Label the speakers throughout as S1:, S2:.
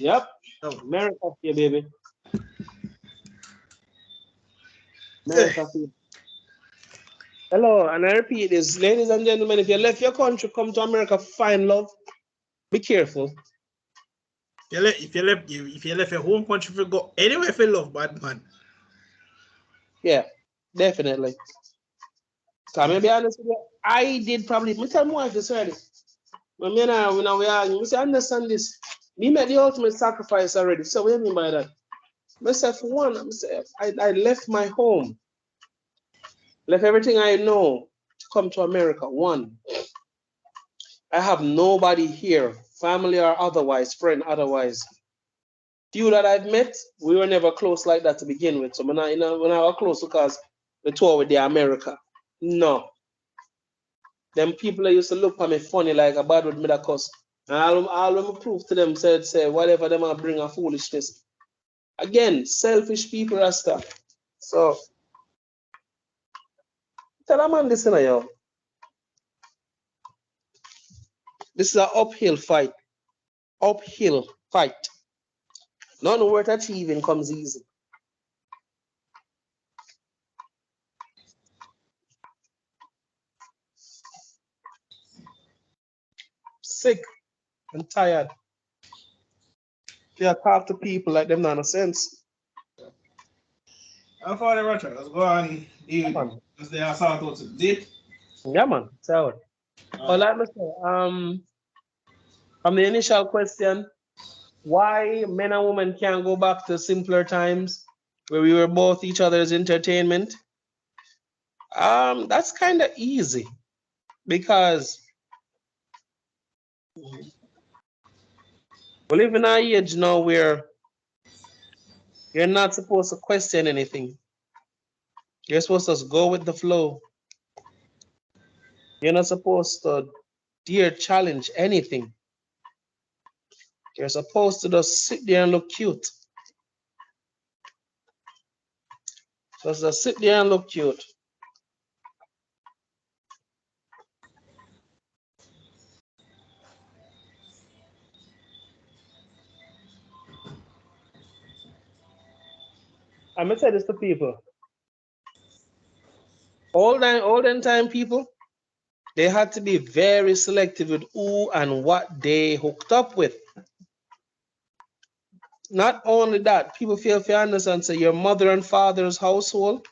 S1: Yep.
S2: Oh.
S1: America here, baby.
S2: Eh.
S1: America here. Hello, and I repeat this, ladies and gentlemen, if you left your country, come to America, find love. Be careful.
S2: If you left your home country, if you go anywhere for love, bad man.
S1: Yeah, definitely. So I'm gonna be honest with you. I did probably. Me tell my wife this already. When me and I, when we are, you say, understand this. Me made the ultimate sacrifice already. So what do you mean by that? I said, for one, I left my home, left everything I know to come to America. One, I have nobody here, family or otherwise, friend otherwise. Few that I've met, we were never close like that to begin with. So when I was close because the tour with the America. No. Them people that used to look at me funny like a bad with me that cuss. And all of them prove to them say whatever them are bring a foolishness. Again, selfish people are stuff. So tell a man listen to you. This is an uphill fight. Uphill fight. None worth achieving comes easy. Sick and tired. Yeah, talk to people like them nonsense.
S2: How far the Russia? Let's go on.
S1: Come on.
S2: Because they are sort out to dip.
S1: Yeah, man. So, well, let me say, from the initial question, why men and women can't go back to simpler times where we were both each other's entertainment? That's kind of easy because we live in an age now where you're not supposed to question anything. You're supposed to just go with the flow. You're not supposed to dare challenge anything. You're supposed to just sit there and look cute. Just sit there and look cute. I'm gonna tell this to people. Olden time people, they had to be very selective with who and what they hooked up with. Not only that, people feel if you understand, say your mother and father's household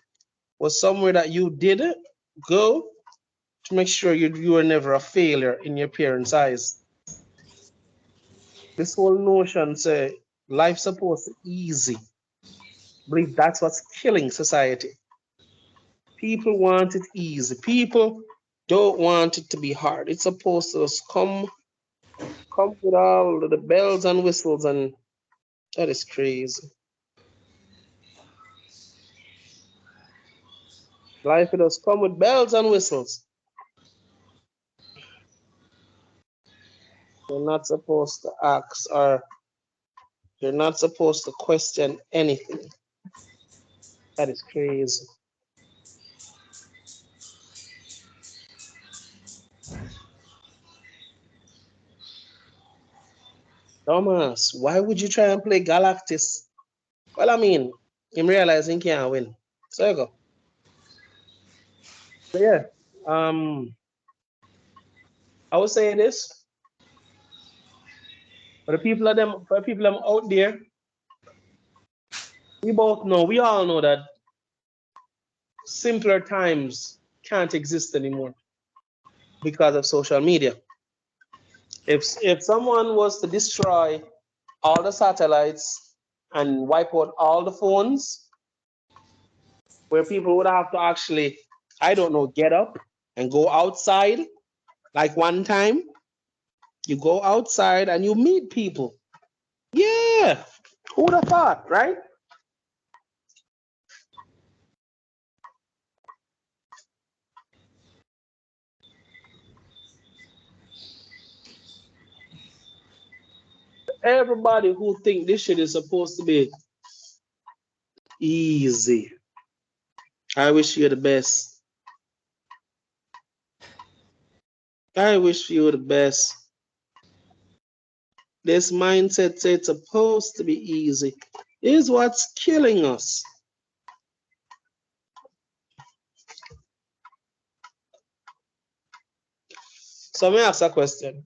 S1: was somewhere that you did go to make sure you were never a failure in your parents' eyes. This whole notion say life's supposed to be easy. I believe that's what's killing society. People want it easy. People don't want it to be hard. It's supposed to just come with all the bells and whistles, and that is crazy. Life does come with bells and whistles. You're not supposed to ask or you're not supposed to question anything. That is crazy. Thomas, why would you try and play Galactus? Well, I mean, him realizing he can't win. So you go. So yeah, I would say this for the people them out there. We all know that simpler times can't exist anymore because of social media. If someone was to destroy all the satellites and wipe out all the phones, where people would have to actually, I don't know, get up and go outside. Like one time, you go outside and you meet people. Yeah, who would have thought, right? Everybody who think this shit is supposed to be easy. I wish you the best. I wish you the best. This mindset said it's supposed to be easy is what's killing us. So let me ask a question.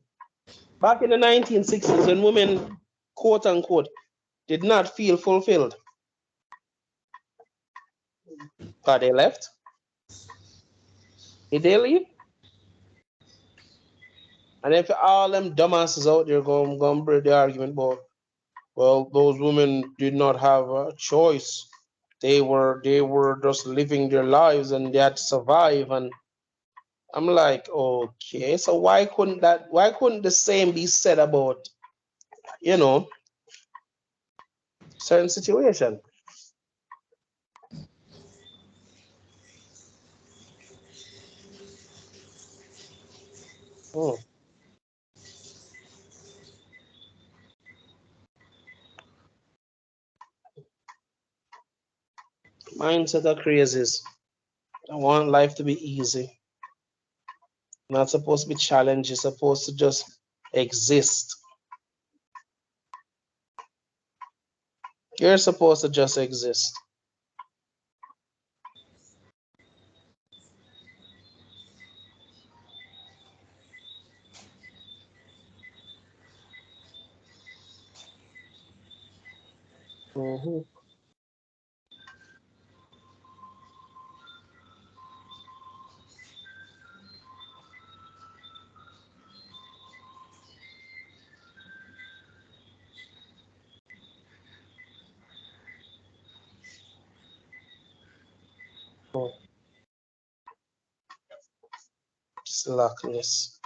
S1: Back in the 1960s, when women, quote unquote, did not feel fulfilled, but they left. Did they leave? And if all them dumbasses out there go bring the argument about, well, those women did not have a choice. They were just living their lives and they had to survive. And I'm like, okay, so why couldn't the same be said about, certain situation? Hmm. Mindset of crazies. I want life to be easy. Not supposed to be challenged. It's supposed to just exist. You're supposed to just exist. Mm-hmm. Slackness.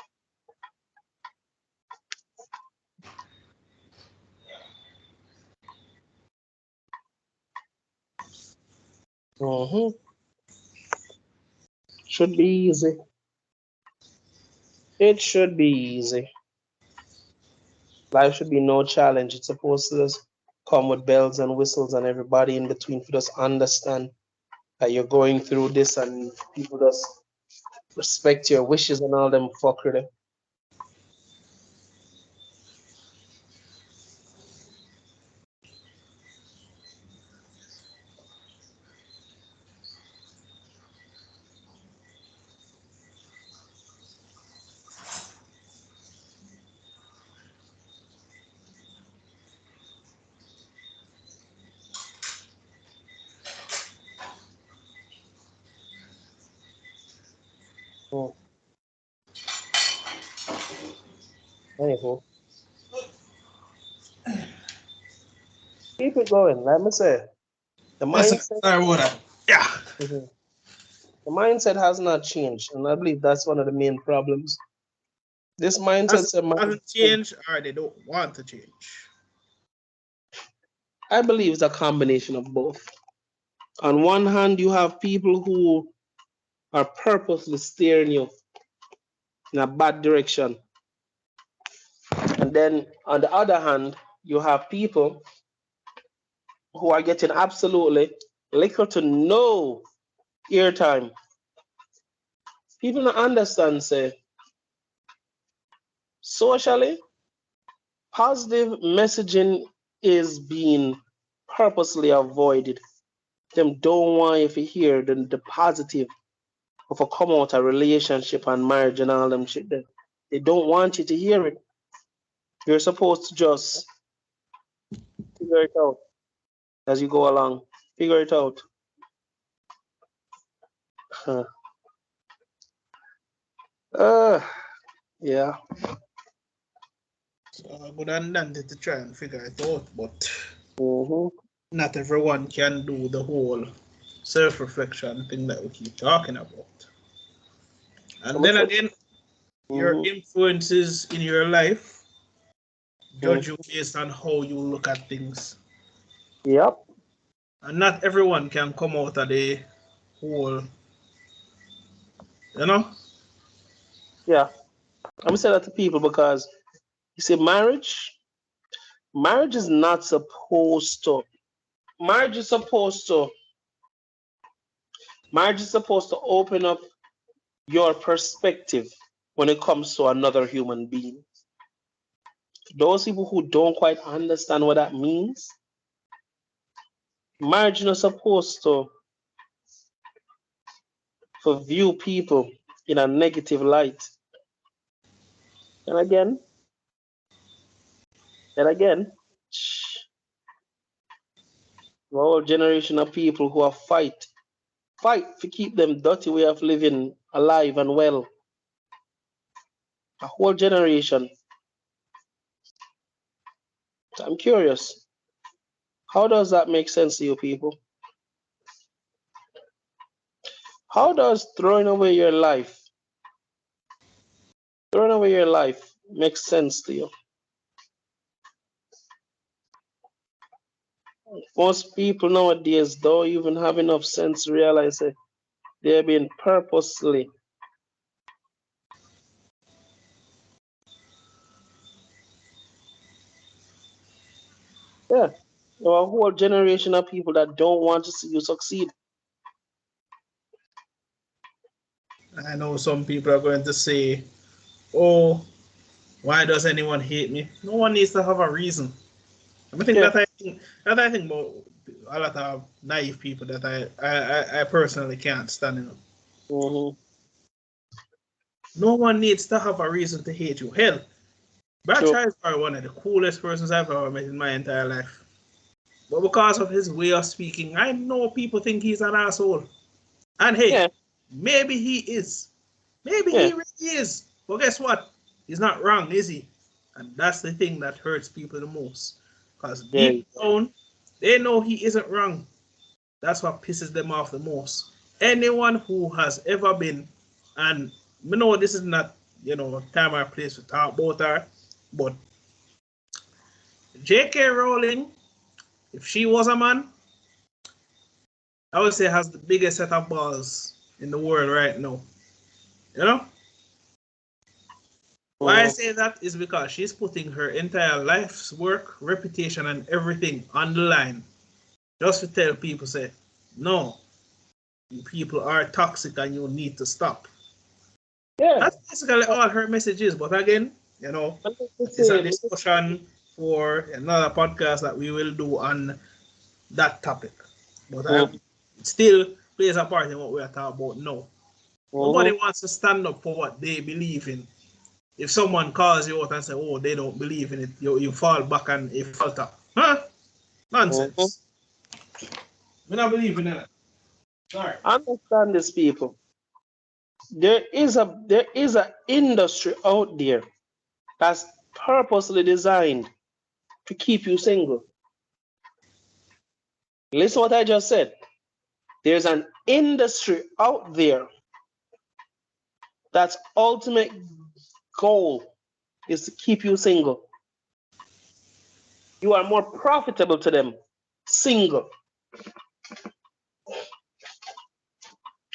S1: Mm-hmm. Should be easy. It should be easy. Life should be no challenge. It's supposed to just come with bells and whistles and everybody in between to just understand that you're going through this and people just respect your wishes and all them fuckery. Mm. Anywho, keep it going. Let me say, the
S2: Listen,
S1: mindset,
S2: sorry about that. Yeah.
S1: mhm, the mindset has not changed, and I believe that's one of the main problems. This mindset,
S2: Hasn't changed or they don't want to change.
S1: I believe, is a combination of both. On one hand, you have people who are purposely steering you in a bad direction. And then on the other hand, you have people who are getting absolutely little to no airtime. People don't understand, say, socially, positive messaging is being purposely avoided. Them don't want you to hear the positive of a come out a relationship and marriage and all them shit. They don't want you to hear it. You're supposed to just figure it out as you go along. Figure it out. Huh. Uh, yeah.
S2: So I would have done it to try and figure it out, but
S1: Mm-hmm.
S2: not everyone can do the whole self-reflection thing that we keep talking about. And then again, your
S1: Mm-hmm.
S2: influences in your life judge
S1: Mm-hmm.
S2: you based on how you look at things.
S1: Yep.
S2: And not everyone can come out of the whole, you know?
S1: Yeah. I'm gonna say that to people because you see, marriage is not supposed to. Marriage is supposed to. Marriage is supposed to open up your perspective when it comes to another human being. Those people who don't quite understand what that means, marriage is not supposed to view people in a negative light. And again, the whole generation of people who are fight to keep them dirty way of living alive and well. A whole generation. I'm curious. How does that make sense to you people? How does throwing away your life make sense to you? Most people nowadays don't even have enough sense to realize that they're being purposely. Yeah. There are a whole generation of people that don't want to see you succeed.
S2: I know some people are going to say, oh, why does anyone hate me? No one needs to have a reason. I think
S1: Yeah.
S2: that I think about a lot of naive people that I personally can't stand in.
S1: Mm-hmm.
S2: No one needs to have a reason to hate you. Hell,
S1: True.
S2: Bradshaw is probably one of the coolest persons I've ever met in my entire life. But because of his way of speaking, I know people think he's an asshole. And hey,
S1: Yeah.
S2: maybe he is. Maybe
S1: Yeah.
S2: he really is. But guess what? He's not wrong, is he? And that's the thing that hurts people the most. Because
S1: There
S2: deep
S1: you go.
S2: down, they know he isn't wrong. That's what pisses them off the most. Anyone who has ever been, and we know this is not, time or place to talk about her, but J.K. Rowling, if she was a man, I would say has the biggest set of balls in the world right now. You know? Why I
S1: Mm-hmm.
S2: say that is because she's putting her entire life's work, reputation, and everything on the line just to tell people, say, no, you people are toxic and you need to stop.
S1: Yeah.
S2: That's basically all her message is. But again,
S1: And like I
S2: it's a
S1: said,
S2: discussion for another podcast that we will do on that topic. But I
S1: mm-hmm.
S2: still plays a part in what we are talking about now. Nobody
S1: Mm-hmm.
S2: wants to stand up for what they believe in. If someone calls you out and say, oh, they don't believe in it, you fall back and you falter. Huh?
S1: Mm-hmm.
S2: Nonsense. We don't believe in that. Sorry.
S1: Understand this, people. There is a industry out there that's purposely designed to keep you single. Listen what I just said. There's an industry out there that's ultimate goal is to keep you single. You are more profitable to them single.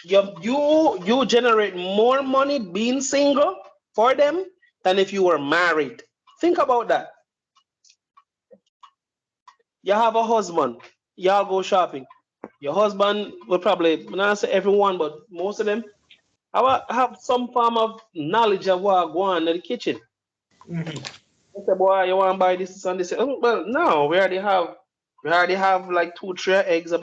S1: You generate more money being single for them than if you were married. Think about that. You have a husband, y'all go shopping. Your husband will probably, not say everyone, but most of them have some form of knowledge of what go on in the kitchen.
S2: Mm-hmm.
S1: They say, boy, you want to buy this and this? Well, no, we already have like 2 3 eggs.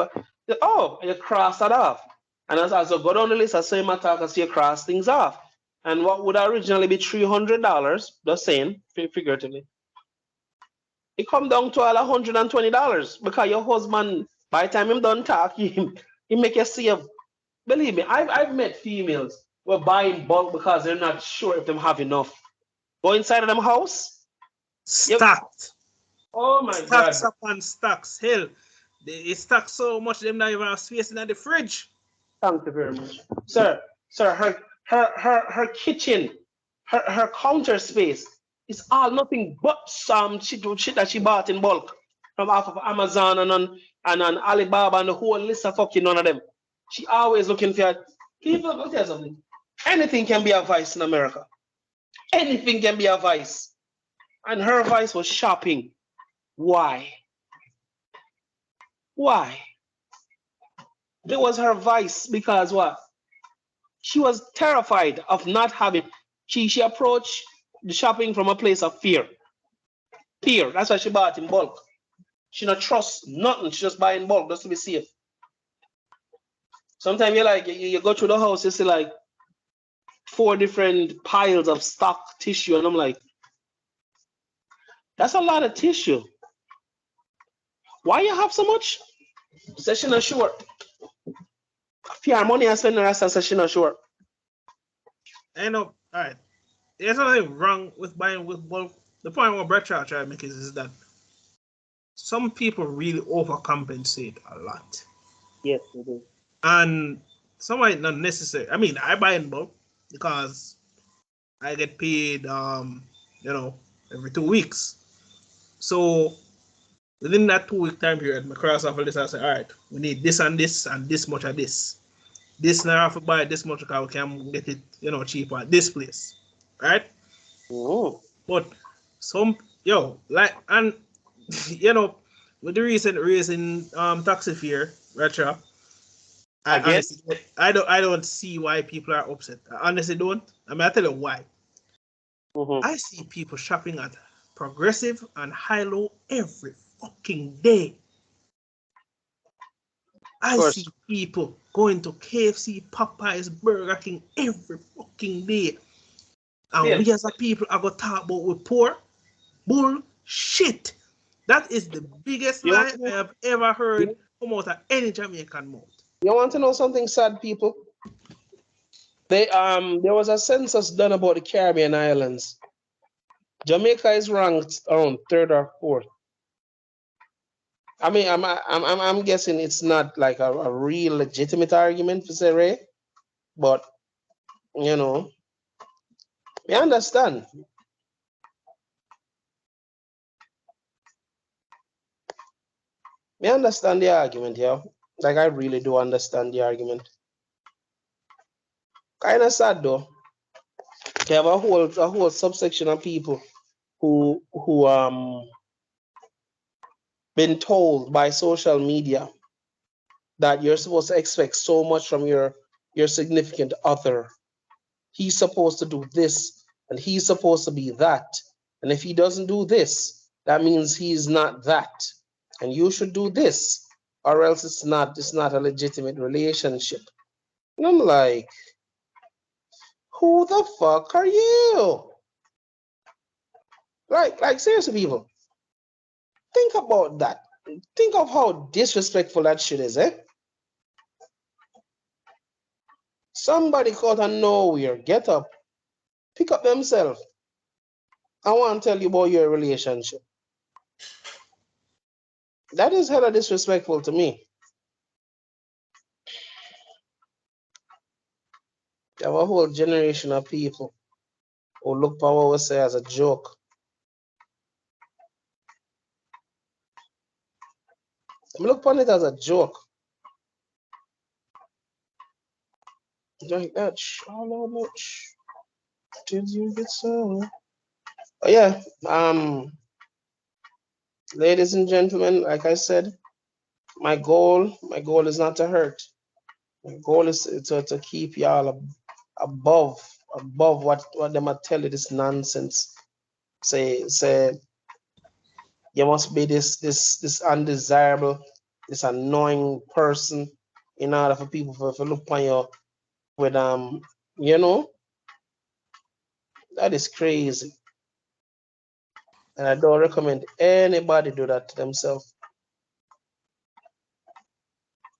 S1: Oh, you cross that off. And as you go down the list, I say my talk, I see you cross things off. And what would originally be $300, just saying, figuratively, it come down to all $120 because your husband, by the time him done talk, he make you save. Believe me, I've met females who are buying bulk because they're not sure if them have enough. Go inside of them house. Yep.
S2: Stacked.
S1: Oh my God.
S2: Stacks upon stacks. Hell, they stack so much them not even have space in the fridge.
S1: Thank you very much, sir. Sir, her kitchen, her counter space is all nothing but some shit that she bought in bulk from off of Amazon and on Alibaba and the whole list of fucking none of them. She always looking for people. I'll tell you something. Anything can be a vice in America. Anything can be a vice, and her vice was shopping. Why? Why? It was her vice because what? She was terrified of not having. She approached the shopping from a place of fear. pair. That's why she bought in bulk. She not trust nothing. She just buy in bulk just to be safe. Sometimes you go through the house, you see like 4 different piles of stock tissue, and I'm like, that's a lot of tissue. Why you have so much? Say she not sure. If you have money and spend the rest, and say she not sure.
S2: I know. All right. There's nothing wrong with buying with bulk. The point what Bradshaw try to make is that some people really overcompensate a lot.
S1: Yes, they do.
S2: And some might not necessary. I mean, I buy in bulk because I get paid every 2 weeks. So within that 2 week time period, my cross off a list, I say, all right, we need this and this much of this. This now I have to buy this much because we can get it, cheaper at this place. Right?
S1: Oh.
S2: But some and with the recent raise in taxi fare, Bradshaw, I
S1: Again?
S2: honestly I don't see why people are upset. I honestly don't. I mean, I tell you why.
S1: Mm-hmm.
S2: I see people shopping at Progressive and Hilo every fucking day. I see people going to KFC, Popeyes, Burger King every fucking day. And we as a people are going to talk about we poor. Bullshit. That is the biggest lie I have ever heard come out of any Jamaican mouth.
S1: You want to know something sad, people? There was a census done about the Caribbean islands. Jamaica is ranked around 3rd or 4th. I mean, I'm guessing it's not like a real legitimate argument for say Ray, but we understand. We understand the argument, yeah. Like I really do understand the argument. Kind of sad though. You have a whole subsection of people who been told by social media that you're supposed to expect so much from your significant other. He's supposed to do this and he's supposed to be that. And if he doesn't do this, that means he's not that. And you should do this, or else it's not a legitimate relationship. And I'm like, who the fuck are you? Like seriously, people. Think about that. Think of how disrespectful that shit is, eh? Somebody caught of nowhere, get up, pick up themselves. I want to tell you about your relationship. That is hella disrespectful to me. You have a whole generation of people who look upon what we say as a joke. I look upon it as a joke. Like that. How much did you get so? Oh yeah. Ladies and gentlemen, like I said, my goal is not to hurt. My goal is to keep y'all above what them are tell you this nonsense. Say you must be this undesirable, this annoying person in order for people to look upon you with that is crazy. And I don't recommend anybody do that to themselves.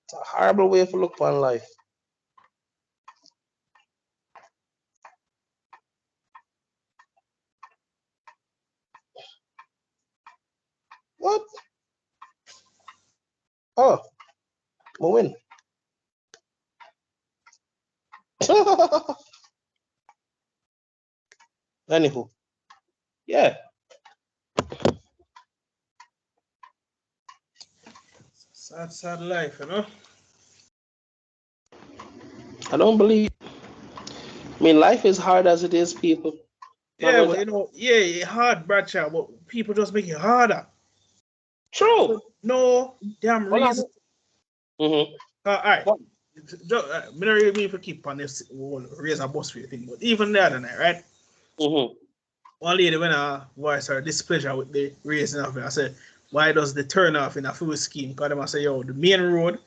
S1: It's a horrible way to look upon life. What? Oh, we win. Anywho, yeah.
S2: Sad life,
S1: I don't believe. I mean, life is hard as it is, people.
S2: Yeah, but it's hard, Bradshaw, but people just make it harder.
S1: True.
S2: No damn reason.
S1: Mm-hmm.
S2: All right. I don't really mean to keep on this raise a bus for you thing, but even the other night, right?
S1: Mm-hmm.
S2: one lady when I voiced her displeasure with the raising of it, I said, why does the turn off in a fuel scheme? Because them I say, yo, the main road,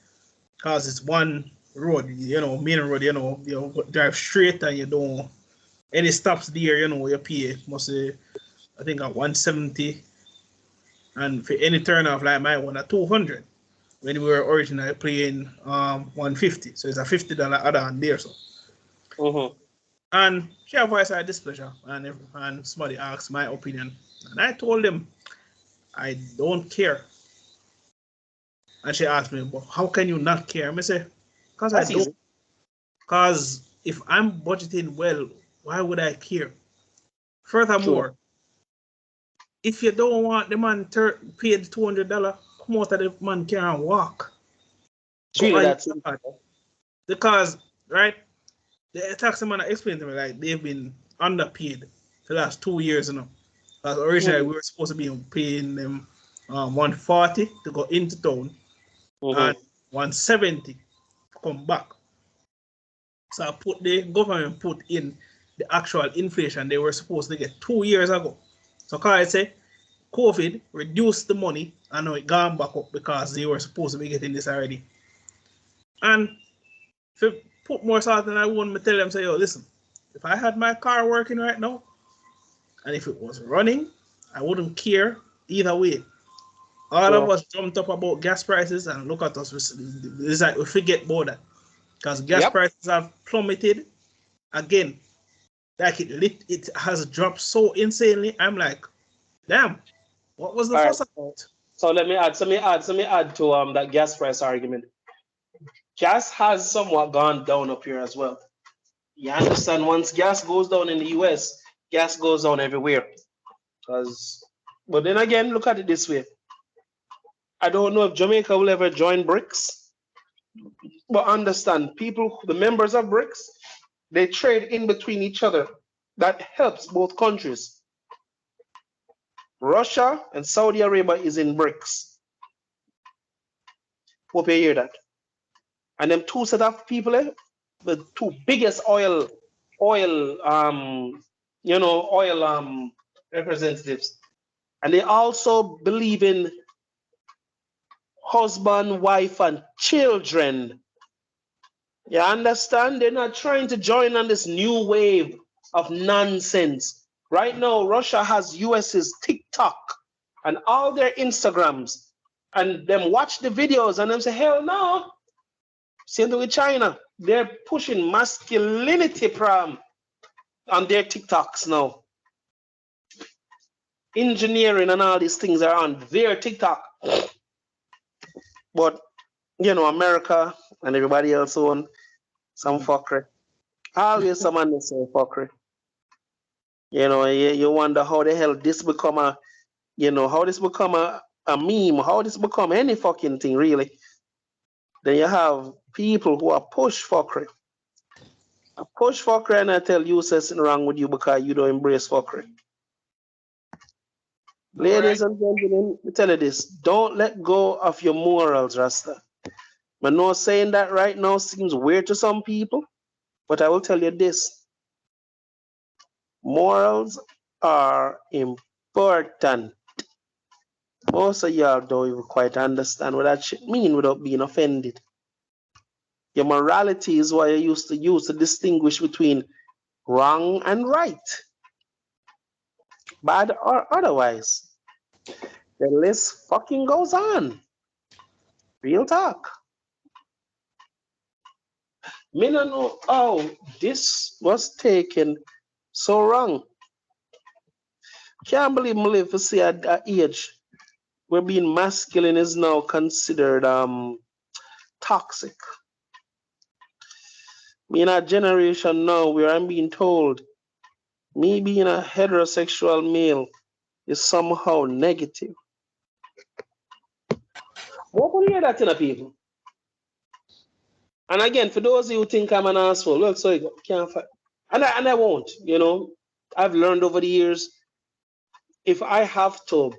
S2: because it's one road, main road, you drive straight and you don't any stops there, you pay must say I think at 170 and for any turn off like my one at 200 when we were originally playing 150. So it's a $50 add-on there. So and she voiced her displeasure and somebody asked my opinion. And I told them I don't care. And she asked me, well, how can you not care? I say, because I don't. Because if I'm budgeting well, why would I care? Furthermore, if you don't want the man pay the $200, come out of the man can walk.
S1: It's really that
S2: because, right, the taxi man explained to me like they've been underpaid for the last 2 years, Because originally we were supposed to be paying them 140 to go into town and 170 to come back. So the government put in the actual inflation they were supposed to get 2 years ago. So I say COVID reduced the money and now it gone back up because they were supposed to be getting this already. And if you put more salt than I want to tell them, say, yo, listen, if I had my car working right now and if it was running, I wouldn't care either way. All of us jumped up about gas prices and look at us. It's like we forget about that. Because gas prices have plummeted again. Like it has dropped so insanely. I'm like, damn, what was the fuss about?
S1: So let me add to that gas price argument. Gas has somewhat gone down up here as well. You understand? Once gas goes down in the US, gas goes down everywhere. But then again, look at it this way. I don't know if Jamaica will ever join BRICS, but understand, the members of BRICS, they trade in between each other. That helps both countries. Russia and Saudi Arabia is in BRICS. Hope you hear that. And them two set of people, the two biggest oil representatives. And they also believe in husband, wife, and children. You understand? They're not trying to join on this new wave of nonsense. Right now, Russia has US's TikTok and all their Instagrams, and them watch the videos and them say, hell no. Same thing with China. They're pushing masculinity prom on their TikToks now. Engineering and all these things are on their TikTok. But, America and everybody else on some fuckery. Always some unnecessary fuckery. You wonder how the hell this become a meme, how this become any fucking thing, really. Then you have people who are push fuckery. A push fuckery, and I tell you something wrong with you because you don't embrace fuckery. Ladies and gentlemen, I tell you this, don't let go of your morals, Rasta. I know saying that right now seems weird to some people, but I will tell you this. Morals are important. Most of y'all don't even quite understand what that shit mean without being offended. Your morality is what you used to use to distinguish between wrong and right. Bad or otherwise. The list fucking goes on. Real talk. Me don't know how this was taken so wrong. Can't believe me live to see at that age where being masculine is now considered toxic. Me in a generation now where I'm being told me being a heterosexual male is somehow negative. What would you hear that in a people? And again, for those of you who think I'm an asshole, well, so you can't fight. And I won't, I've learned over the years, if I have to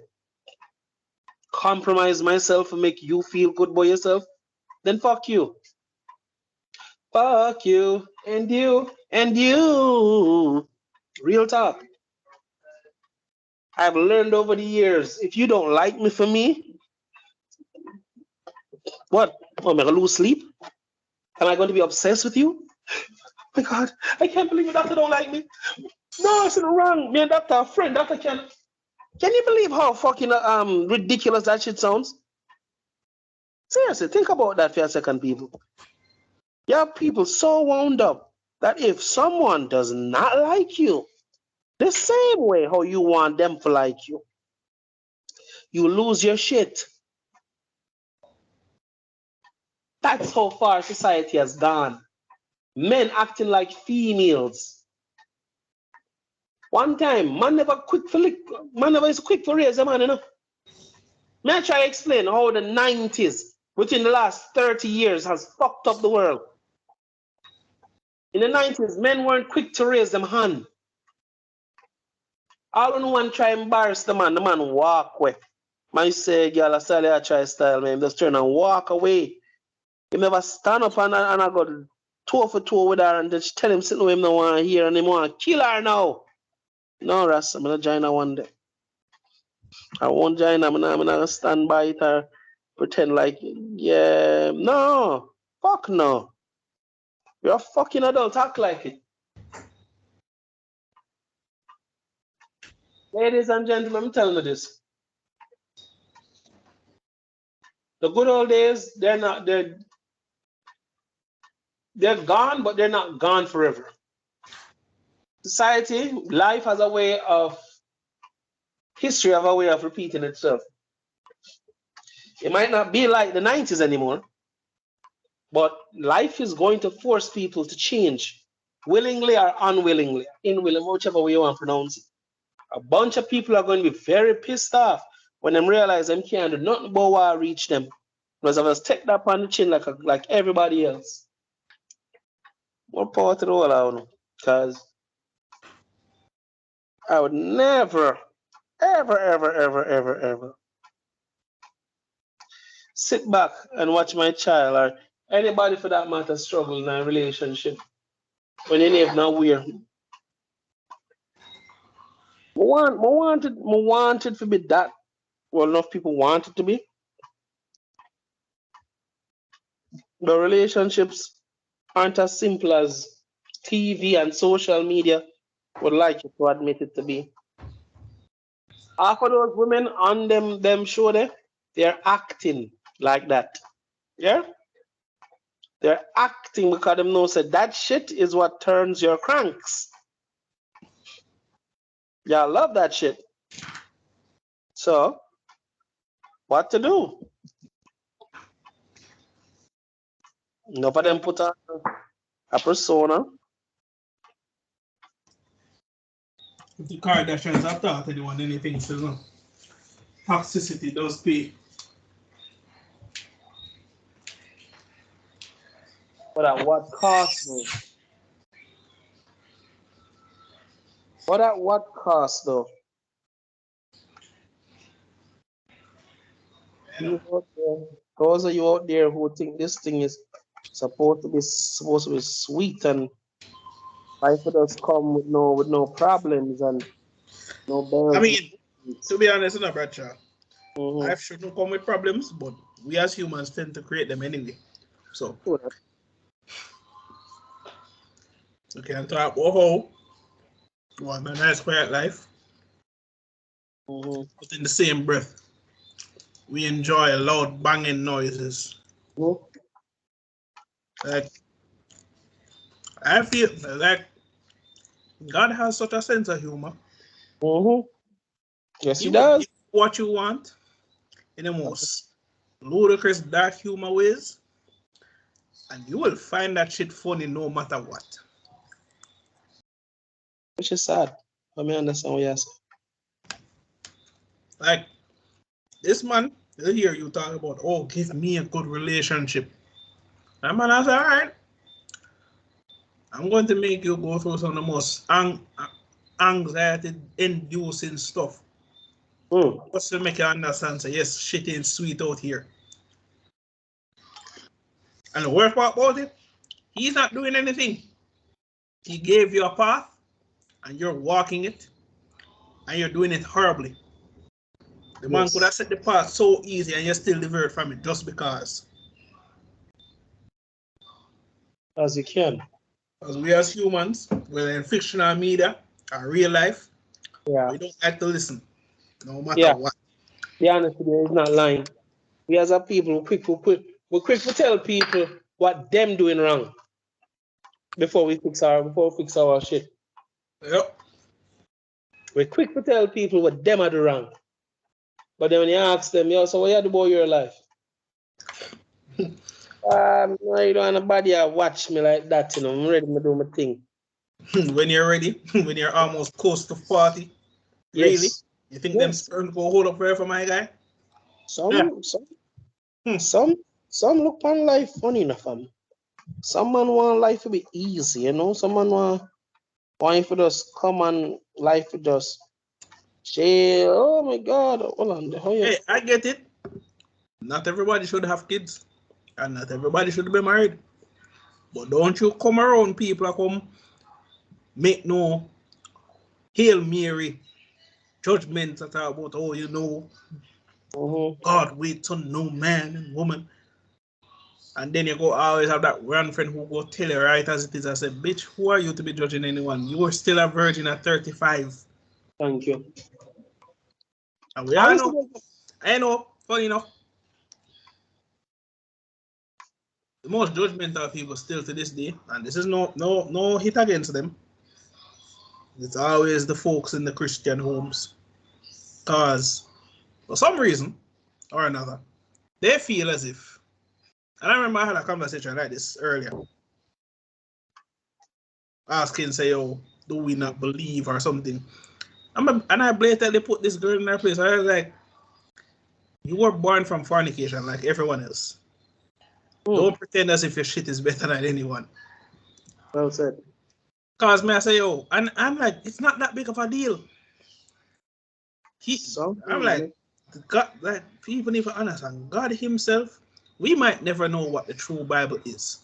S1: compromise myself and make you feel good by yourself, then fuck you. Fuck you, and you, and you. Real talk. I've learned over the years, if you don't like me for me, what? Oh, am I gonna lose sleep? Am I going to be obsessed with you? Oh my God, I can't believe the doctor don't like me. No, it's wrong. Me and doctor are friend. Doctor can you believe how fucking ridiculous that shit sounds? Seriously, think about that for a second, people. You have people so wound up that if someone does not like you the same way how you want them to like you, you lose your shit. That's how far society has gone. Men acting like females. One time, man never is quick for raise a man, you know. May I try to explain how the 90s, within the last 30 years, has fucked up the world. In the 90s, men weren't quick to raise them hand. All when one try embarrass the man walk away. Man say, girl, I style, I try style, man. Just turn and walk away. He never stand up and I got toe for toe with her and just tell him sitting with him no want to hear and him want to kill her now. No, Rasta, I'm gonna join her one day. I won't join her, I'm not stand by it or pretend like, yeah, no, fuck no. You're a fucking adult, act like it. Ladies and gentlemen, I'm telling you this. The good old days, they're gone, but they're not gone forever. Society, life has a way of, history have a way of repeating itself. It might not be like the 90s anymore, but life is going to force people to change, willingly or unwillingly, unwillingly, whichever way you want to pronounce it. A bunch of people are going to be very pissed off when they realize them can't do nothing but what reach them. Because I was take that on the chin like everybody else. More power to the whole out, because I would never, ever sit back and watch my child or anybody for that matter struggle in a relationship when they live nowhere. I want it to be that. Well, enough people want it to be. The relationships aren't as simple as TV and social media would like you to admit it to be. Half of those women on them show there, they're acting like that. Yeah? They're acting because them know that that shit is what turns your cranks. Yeah, I love that shit. So, what to do? Enough of them put on a persona.
S2: If the Kardashians have taught anyone anything, so no. Toxicity does pay.
S1: But at what cost, though? But at what cost, though? Those of you out there who think this thing is supposed to be sweet and life would just come with no problems and no bells.
S2: I mean, to be honest, no, Bradshaw.
S1: Mm-hmm.
S2: Life shouldn't come with problems, but we as humans tend to create them anyway. So, we can talk about how we want a nice, quiet life,
S1: Mm-hmm.
S2: but in the same breath, we enjoy loud banging noises.
S1: Mm-hmm.
S2: Like, I feel like God has such a sense of humor.
S1: Mm-hmm. Yes,
S2: He
S1: he
S2: will
S1: does.
S2: give you what you want in the most ludicrous, dark humor ways, and you will find that shit funny no matter what.
S1: Which is sad. I mean, understand what you're saying.
S2: Like, this man, he'll hear you talk about, oh, give me a good relationship. That man has, all right, I'm going to make you go through some of the most anxiety-inducing stuff. Just to make you understand, say, yes, shit ain't sweet out here. And the worst part about it, he's not doing anything. He gave you a path, and you're walking it, and you're doing it horribly. The man could have set the path so easy and you still divert from it just because.
S1: As you can.
S2: Because we as humans, whether in fictional media or real life, we don't like to listen, no matter what.
S1: Be honest with you, it's not lying. We as a people, we're quick to tell people what them doing wrong before we fix our shit.
S2: Yep.
S1: We're quick to tell people what them are doing wrong. But then when you ask them, yo, so what you do about your life? No, you don't want nobody to watch me like that, you know. I'm ready to do my thing.
S2: When you're ready, when you're almost close to 40, really? You think them sperm go hold up forever, my guy?
S1: Some look on life funny enough, fam. Some man want life to be easy, you know. Some man want if you just come and life to just chill. Oh my God, hold on.
S2: Hey, I get it. Not everybody should have kids, and not everybody should be married. But don't you come around people that come make no Hail Mary judgments about, oh, you know, God waits on no man and woman. And then you go always have that one friend who go tell you right as it is. I said, bitch, who are you to be judging anyone? You are still a virgin at 35.
S1: Thank you.
S2: And we all know. I know, funny enough. The most judgmental people still to this day, and this is no hit against them. It's always the folks in the Christian homes. Because for some reason or another, they feel as if, and I remember I had a conversation like this earlier, asking, say, oh, do we not believe or something? And I blatantly put this girl in her place. I was like, you were born from fornication like everyone else. Don't pretend as if your shit is better than anyone.
S1: Well said.
S2: Because me, I say, oh, and I'm like, it's not that big of a deal. I'm like, God, like, people need to understand, God himself, we might never know what the true Bible is.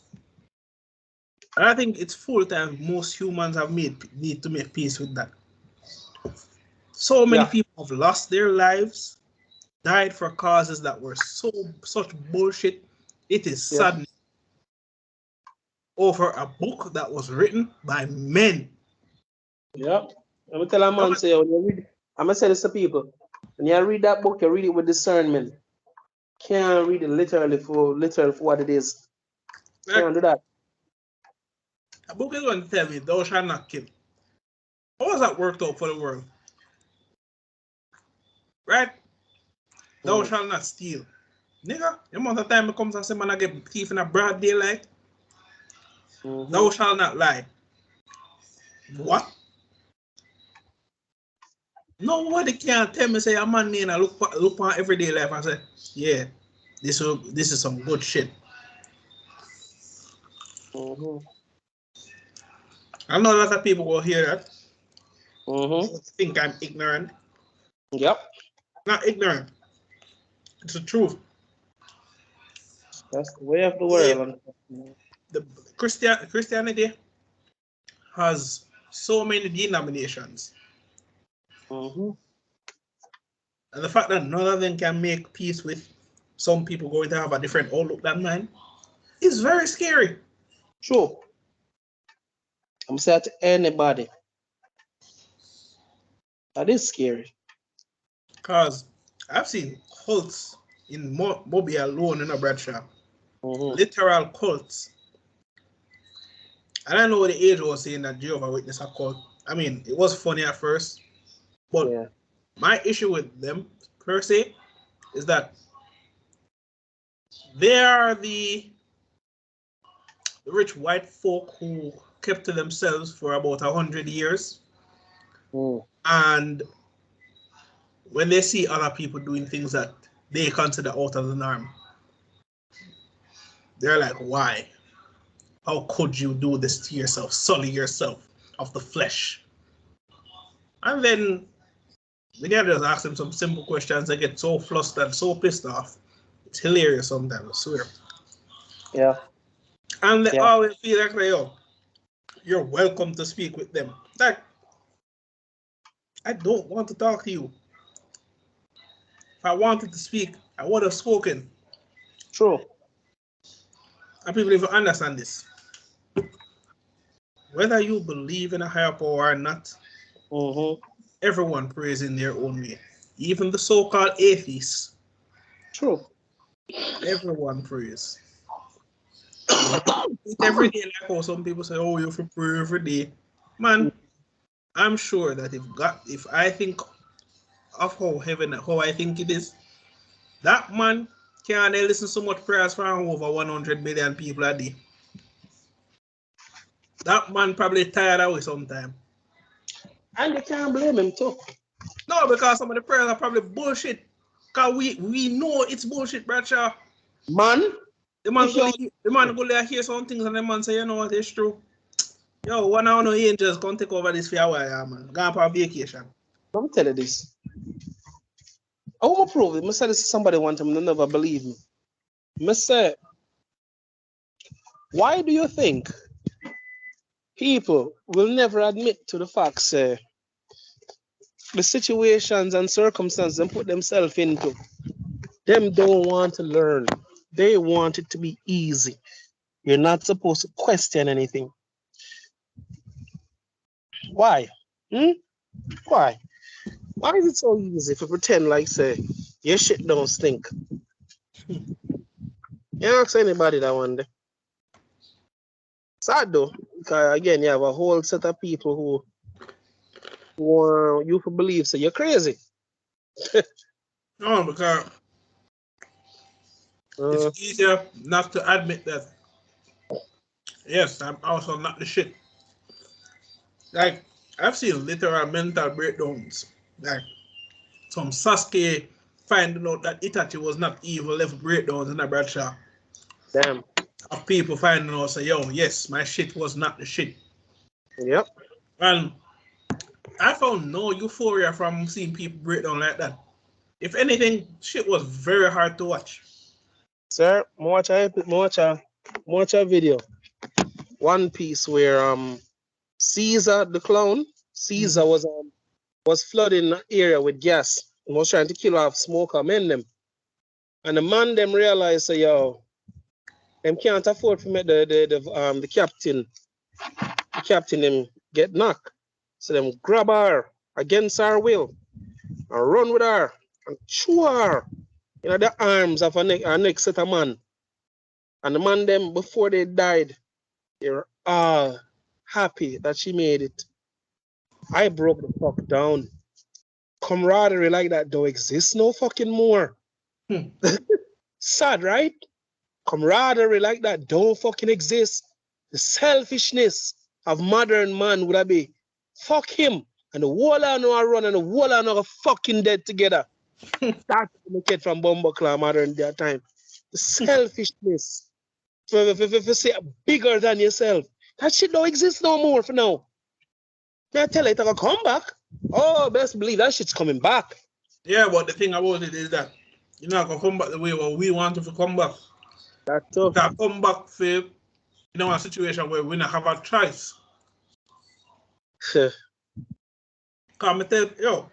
S2: And I think it's full time most humans have need to make peace with that. So many people have lost their lives, died for causes that were such bullshit. It is saddening. Over a book that was written by men.
S1: Yep. I'm gonna tell a man, say, when you read, I'm gonna say this to people. When you read that book, you read it with discernment. Can't read it literally for what it is. Can't do that.
S2: A book is going to tell me, thou shalt not kill. How has that worked out for the world? Right? Thou shalt not steal. Nigga, the amount of time it comes and say, man, I get thief in a broad daylight. Thou shalt not lie. What? Nobody can tell me, say, a man need to look on everyday life and say, yeah, this is some good shit. I know a lot of people will hear that. Think I'm ignorant.
S1: Yep.
S2: Not ignorant. It's the truth.
S1: That's the way of the world.
S2: The Christianity has so many denominations. And the fact that none of them can make peace with some people going to have a different outlook than mine is very scary.
S1: True. I'm saying to anybody, that is scary.
S2: Because I've seen cults in Mobile alone in a Bradshaw. Literal cults. And I know the age was saying that Jehovah's Witness are cult. I mean, it was funny at first. But my issue with them, per se, is that they are the rich white folk who kept to themselves for about 100 years. And when they see other people doing things that they consider out of the norm, they're like, why? How could you do this to yourself? Sully yourself of the flesh. And then when you just ask them some simple questions, they get so flustered, so pissed off. It's hilarious sometimes, I swear.
S1: Yeah.
S2: And they always feel like, yo, you're welcome to speak with them. Like, I don't want to talk to you. If I wanted to speak, I would have spoken.
S1: True.
S2: And people even understand this. Whether you believe in a higher power or not, everyone prays in their own way. Even the so-called atheists.
S1: True.
S2: Everyone prays. Every day, like how some people say, "Oh, you have to pray every day." Man, I'm sure that if I think of how I think it is, that man can't listen so much prayers from over 100 million people a day. That man probably tired away sometime.
S1: And you can't blame him too.
S2: No, because some of the prayers are probably bullshit. Because we know it's bullshit, Bradshaw.
S1: Man,
S2: the man go there hear some things and the man say, you know what, it's true. Yo, one hour no angels come take over this for a while, man. Go on vacation.
S1: Let me tell you this. I want to prove it. I said this to somebody one time and they never believe me. I said, why do you think people will never admit to the facts, the situations and circumstances they put themselves into? Them don't want to learn. They want it to be easy. You're not supposed to question anything. Why? Why? Why is it so easy to pretend like, say, your shit don't stink? You ask anybody that one day. Sad though, because again, you have a whole set of people who want you to believe, so you're crazy.
S2: No, because it's easier not to admit that, yes, I'm also not the shit. Like, I've seen literal mental breakdowns. Like, some Sasuke finding out that Itachi was not evil left breakdowns in the Bradshaw.
S1: Damn.
S2: Of people finding out, say, yo, yes, my shit was not the shit.
S1: Yep.
S2: And I found no euphoria from seeing people break down like that. If anything, shit was very hard to watch.
S1: Sir, watch a video. One piece where Caesar the clown, Caesar was flooding the area with gas and was trying to kill off Smoker men them. And the man them realized, so yo, them can't afford to make the captain them get knocked. So them grab her against her will and run with her and chew her in the arms of our next set of man. And the man them, before they died, they were all happy that she made it. I broke the fuck down. Camaraderie like that don't exist no fucking more. Sad, right? Camaraderie like that don't fucking exist. The selfishness of modern man would have be, fuck him, and the whole I know I run and the whole I know are fucking dead together. That's the kid from Bumbleclaw modern day time. The selfishness. For say bigger than yourself. That shit don't exist no more for now. I tell you, it's gonna come back. Oh, best believe that shit's coming back.
S2: Yeah, but the thing about it is that you're not gonna come back the way we want it to come back.
S1: That's tough.
S2: That come back for a situation where we don't have a choice. Come tell yo,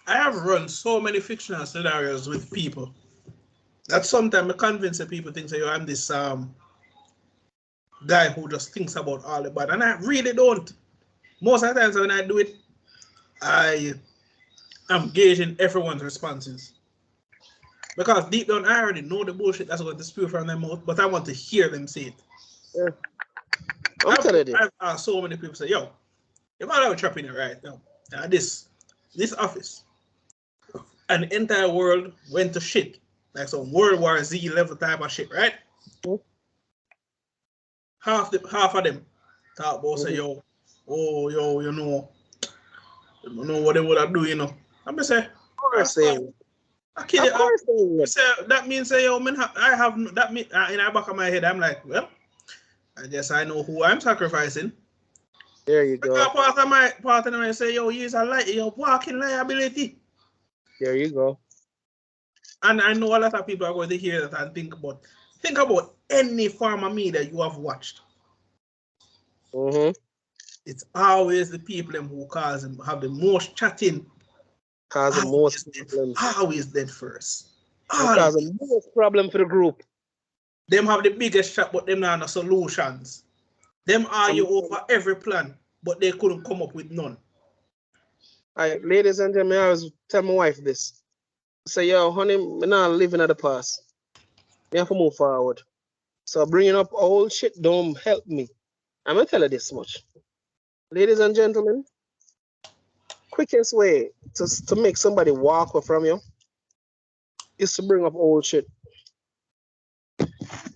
S2: I have run so many fictional scenarios with people that sometimes I convince the people think that I'm this guy who just thinks about all the bad, and I really don't. Most of the times when I do it, I am gauging everyone's responses. Because deep down, I already know the bullshit that's going to spew from their mouth, but I want to hear them say it.
S1: Yeah. I've
S2: asked so many people say, yo, if I have a trap in it right now, this office, and the entire world went to shit, like some World War Z level type of shit, right?
S1: Mm-hmm.
S2: Half of them talk about say, yo, you know what they would have do, you know. I'm gonna say, I kill it. Say, that means say, yo, man, I have that mean in the back of my head. I'm like, well, I guess I know who I'm sacrificing.
S1: There you go.
S2: Part of my say, yo, he's a walking liability.
S1: There you go.
S2: And I know a lot of people are going to hear that and think about any form of media you have watched.
S1: Mm-hmm.
S2: It's always the people who have the most chatting
S1: Cause the most problem.
S2: Always dead first.
S1: Cause the most problem for the group.
S2: Them have the biggest shot, but them not no solutions. Them argue over every plan, but they couldn't come up with none.
S1: Alright, ladies and gentlemen, I always tell my wife this. Say, yo, honey, I'm not living at the past. We have to move forward. So bringing up old shit don't help me. I'm gonna tell her this much. Ladies and gentlemen, quickest way to make somebody walk away from you is to bring up old shit.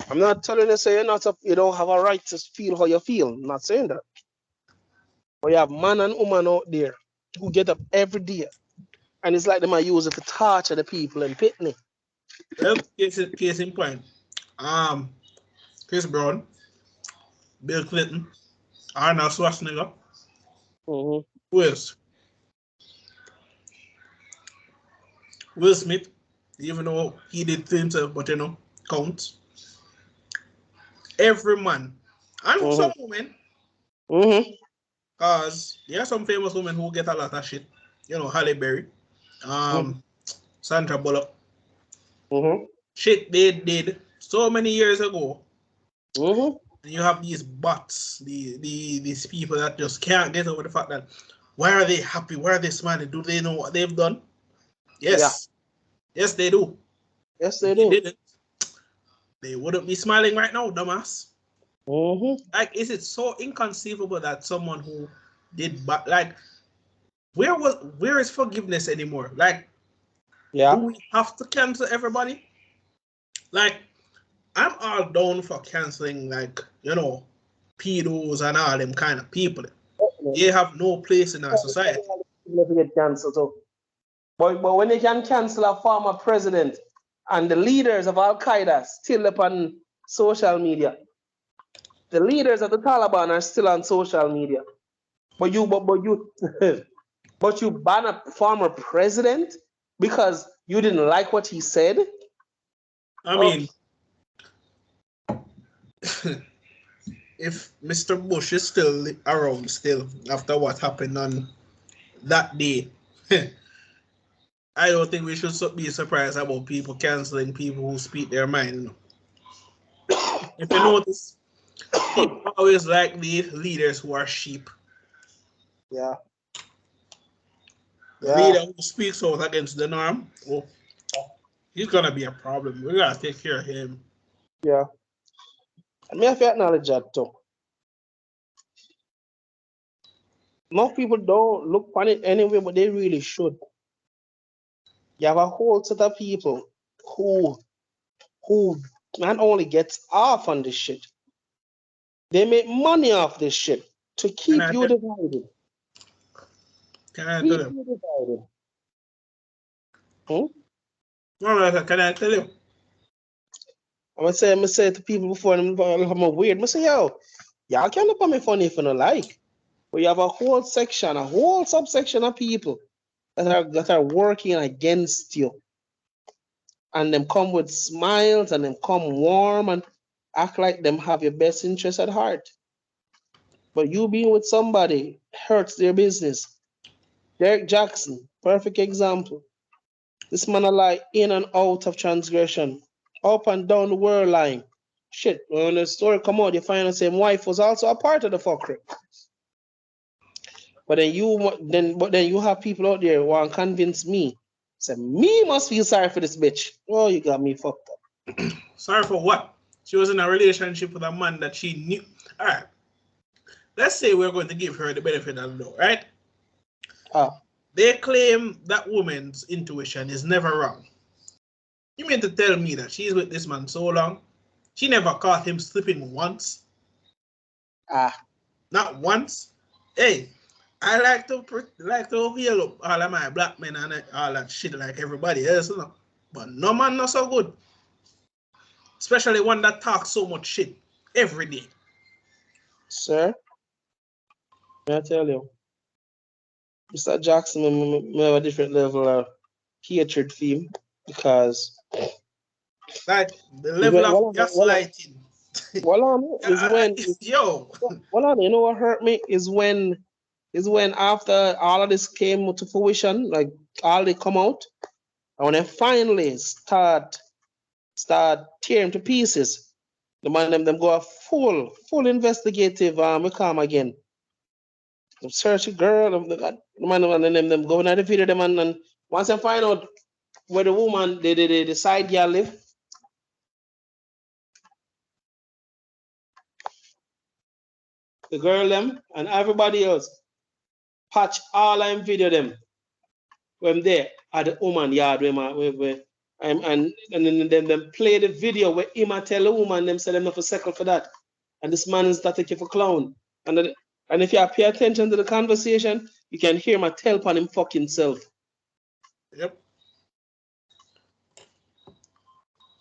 S1: I'm not telling you say you don't have a right to feel how you feel. I'm not saying that. But you have man and woman out there who get up every day, and it's like them are using it to torture the people and pitney.
S2: Well, case in point. Chris Brown, Bill Clinton, Arnold Schwarzenegger. Who else? Will Smith, even though he did to himself, but counts. Every man. And some women. Because there are some famous women who get a lot of shit. Halle Berry, Sandra Bullock. Shit they did so many years ago. And you have these bots, these people that just can't get over the fact that why are they happy? Why are they smiling? Do they know what they've done? Yes. Yeah. Yes, they do.
S1: Yes, they do.
S2: They didn't. They wouldn't be smiling right now, dumbass. Like, is it so inconceivable that someone who did like, where is forgiveness anymore? Like, do we have to cancel everybody? Like, I'm all down for canceling, like, pedos and all them kind of people. They have no place in our society.
S1: Get canceled too. But when they can cancel a former president and the leaders of Al Qaeda still up on social media, the leaders of the Taliban are still on social media. But you ban a former president because you didn't like what he said?
S2: I mean, if Mr. Bush is still around after what happened on that day, I don't think we should be surprised about people canceling people who speak their mind. If you notice, people always like the leaders who are sheep.
S1: Yeah.
S2: The leader who speaks out against the norm, he's gonna be a problem. We gotta take care of him.
S1: Yeah. I mean, I have to acknowledge that too. Most people don't look on it anyway, but they really should. You have a whole set of people who not only gets off on this shit, they make money off this shit to keep you divided.
S2: Can I tell you? Can I tell you?
S1: I'm gonna say to people before I'm weird. I say, yo, y'all can't look at me funny if you don't like. But you have a whole section, a whole subsection of people that are working against you. And them come with smiles and them come warm and act like them have your best interest at heart. But you being with somebody hurts their business. Derek Jackson, perfect example. This man alive in and out of transgression, up and down the world line. Shit, when the story come out, you find the same wife was also a part of the fuckery. But then you have people out there who want to convince me. Say me must feel sorry for this bitch. Oh, you got me fucked up.
S2: Sorry for what? She was in a relationship with a man that she knew. All right. Let's say we're going to give her the benefit of the doubt, right? They claim that woman's intuition is never wrong. You mean to tell me that she's with this man so long, she never caught him slipping once? Not once? Hey, I like to heal up all of my black men and all that shit like everybody else, you know? But no man not so good. Especially one that talks so much shit every day.
S1: Sir, may I tell you, Mr. Jackson may have a different level of hatred for him because
S2: like the level of gaslighting.
S1: You know what hurt me is when after all of this came to fruition, like all they come out. And when they finally start tearing to pieces, the man them go a full investigative we come again. Them search a girl, the man and them go in the video them and once they find out where the woman the side girl live, the girl them and everybody else patch all them video them when there at the woman yard where and then them play the video where him tell the woman them say them not for second for that. And this man is not taking for clown. And if you pay attention to the conversation, you can hear him tell upon him fucking self.
S2: Yep.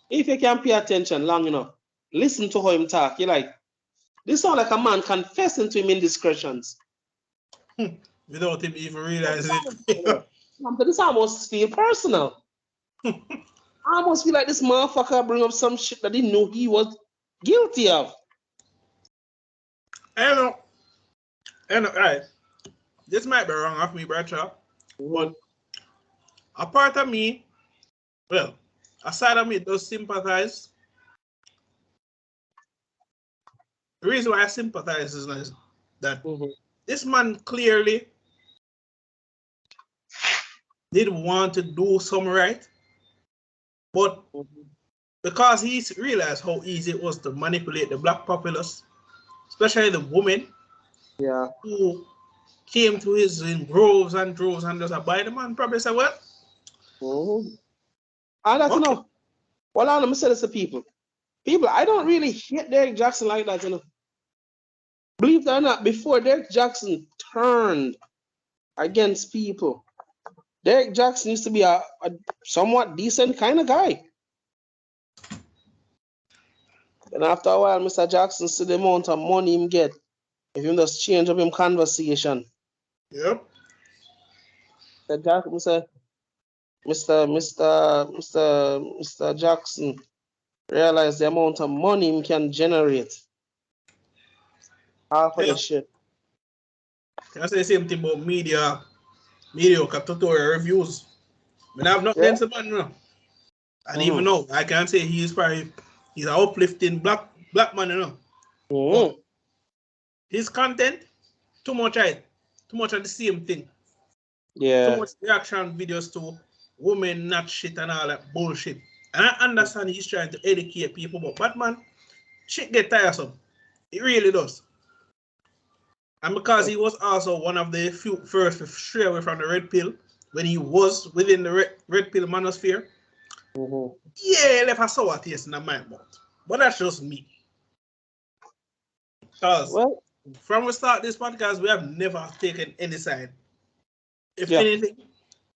S1: If you can pay attention long enough, listen to how him talk. You're like, this sound like a man confessing to him indiscretions.
S2: Without him even realizing it.
S1: This almost feel personal. I almost feel like this motherfucker bring up some shit that he knew he was guilty of.
S2: I know, right. This might be wrong of me, Bradshaw. But a part of me, well, a side of me does sympathize. The reason why I sympathize is that this man clearly did want to do some right, but because he realized how easy it was to manipulate the black populace, especially the women, who came to his in droves and droves and just buy the man, probably said, well,
S1: and that's enough. Well, I'm gonna say this to people. People, I don't really hate Derek Jackson like that, you know. Believe it or not, before Derek Jackson turned against people, Derek Jackson used to be a somewhat decent kind of guy. And after a while, Mr. Jackson see the amount of money him get. If him just change up him conversation.
S2: Yep.
S1: Mr. Jackson realize the amount of money him can generate. Half of the shit.
S2: Can I say the same thing about mediocre tutorial reviews? I have not against the man now. And even though I can't say he's an uplifting black man, you know. His content, too much of the same thing.
S1: Yeah.
S2: Too much reaction videos to women not shit and all that bullshit. And I understand he's trying to educate people, but Batman, shit get tiresome. It really does. And because he was also one of the few first to stray away from the red pill when he was within the red pill manosphere, he left a sour taste in my mouth. But that's just me. Because from the start of this podcast, we have never taken any side. If anything,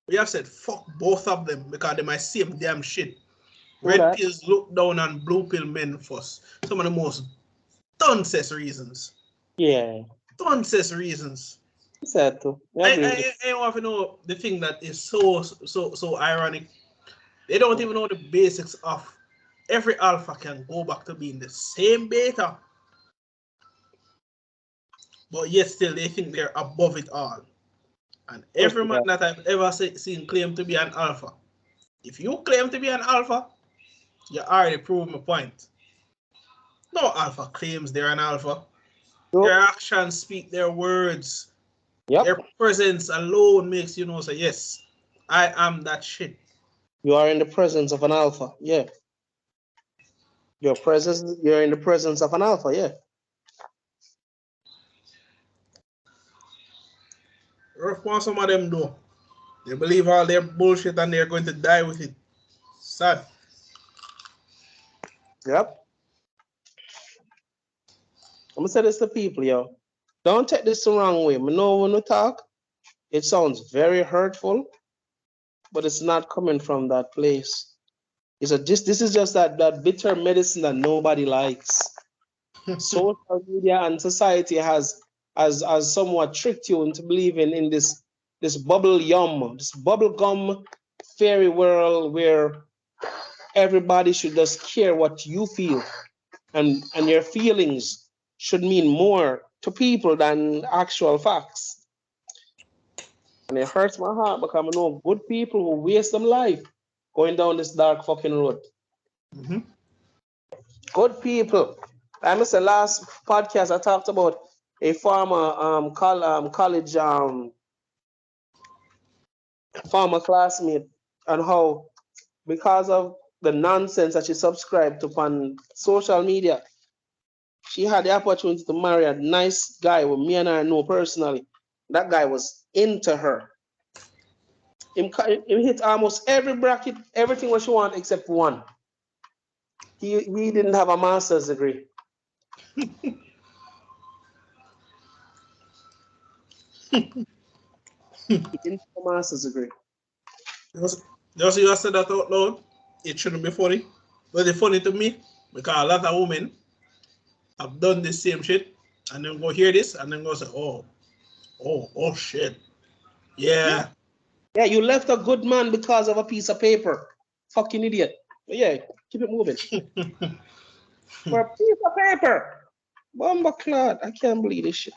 S2: we have said fuck both of them because they might same damn shit. Red pills look down on blue pill men for some of the most nonsense reasons.
S1: Yeah.
S2: Nonsense reasons.
S1: Sad too.
S2: I want to know the thing that is so ironic. They don't even know the basics of every alpha can go back to being the same beta. But yet still they think they're above it all. And every man that I've ever seen claim to be an alpha. If you claim to be an alpha, you already proved my point. No alpha claims they're an alpha. Their actions speak their words. Their presence alone makes you know, say, yes, I am that shit.
S1: You are in the presence of an alpha, yeah. You're in the presence of an alpha, yeah.
S2: Rough what some of them do. They believe all their bullshit and they're going to die with it. Sad.
S1: Yep. I'm gonna say this to people, yo. Don't take this the wrong way. I know when we talk, it sounds very hurtful, but it's not coming from that place. This is just that bitter medicine that nobody likes. Social media and society has somewhat tricked you into believing in this bubble gum fairy world where everybody should just care what you feel, and your feelings should mean more to people than actual facts. And it hurts my heart because I know good people who waste them life going down this dark fucking road.
S2: Mm-hmm.
S1: Good people. I missed the last podcast I talked about a former college former classmate and how because of the nonsense that she subscribed to on social media, she had the opportunity to marry a nice guy who me and I know personally. That guy was into her. Him hit almost every bracket, everything what she want except one. He didn't have a master's degree. He didn't have a master's degree.
S2: Just you said that out loud, it shouldn't be funny. But it's funny to me because a lot of women have done the same shit and then go hear this and then go say, oh shit. Yeah.
S1: Yeah, you left a good man because of a piece of paper. Fucking idiot. But yeah, keep it moving. For a piece of paper. Bomba clot. I can't believe this shit.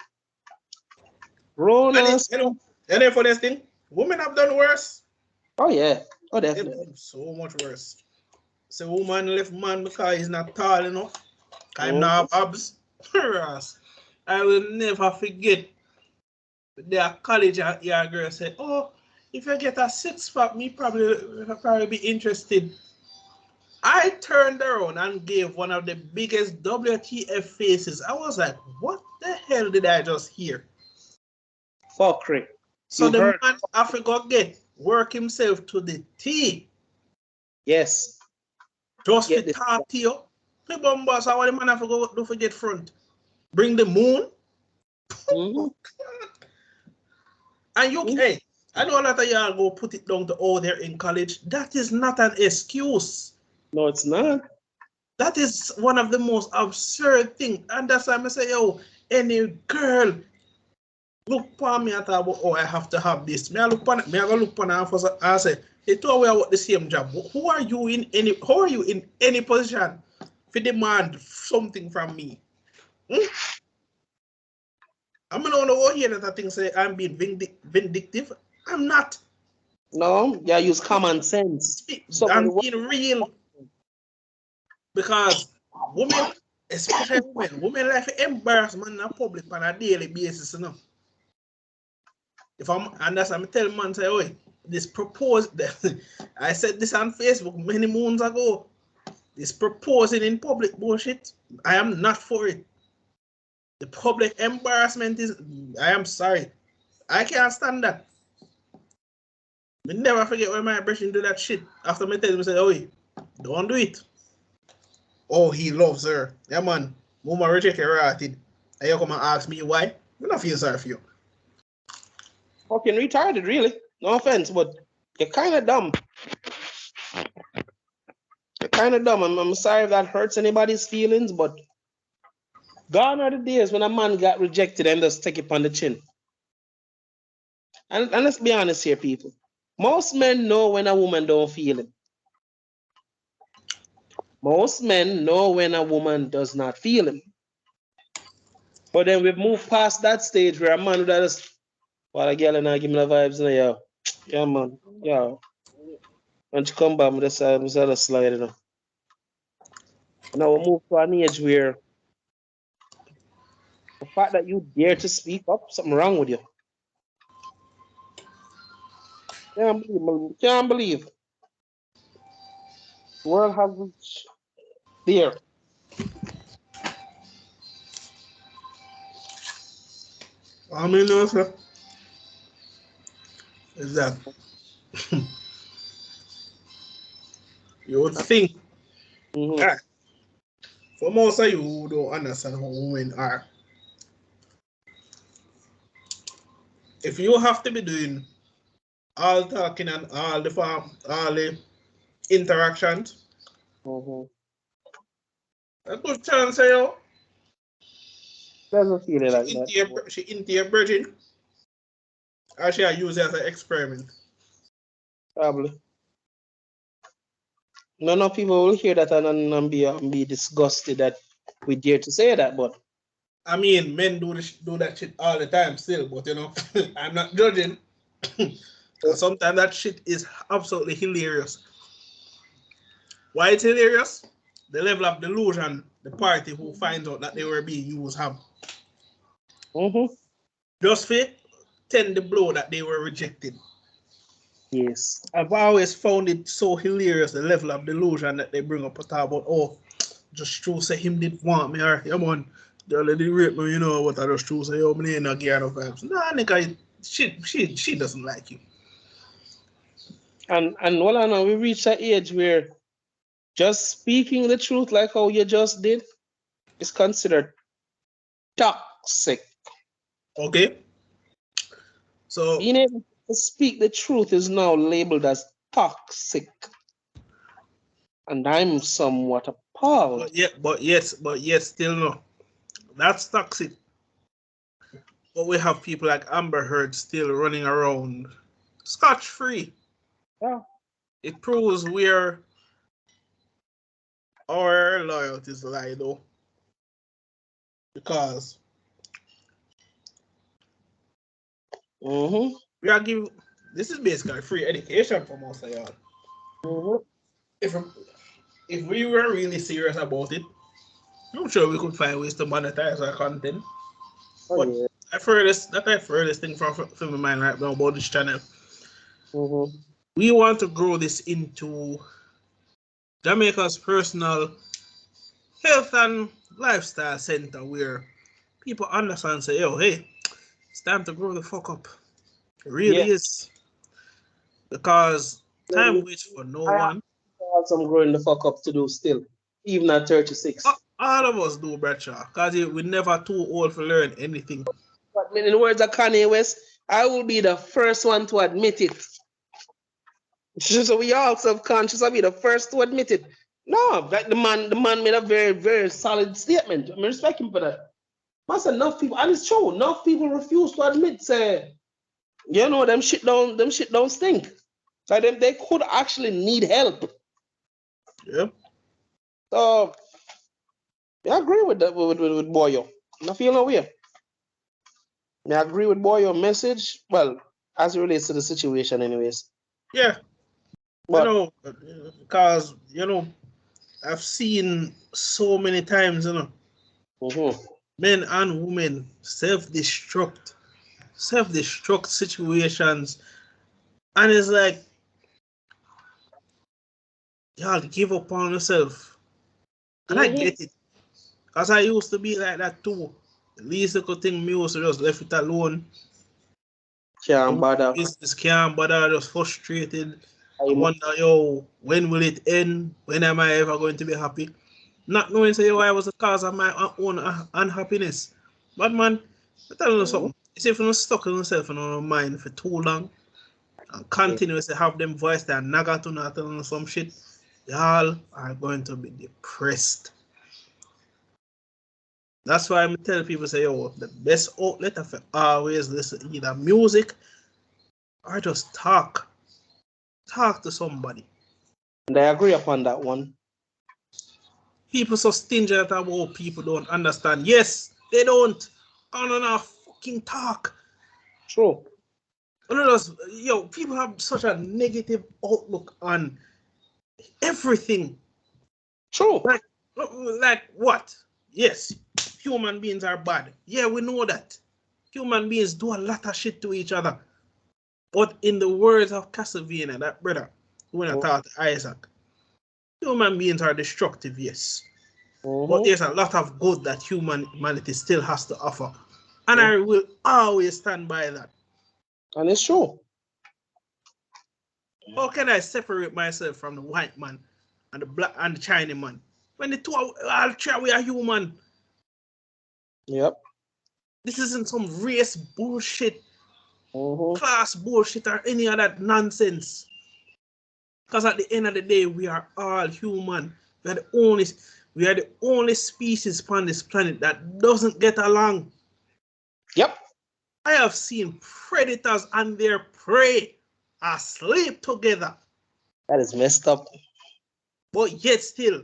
S1: Rona.
S2: And then for this thing, women have done worse.
S1: Oh yeah. Oh
S2: They've
S1: definitely.
S2: done so much worse. So woman left man because he's not tall enough. I'm not have abs. I will never forget. The college your girl said, "Oh, if you get a six-pack, me probably be interested." I turned around and gave one of the biggest WTF faces. I was like, "What the hell did I just hear?"
S1: Fuckery.
S2: So
S1: You
S2: the
S1: heard.
S2: man I forgot get work himself to the T.
S1: Yes.
S2: Just to
S1: Get this.
S2: talk to you. Hey, bombas, how the man I forgot don't forget front. Bring the moon.
S1: Mm-hmm.
S2: And you, hey, I know a lot of y'all go put it down to oh they're in college. That is not an excuse.
S1: No, it's not.
S2: That is one of the most absurd things. And that's why I say, yo, any girl look upon me and talk about, oh, I have to have this. Me I look upon me, I go look upon her first and say, hey, two we are the same job. Who are you in any position to demand something from me? I'm not over here that I think say I'm being vindictive. I'm not.
S1: No, yeah, use common sense.
S2: I'm being real. Because women, especially women like embarrassment in the public on a daily basis, you know. If and that's I'm telling man say, oh, this proposed I said this on Facebook many moons ago. This proposing in public bullshit. I am not for it. The public embarrassment is I am sorry. I can't stand that. Me never forget when my brushing do that shit. After me tell him say, oh, don't do it. Oh, he loves her. Yeah, man. Mama reject her rated. And you come and ask me why? I don't feel sorry for you.
S1: Fucking retarded, really. No offense, but you're kind of dumb. You're kind of dumb. I'm sorry if that hurts anybody's feelings, but gone are the days when a man got rejected and just take it on the chin. And let's be honest here, people. Most men know when a woman don't feel him. Most men know when a woman does not feel him. But then we've moved past that stage where a man would just, well, a girl and I give me the vibes, you know, yo. Yeah, man. Yeah. When she come back, I just slide, you know. Now we move to an age where the fact that you dare to speak up, something wrong with you. Can't believe, man. Can't believe. The world has reached there.
S2: I mean, no, sir. Is that you would think that for most of you who don't understand how women are, if you have to be doing all talking and all the interactions, a good chance you
S1: Doesn't feel it like that.
S2: she into your virgin or she use it as an experiment.
S1: Probably. None of people will hear that and be disgusted that we dare to say that, but
S2: I mean, men do that shit all the time still, but you know, I'm not judging. Sometimes that shit is absolutely hilarious. Why it's hilarious? The level of delusion the party who finds out that they were being used have. Just for tend the blow that they were rejected.
S1: Yes.
S2: I've always found it so hilarious the level of delusion that they bring up and talk about, oh, just true say him didn't want me, or come on, they already raped me, you know what I just true say, oh, me ain't not gear no vibes. Nah, nigga, she doesn't like you.
S1: And well, I know we reached that age where just speaking the truth like how you just did is considered toxic.
S2: Okay? So
S1: Being able to speak the truth is now labeled as toxic. And I'm somewhat appalled.
S2: but yes, still no. That's toxic. But we have people like Amber Heard still running around scotch free.
S1: Yeah.
S2: It proves where our loyalties lie, though, because we are giving. This is basically free education for most of y'all. If we were really serious about it, I'm sure we could find ways to monetize our content. But
S1: Yeah.
S2: I've heard this thing from my mind right now about this channel. We want to grow this into Jamaica's personal health and lifestyle center where people understand and say, yo, hey, it's time to grow the fuck up. It really is. Because time waits for no
S1: I
S2: one.
S1: have some growing the fuck up to do still, even at 36.
S2: All of us do, Bradshaw, because we're never too old to learn anything.
S1: But in the words of Kanye West, I will be the first one to admit it. So we all subconscious. I'll be the first to admit it. No, like the man made a very, very solid statement. I respect him for that. Mas enough people, and it's true, enough people refuse to admit, say, you know, them shit don't stink. Like them, they could actually need help.
S2: Yeah.
S1: So I agree with that with Boyo. I feel no way. I agree with Boyo message. Well, as it relates to the situation, anyways.
S2: Yeah.
S1: But
S2: because I've seen so many times, men and women self-destruct situations, and it's like y'all give up on yourself. And I get it, because I used to be like that too. The least little thing me was just left it alone.
S1: Can't bother.
S2: Business can't bother, just frustrated. I wonder, yo, when will it end? When am I ever going to be happy? Not knowing, say, yo, I was the cause of my own unhappiness. But man, I tell you something. It's if you're stuck in yourself in your mind for too long and continuously have them voice that naga to not telling some shit, y'all are going to be depressed. That's why I'm telling people, say, yo, the best outlet of always listen either music or just talk. Talk to somebody.
S1: And I agree upon that one.
S2: People so stingy about people don't understand. Yes, they don't. On and off fucking talk.
S1: True.
S2: People have such a negative outlook on everything.
S1: True.
S2: Like what? Yes, human beings are bad. Yeah, we know that. Human beings do a lot of shit to each other. But in the words of Castlevania, that brother, when I taught Isaac, human beings are destructive, yes. But there's a lot of good that humanity still has to offer. And I will always stand by that.
S1: And it's true.
S2: How can I separate myself from the white man and the black and the Chinese man? When the two are we are human.
S1: Yep.
S2: This isn't some race bullshit, class bullshit, or any of that nonsense. Because at the end of the day, we are all human. We are the only species on this planet that doesn't get along.
S1: Yep.
S2: I have seen predators and their prey asleep together.
S1: That is messed up.
S2: But yet still,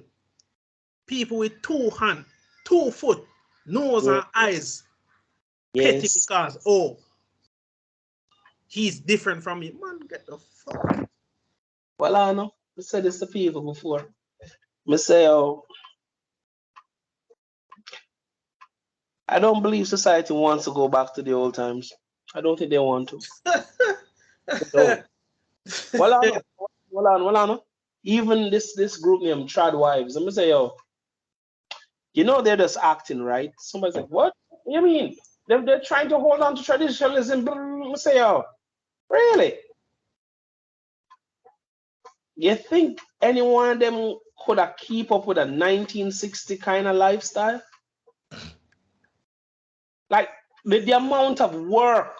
S2: people with 2 hands, 2 foot, nose and eyes, petty because, he's different from you. Man, get the fuck.
S1: Well, I know. I said this to people before. I say, oh, I don't believe society wants to go back to the old times. I don't think they want to. They don't. Well, I know. Well, I know. Even this group named Trad Wives. I'm gonna say, yo, you know they're just acting, right? Somebody's like, what? You mean? They're trying to hold on to traditionalism. I'm gonna say, yo, really? You think any one of them could have keep up with a 1960 kind of lifestyle? Like the amount of work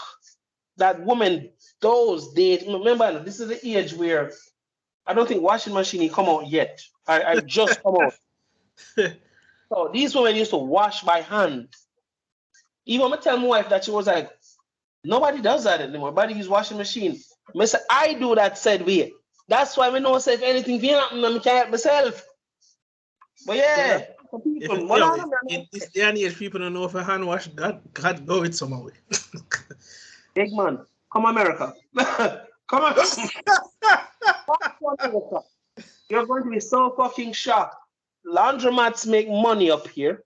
S1: that women those days. Remember, this is the age where I don't think washing machine come out yet. I just come out. So these women used to wash by hand. Even I tell my wife that she was like, nobody does that anymore. Nobody use washing machine. I say, I do that said way. That's why I know say if anything happen, I can't help myself. But yeah, people,
S2: in this day and age, people don't know if a hand wash. God go it some way.
S1: Big man, come America. Come on. You're going to be so fucking shocked. Laundromats make money up here.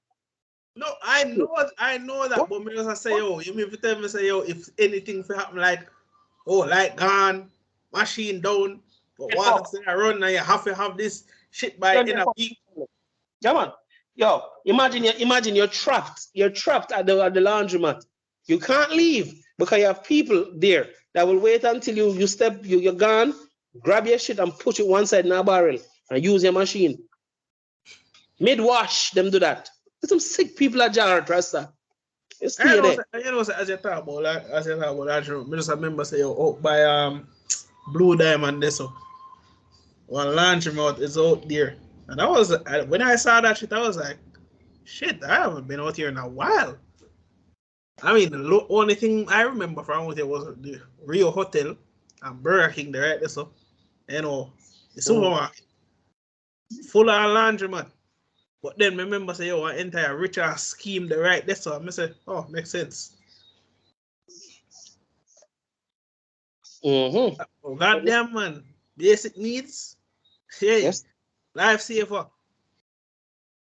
S2: No, I know that, but me just say, yo, you mean if you tell me say, yo, if anything for happen like, oh, light gone, machine down, but water still run, and you have to have this shit by end of week.
S1: Yeah, man. Yo, imagine you're trapped. You're trapped at the laundromat. You can't leave because you have people there that will wait until you're gone, grab your shit and put it one side in a barrel and use your machine. Mid-wash, them do that. There's some sick people at Jarrett, Rasta. You know,
S2: as you talk about that, I just remember say, yo, out by Blue Diamond, this so one laundromat is out there. And when I saw that shit, I was like, shit, I haven't been out here in a while. I mean, the only thing I remember from out there was the Rio Hotel and Burger King there, right? So, you know, the supermarket full of laundromat. But then remember say, yo, I enter a richer scheme there, right? That's so I say, oh, makes sense. Oh, goddamn, man. Basic needs. Hey, yes. Life saver.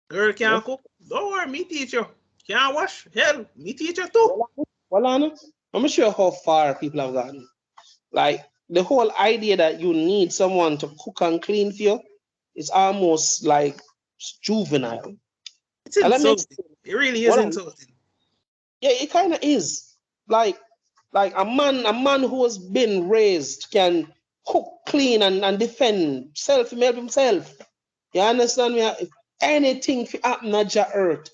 S2: Girl can't cook. Don't worry, me teach you. Can't wash. Hell, me teach you too.
S1: Well, I'm not sure how far people have gotten. Like the whole idea that you need someone to cook and clean for you is almost like juvenile.
S2: It's insulting. It really is insulting.
S1: Yeah, it kind of is. Like a man who has been raised can cook, clean, and defend self, help himself. You understand me? If anything happen at your earth,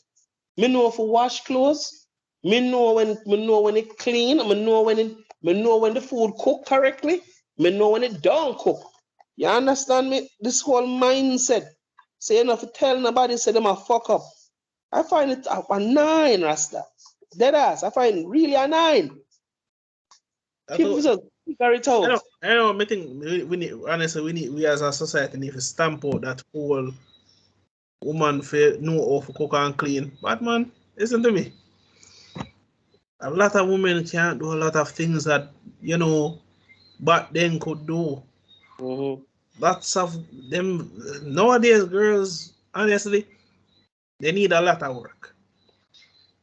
S1: me know if wash clothes, me know when it clean, me know when the food cook correctly, me know when it don't cook. You understand me? This whole mindset. Say enough to tell nobody say them a fuck up. I find it a 9, Rasta. Dead ass. I find really a 9. People just figure it out.
S2: I know. I think we as a society need to stamp out that whole woman know how to cook and clean. But man, listen to me. A lot of women can't do a lot of things that back then could do. Lots of them nowadays, girls, honestly, they need a lot of work.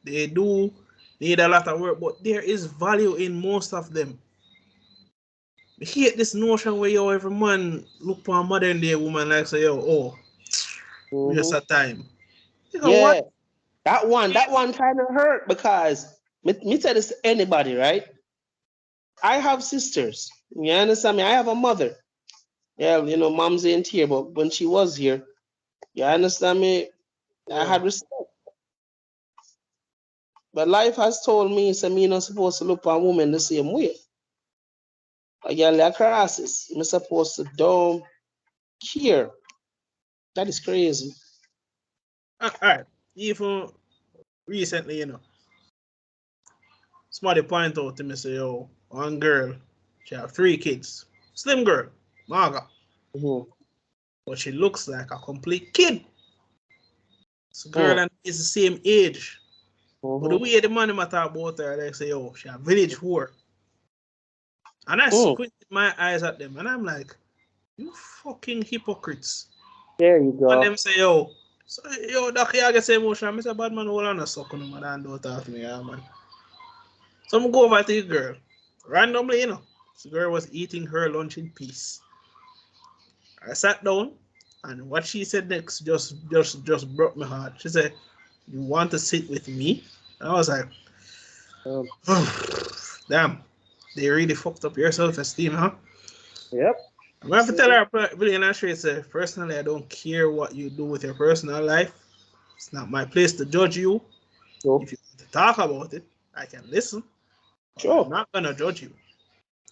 S2: They do need a lot of work, but there is value in most of them. I hate this notion where every man look for a modern day woman like say, just a time.
S1: What? That one kind of hurt because me tell this to anybody, right? I have sisters. You understand me? I have a mother. Yeah, mom's ain't here, but when she was here, you understand me? I had respect. But life has told me, so me not supposed to look for a woman the same way. A girl like crosses. I'm supposed to don't care. That is crazy.
S2: All right. Even recently, somebody point out to me, say, one girl, she have 3 kids. Slim girl, Marga. But she looks like a complete kid. So girl and is the same age. But the way the man talk about her, they say, she a village whore. And I squinted my eyes at them, and I'm like, you fucking hypocrites.
S1: There you
S2: And
S1: go.
S2: them say, yo, so, yo, that I get emotional. I say, bad man, hold on a second, man, and don't talk to me, yeah, man. So I'm go over to the girl. Randomly, you know, the girl was eating her lunch in peace. I sat down, and what she said next just broke my heart. She said, "You want to sit with me?" And I was like, "Damn, they really fucked up your self-esteem, huh?"
S1: Yep.
S2: I'm gonna have to tell her, really, and straight say, personally, I don't care what you do with your personal life. It's not my place to judge you.
S1: Sure.
S2: If you want to talk about it, I can listen. But
S1: Sure.
S2: I'm not gonna judge you.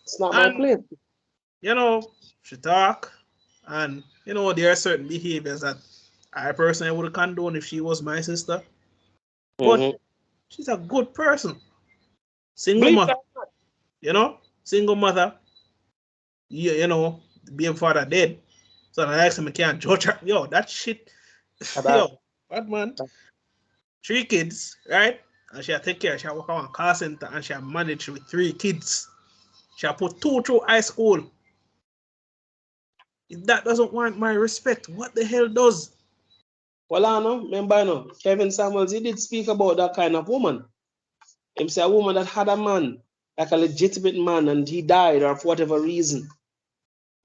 S1: It's not my
S2: And
S1: place.
S2: you know, she talk, and you know, there are certain behaviors that I personally would condone if she was my sister. But she's a good person. Single
S1: Believe
S2: mother,
S1: that.
S2: you know, single mother. You know, being father dead. So the next time I can't judge her. Yo, that shit. Yo, bad man. 3 kids, right? And she'll take care. She'll work on a car center and she'll manage with 3 kids. She'll put 2 through high school. If that doesn't want my respect, what the hell does?
S1: Well, I know, remember, no, Kevin Samuels, he did speak about that kind of woman. He said a woman that had a man, like a legitimate man, and he died or for whatever reason.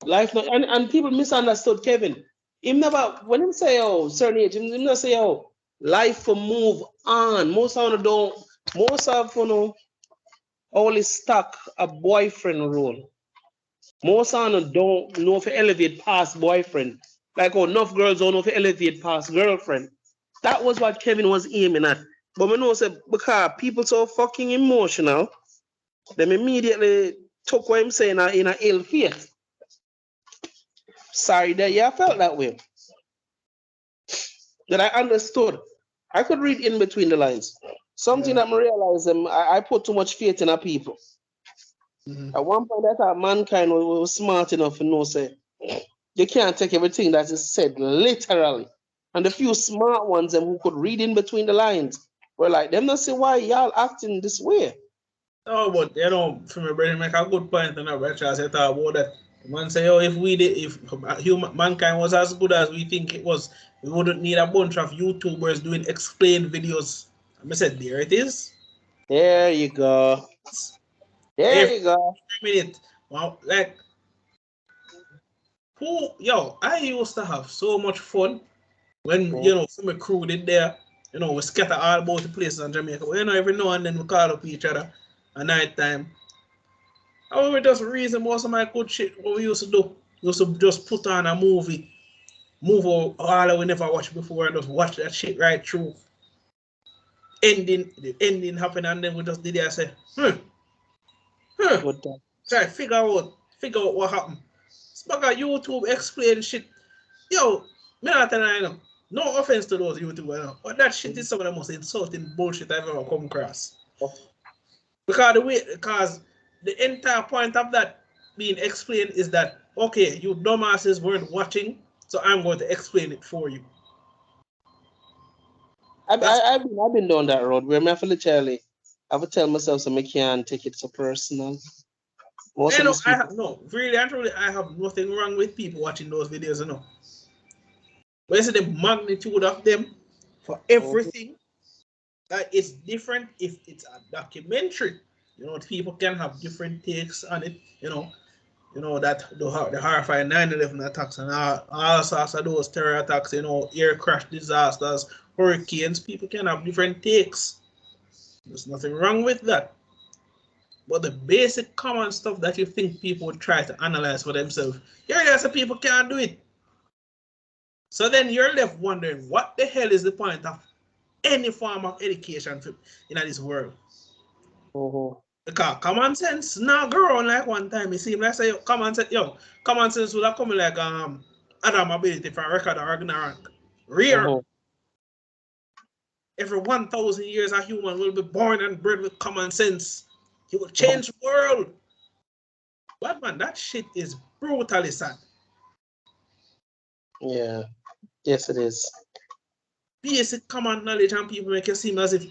S1: Life not, and people misunderstood Kevin. Him never, when him say, oh, certain age, him never say, oh, life will move on. Most of them don't, most of them only stuck a boyfriend role. Most of them don't know if elevate past boyfriend. Like, oh, enough girls don't know if elevate past girlfriend. That was what Kevin was aiming at. But we know, say, because people so fucking emotional, them immediately took what I'm saying in a ill faith. Sorry that you felt that way. That I understood. I could read in between the lines. Something that I realized I put too much faith in our people. At one point, I thought mankind was smart enough to know, say, you can't take everything that is said literally. And the few smart ones them who could read in between the lines were like, them not say why y'all acting this way.
S2: Oh, but you know, from your brain make a good point and Bradshaw said about that. Man say, oh, if human mankind was as good as we think it was, we wouldn't need a bunch of YouTubers doing explained videos. I said, there it is.
S1: There you go. There
S2: Every
S1: you go.
S2: minute. Well, like I used to have so much fun when you know from a crew did there, you know, we scatter all about the places in Jamaica. But, you know, every now and then we call up each other at night time. I would just reason most of my good shit. What we used to do, we used to just put on a movie, all that we never watched before, and just watch that shit right through. The ending happened, and then we just did it. I said, try figure out what happened. It's like YouTube explain shit. Yo, me not telling you know. No offense to those YouTubers, but that shit is some of the most insulting bullshit I've ever come across. Because the entire point of that being explained is that okay, you dumbasses weren't watching, so I'm going to explain it for you.
S1: I've been down that road where I feel literally I would tell myself so I can't take it so personal. Most of these people.
S2: Really and truly, I have nothing wrong with people watching those videos, you know. But you see the magnitude of them for everything, that it's different if it's a documentary. You know, people can have different takes on it, you know that the horrifying 9/11 attacks and all sorts of those terror attacks, you know, air crash disasters, hurricanes. People can have different takes. There's nothing wrong with that. But the basic common stuff that you think people would try to analyze for themselves, you realize that people can't do it. So then you're left wondering what the hell is the point of any form of education in this world? Because common sense now grow on like one time. It seems like say common sense would have come like Adam ability for record or ignorant. Rare. Every 1,000 years a human will be born and bred with common sense. He will change the world. But man, that shit is brutally sad.
S1: Yeah. Yes, it is.
S2: Basic common knowledge and people make it seem as if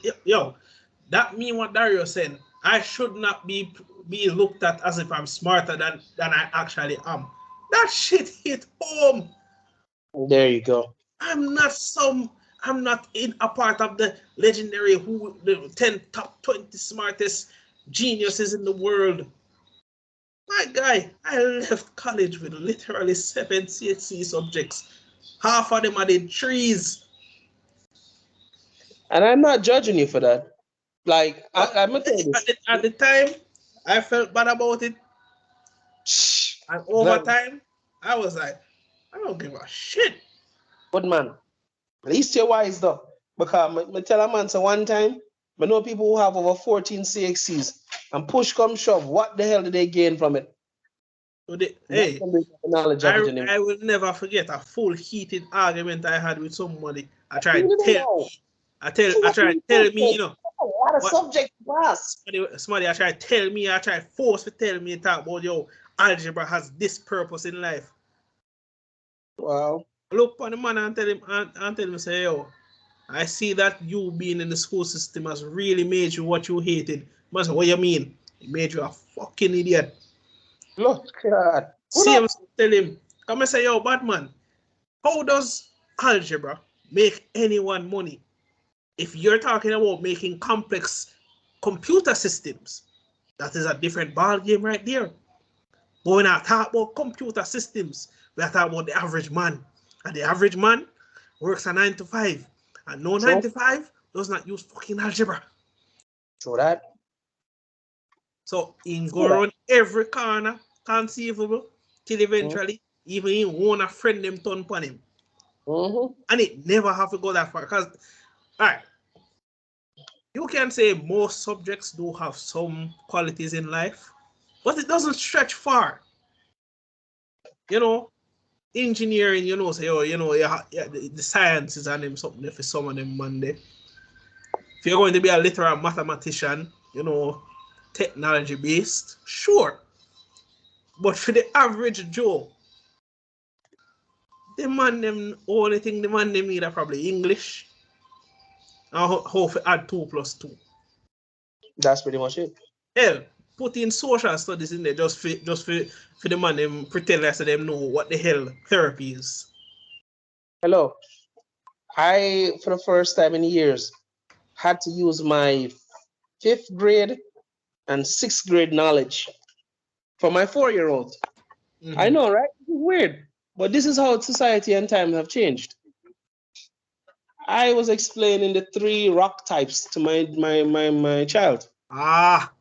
S2: that mean what Dario said. I should not be be looked at as if I'm smarter than I actually am. That shit hit home.
S1: There you go.
S2: I'm not in a part of the legendary the 10 top 20 smartest geniuses in the world. My guy, I left college with literally 7 CHC subjects. Half of them are in trees.
S1: And I'm not judging you for that. Like, I'm gonna tell you this.
S2: At the time, I felt bad about it. And over time, I was like, I don't give a shit.
S1: But man, at least you're wise though. Because I tell a man, so one time, I know people who have over 14 CXCs, and push come shove, what the hell did they gain from it?
S2: Hey,
S1: knowledge of it anyway.
S2: I will never forget a full heated argument I had with somebody. I tried to tell me, you know.
S1: A lot of subject class.
S2: Somebody I tried to tell me, I tried force to tell me talk about, yo, algebra has this purpose in life.
S1: Wow.
S2: Look on the man and tell him, say, yo, I see that you being in the school system has really made you what you hated. Man say, what you mean? It made you a fucking idiot.
S1: Look, God.
S2: Same tell him. Come and say, yo, bad man, how does algebra make anyone money? If you're talking about making complex computer systems, that is a different ball game right there. But when I talk about computer systems, we are talking about the average man. And the average man works a 9 to 5. And no 9 to 5 does not use fucking algebra.
S1: So that.
S2: So he go around every corner conceivable till eventually even he want a friend them turn upon him. And it never have to go that far. Because, all right, you can say most subjects do have some qualities in life, but it doesn't stretch far. You know, engineering, you know, say, oh, you know, the sciences and them something for some of them Monday. If you're going to be a literal mathematician, you know, technology based, sure. But for the average Joe, the only thing the man them need are probably English. And how to add 2 plus 2.
S1: That's pretty much it.
S2: Hell, put in social studies in there just for the man them pretend like them know what the hell therapy is.
S1: Hello. I, for the first time in years, had to use my 5th grade and 6th grade knowledge for my 4-year-old. I know, right? It's weird. But this is how society and time have changed. I was explaining the 3 rock types to my child.
S2: Ah.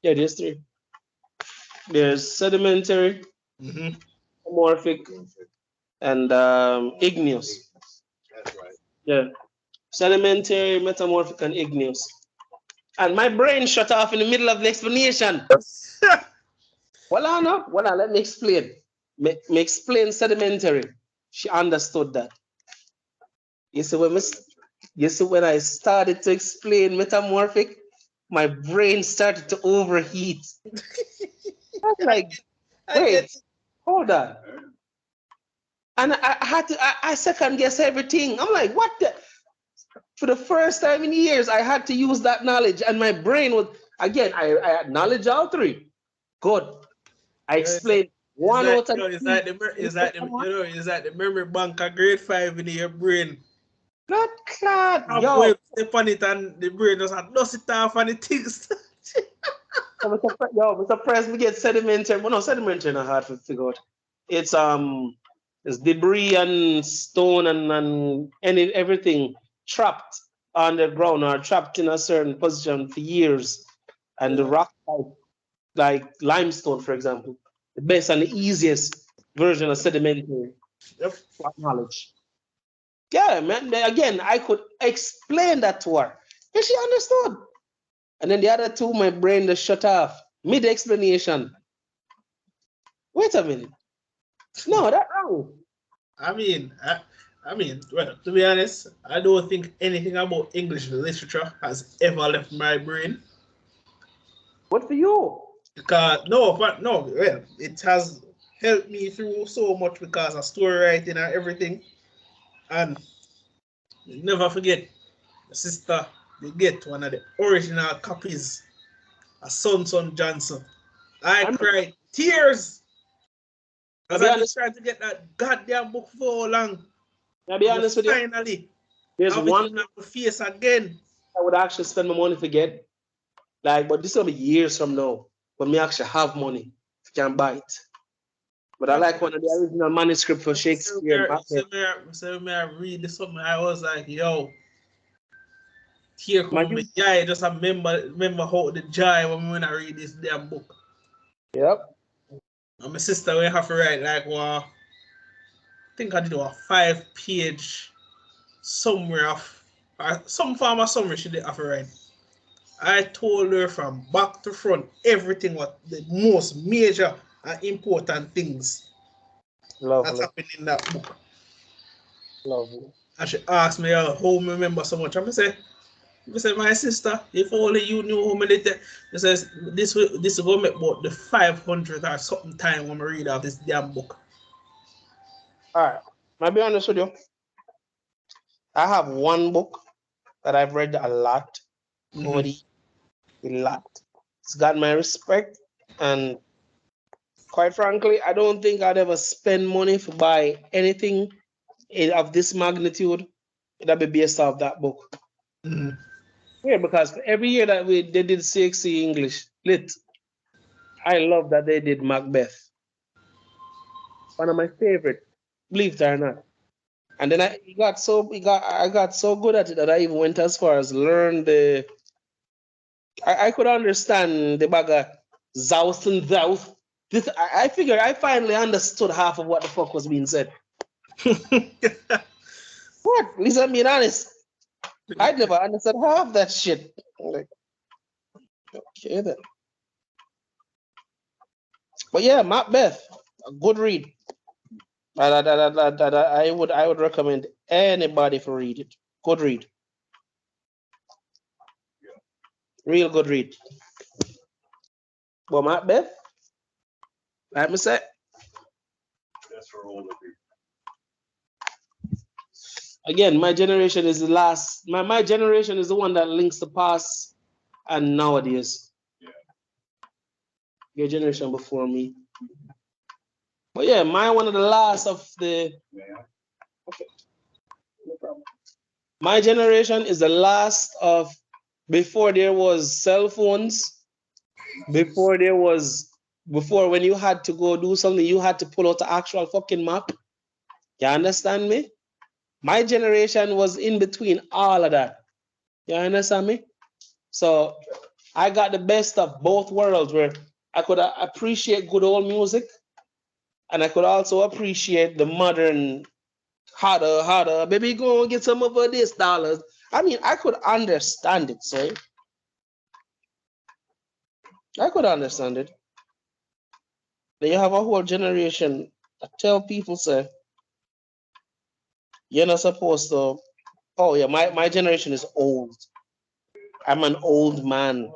S1: Yeah, there's 3. There's sedimentary, metamorphic, and igneous. That's right. Yeah. Sedimentary, metamorphic, and igneous. And my brain shut off in the middle of the explanation. Well, let me explain. Me explain sedimentary. She understood that. You see, when I started to explain metamorphic, my brain started to overheat. I was like, wait, hold on. And I had to, I second guess everything. I'm like, what the? For the first time in years, I had to use that knowledge. And my brain was, again, I acknowledge all 3. Good. I explained one out of
S2: it's like the memory bank of grade 5 in your brain.
S1: Not clad.
S2: Yo, step on it and the brain just dust it off and it things.
S1: I'm surprised we get sedimentary. Well, no, sedimentary not hard to figure out. It's debris and stone and everything trapped on the ground or trapped in a certain position for years. And the rock type, like limestone, for example, the best and the easiest version of sedimentary knowledge. Yeah, man. Again, I could explain that to her, and she understood. And then the other 2, my brain just shut off mid-explanation. Wait a minute. No, that's wrong.
S2: I mean, well, to be honest, I don't think anything about English literature has ever left my brain.
S1: What for you?
S2: Because well, it has helped me through so much because of story writing and everything. And never forget, sister, you get one of the original copies a Son Johnson. I
S1: I'm
S2: cried tears
S1: I'll
S2: as
S1: be
S2: I just
S1: honest.
S2: tried to get that goddamn book for so long.
S1: I'll be
S2: And
S1: honest with you.
S2: finally
S1: There's
S2: have it
S1: one
S2: in my face again.
S1: I would actually spend my money to get. Like, but this will be years from now when me actually have money to can buy it. But I like one of the original manuscript for Shakespeare and Macbeth.
S2: So me I read this something, I was like, yo, here
S1: My
S2: come my guy. Just remember how the joy when I read this damn book.
S1: Yep.
S2: And my sister will have to write like, well, I think I did a 5-page summary of some form of summary she did have to write. I told her from back to front everything what the most major and important things that
S1: Lovely.
S2: happened in that book.
S1: Lovely.
S2: And she asked me how me remember so much. I say, my sister, if only you knew how many times. He says, this will make about the 500 or something time when I read out this damn book.
S1: All right. I'll be honest with you. I have one book that I've read a lot over a lot. It's got my respect, and quite frankly, I don't think I'd ever spend money to buy anything of this magnitude that be based off that book.
S2: Mm-hmm.
S1: Yeah, because every year that they did CXC English lit, I love that they did Macbeth. One of my favorite, believe it or not. And then I got so good at it that I even went as far as learn the. I could understand the bagger Zoust and Zoust. This I figured I finally understood half of what the fuck was being said. What? Listen, I'm being honest. I never understood half that shit. I'm like, okay then. But yeah, Macbeth, a good read. I would recommend anybody to read it. Good read. Real good read. But Macbeth, let me say,
S3: That's for older people.
S1: again, my generation is the last. My generation is the one that links the past and nowadays.
S3: Yeah.
S1: Your generation before me. But yeah, my one of the last of the.
S3: Yeah.
S1: Okay. No problem. My generation is the last of before there was cell phones, before when you had to go do something, you had to pull out the actual fucking map. You understand me? My generation was in between all of that. You understand me? So I got the best of both worlds where I could appreciate good old music and I could also appreciate the modern harder, baby, go and get some of this dollars. I mean, I could understand it, say. I could understand it. Then you have a whole generation that tell people, say, you're not supposed to. Oh yeah, my generation is old. I'm an old man.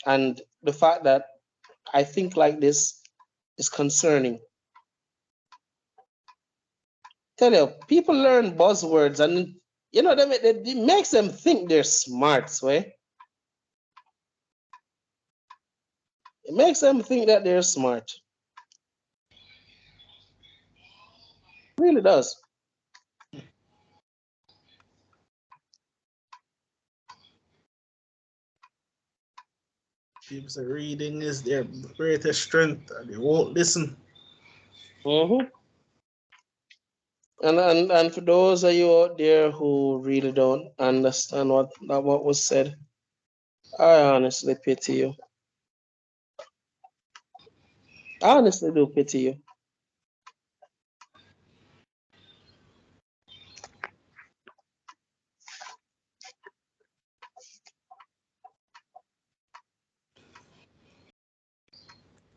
S1: And the fact that I think like this is concerning. Tell you, people learn buzzwords and you know it makes them think they're smart, way. It makes them think that they're smart. It really does.
S2: People say reading is their greatest strength and they won't listen.
S1: Mm-hmm. And for those of you out there who really don't understand what was said, I honestly pity you. I honestly do pity you.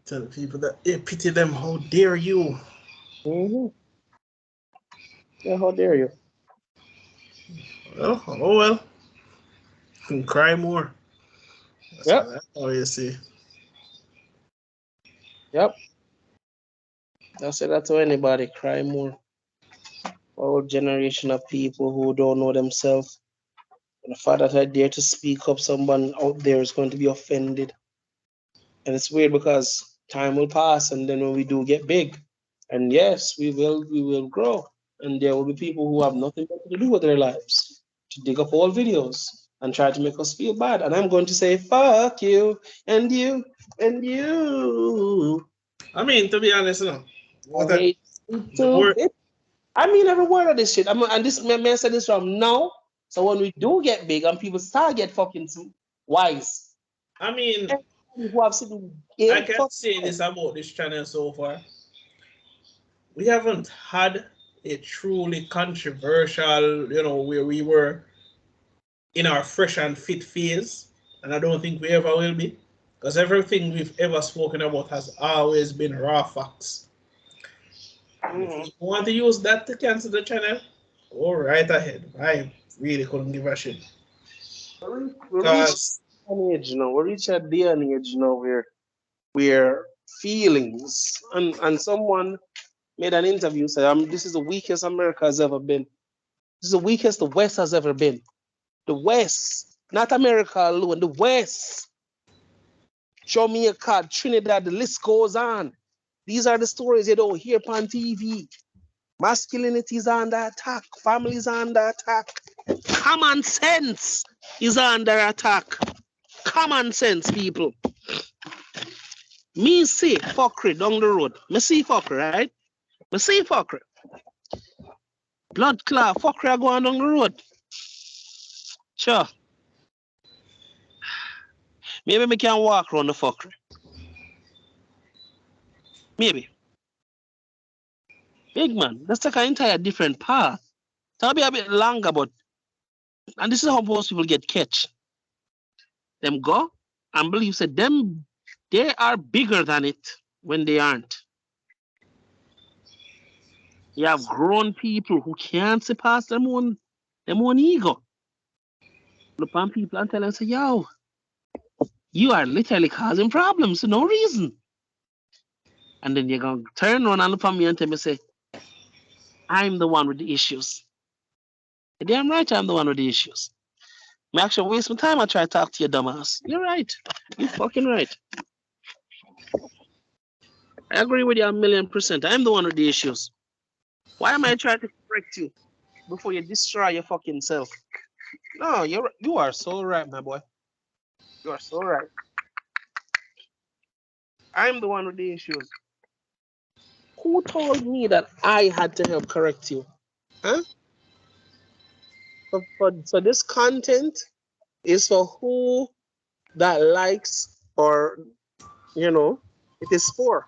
S2: Tell the people that they pity them, how dare you?
S1: Mm-hmm. Yeah, how dare you?
S2: Well, oh well. And cry more.
S1: Yep,
S2: That's all you see.
S1: yep. I say that to anybody. Cry more. Whole generation of people who don't know themselves. And the fact that I dare to speak up, someone out there is going to be offended. And it's weird because time will pass, and then when we do get big, and yes, we will grow, and there will be people who have nothing better to do with their lives to dig up old videos and try to make us feel bad. And I'm going to say, fuck you, and you, and you.
S2: I mean, to be honest, you know,
S1: I
S2: what
S1: hate it
S2: the
S1: too.
S2: word.
S1: I mean every word of this shit. And this man said this from now. So when we do get big and people start get fucking wise,
S2: I mean,
S1: who have seen
S2: I
S1: eight
S2: can
S1: fucking
S2: say this about this channel so far. We haven't had a truly controversial, you know, where we were in our fresh and fit phase, and I don't think we ever will be, because everything we've ever spoken about has always been raw facts. And if you want to use that to cancel the channel, go right ahead. I really couldn't give a shit.
S1: we reach
S2: Because,
S1: an age now. We reach a day and age now where feelings and someone made an interview said, this is the weakest America has ever been. This is the weakest the West has ever been. The West, not America alone, the West. Jamaica, Trinidad, the list goes on. These are the stories you don't hear on TV. Masculinity is under attack. Families are under attack. Common sense is under attack. Common sense, people. Me see fuckery down the road. Me see fuckery, right? Me see fuckery. Blood clot, fuckery are going down the road. Sure. Maybe me can walk around the fuckery. Maybe. Big man, let's take an entire different path. That'll be a bit longer, but and this is how most people get catch. Them go and believe that them they are bigger than it when they aren't. You have grown people who can't see past them own ego. Look upon people and tell them, say, yo, you are literally causing problems for no reason. And then you're gonna turn around and look at me and tell me, say, I'm the one with the issues. Damn right I'm the one with the issues. I actually waste my time. I try to talk to you, dumbass. You're right. You're fucking right. I agree with you 1,000,000%. I'm the one with the issues. Why am I trying to correct you before you destroy your fucking self? No, you are so right, my boy. You are so right. I'm the one with the issues. Who told me that I had to help correct you? Huh? So this content is for who that likes or, it is for.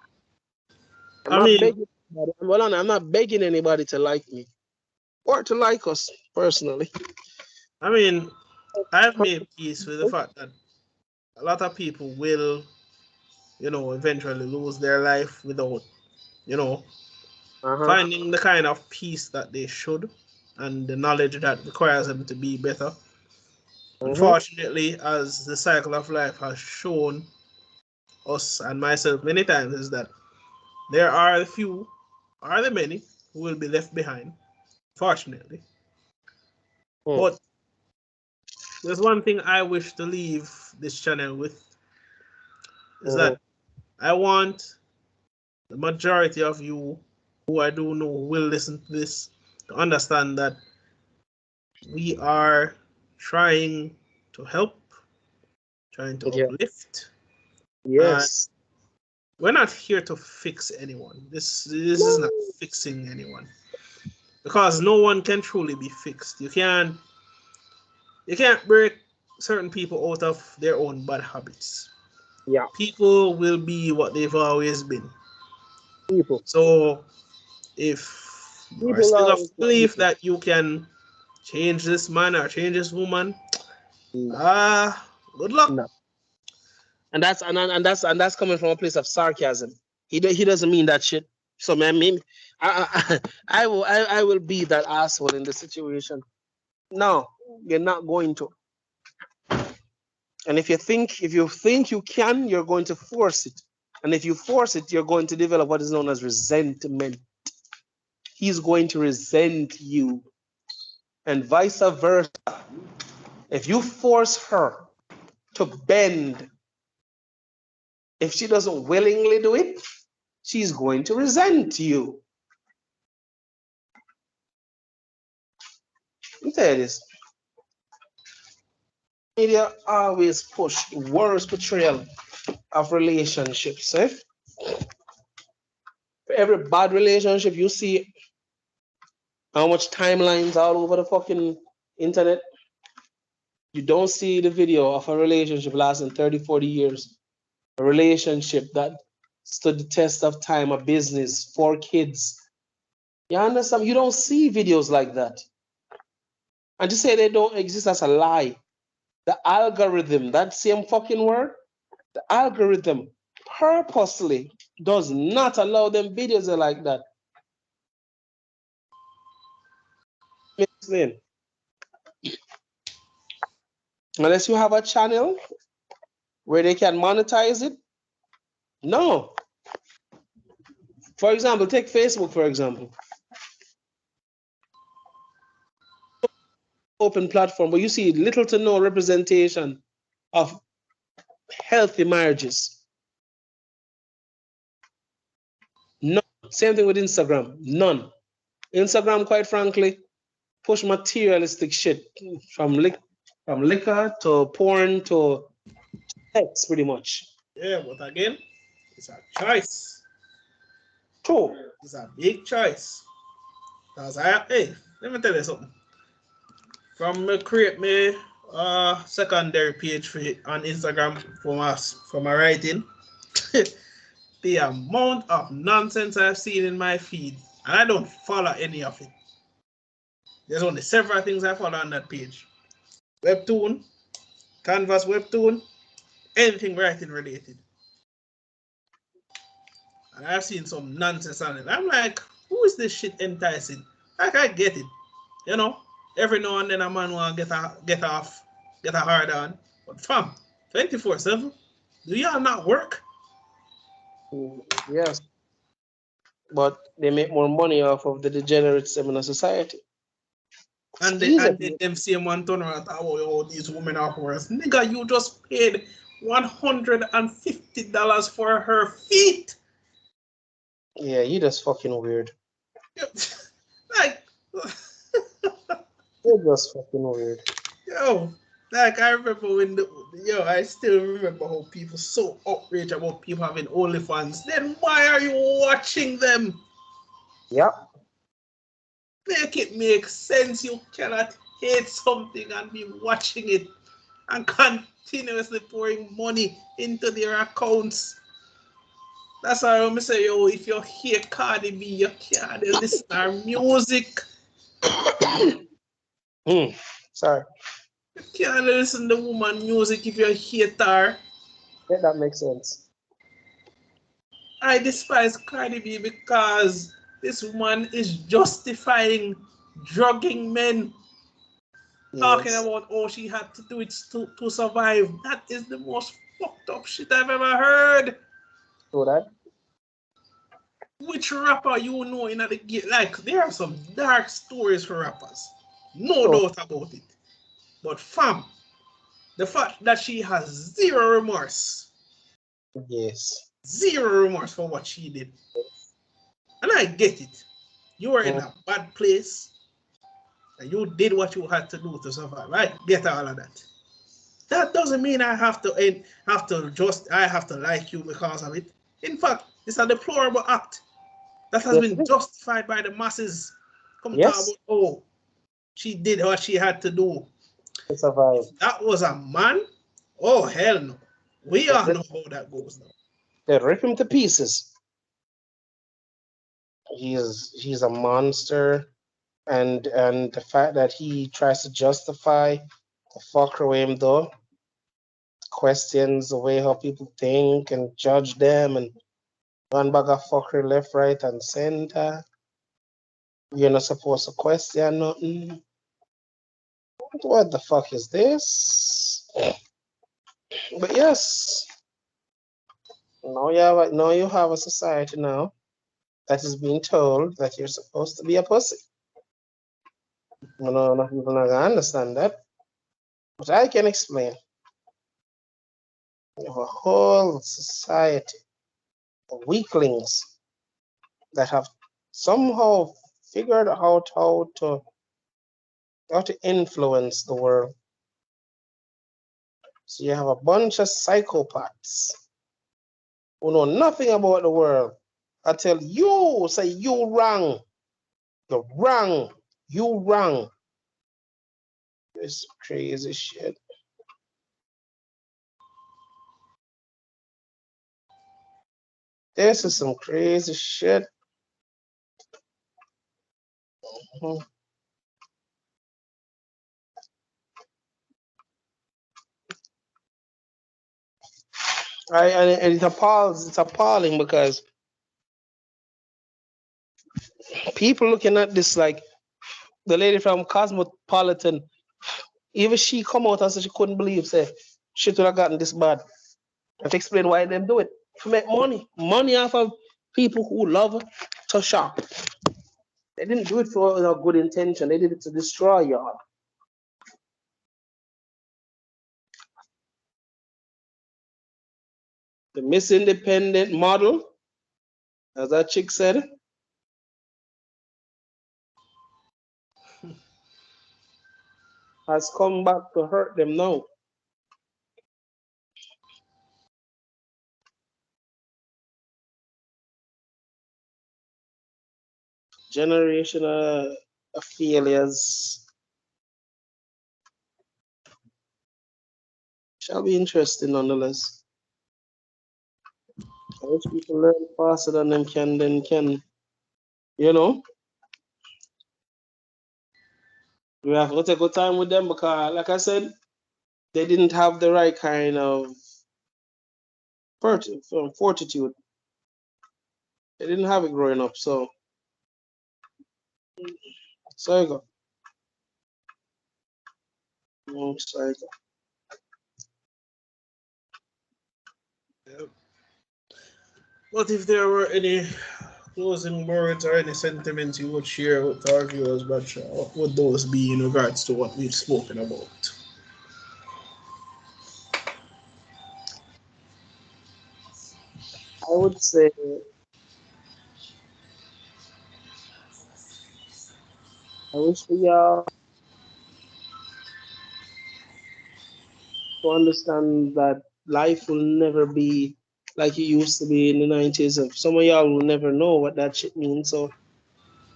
S1: I'm
S2: I
S1: not
S2: mean,
S1: begging anybody. Well, I'm not begging anybody to like me or to like us personally.
S2: I've made peace with the fact that a lot of people will, eventually lose their life without, you know,
S1: Uh-huh.
S2: finding the kind of peace that they should and the knowledge that requires them to be better.
S1: Mm-hmm.
S2: Unfortunately, as the cycle of life has shown us and myself many times, is that there are the few, are the many, who will be left behind, fortunately.
S1: Mm.
S2: But there's one thing I wish to leave this channel with is
S1: Mm-hmm.
S2: that I want the majority of you who I do know will listen to this to understand that we are trying to help, trying to
S1: Yeah.
S2: uplift, and
S1: Yes.
S2: we're not here to fix anyone. This is not
S1: No.
S2: fixing anyone because no one can truly be fixed. You can't break certain people out of their own bad habits.
S1: Yeah.
S2: People will be what they've always been.
S1: People.
S2: So if you are
S1: People
S2: still
S1: are
S2: of
S1: always
S2: belief
S1: people.
S2: that you can change this man or change this woman,
S1: No.
S2: good luck.
S1: No. And that's coming from a place of sarcasm. He doesn't mean that shit. So man, I will be that asshole in the situation. No, you're not going to. And if you think you can, you're going to force it. And if you force it, you're going to develop what is known as resentment. He's going to resent you, and vice versa. If you force her to bend, if she doesn't willingly do it, she's going to resent you. Let me tell you this. Media always push the worst portrayal of relationships. Eh? For every bad relationship you see, how much timelines all over the fucking internet. You don't see the video of a relationship lasting 30, 40 years. A relationship that stood the test of time, a business, 4 kids. You understand? You don't see videos like that. And to say they don't exist as a lie. The algorithm, that same fucking word, the algorithm purposely does not allow them videos like that. Let me explain. Unless you have a channel where they can monetize it, no. For example, take Facebook, for example. Open platform, but you see little to no representation of healthy marriages. None. Same thing with Instagram. None. Instagram, quite frankly, push materialistic shit from liquor to porn to sex, pretty much.
S2: Yeah, but again, it's a choice.
S1: True.
S2: It's a big choice. Because hey, let me tell you something. From me create me secondary page for on Instagram for my writing, the amount of nonsense I've seen in my feed, and I don't follow any of it. There's only several things I follow on that page. Webtoon, Canvas Webtoon, anything writing related. And I've seen some nonsense on it. I'm like, who is this shit enticing? Like, I get it. You know, every now and then a man want to get a hard on. But fam, 24/7, do y'all not work?
S1: Yes. But they make more money off of the degenerates in society.
S2: And them same one turn around, oh, these women are whores. Nigga, you just paid $150 for her feet.
S1: Yeah, you just fucking weird.
S2: Like,
S1: You're just fucking weird.
S2: yo, like I remember when I still remember how people so outraged about people having OnlyFans. Then why are you watching them?
S1: Yep.
S2: Make it make sense. You cannot hate something and be watching it and continuously pouring money into their accounts. That's why I'm say, yo, if you hear Cardi B, you can't listen to her music.
S1: Sorry.
S2: You can't listen to woman music if you hate her.
S1: Yeah, that makes sense.
S2: I despise Cardi B because this woman is justifying drugging men.
S1: Yes.
S2: Talking about all she had to do it to survive. That is the most fucked up shit I've ever heard.
S1: So that?
S2: Which rapper you know in the game? Like, there are some dark stories for rappers. No doubt about it. But fam, the fact that she has zero remorse.
S1: Yes.
S2: Zero remorse for what she did. And I get it. You were in a bad place. And you did what you had to do to survive. I get all of that. That doesn't mean I have to like you because of it. In fact, it's a deplorable act that has been justified by the masses. Come talk about, oh, she did what she had to do
S1: to survive.
S2: If that was a man, oh hell no. We all know how that goes now.
S1: They rip him to pieces. He's a monster, and the fact that he tries to justify the fucker with him though, questions the way how people think and judge them, and one bag of fuckery left, right, and center. You're not supposed to question nothing. What the fuck is this? But yes, now you have a society now that is being told that you're supposed to be a pussy. No, people not gonna understand that. But I can explain. You have a whole society of weaklings that have somehow figured out how to influence the world. So you have a bunch of psychopaths who know nothing about the world until you say you wrong. You're wrong. You wrong. This crazy shit. This is some crazy shit. Mhm. And it's appalling because people looking at this like the lady from Cosmopolitan, even she come out and said she couldn't believe say shit would have gotten this bad. I have to explain why them do it. To make money. Money off of people who love to shop. They didn't do it for a good intention. They did it to destroy y'all. The Miss Independent model, as that chick said, has come back to hurt them now. Generational failures shall be interesting nonetheless. I wish people learn faster than them can, you know. We have to take our time with them because, like I said, they didn't have the right kind of fortitude. They didn't have it growing up, so you go. So you go.
S2: Yep. What if there were any closing words or any sentiments you would share with our viewers, Bradshaw? What would those be in regards to what we've spoken about?
S1: I would say I wish for y'all to understand that life will never be like it used to be in the 90s. Some of y'all will never know what that shit means, so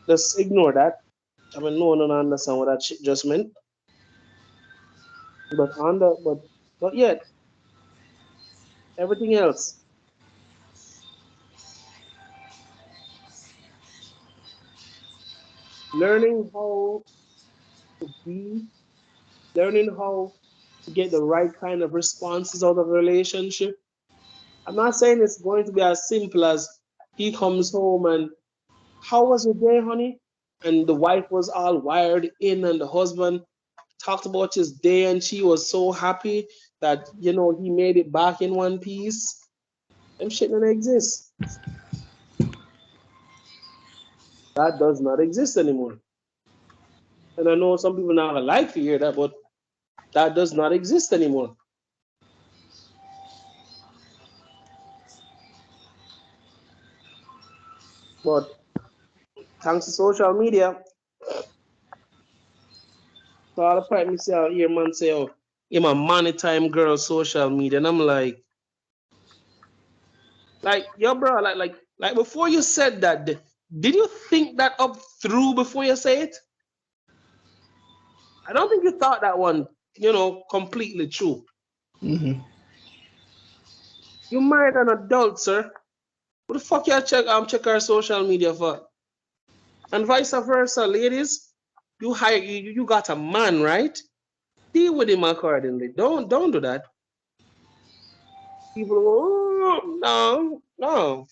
S1: just ignore that. I mean, no one will understand what that shit just meant. But not yet. Everything else, learning how to be, learning how to get the right kind of responses out of a relationship. I'm not saying it's going to be as simple as he comes home and how was your day, honey? And the wife was all wired in, and the husband talked about his day, and she was so happy that he made it back in one piece. Them shit don't exist. That does not exist anymore. And I know some people now like to hear that, but that does not exist anymore. But thanks to social media, so all the part me say out here, man say, oh, I'm a money time girl, social media. And I'm like, yo, bro, like before you said that, did you think that up through before you say it? I don't think you thought that one, completely true.
S2: Mm-hmm.
S1: You married an adult, sir. What the fuck you check our social media for? And vice versa, ladies. You got a man, right? Deal with him accordingly. Don't do that. People go, oh, no.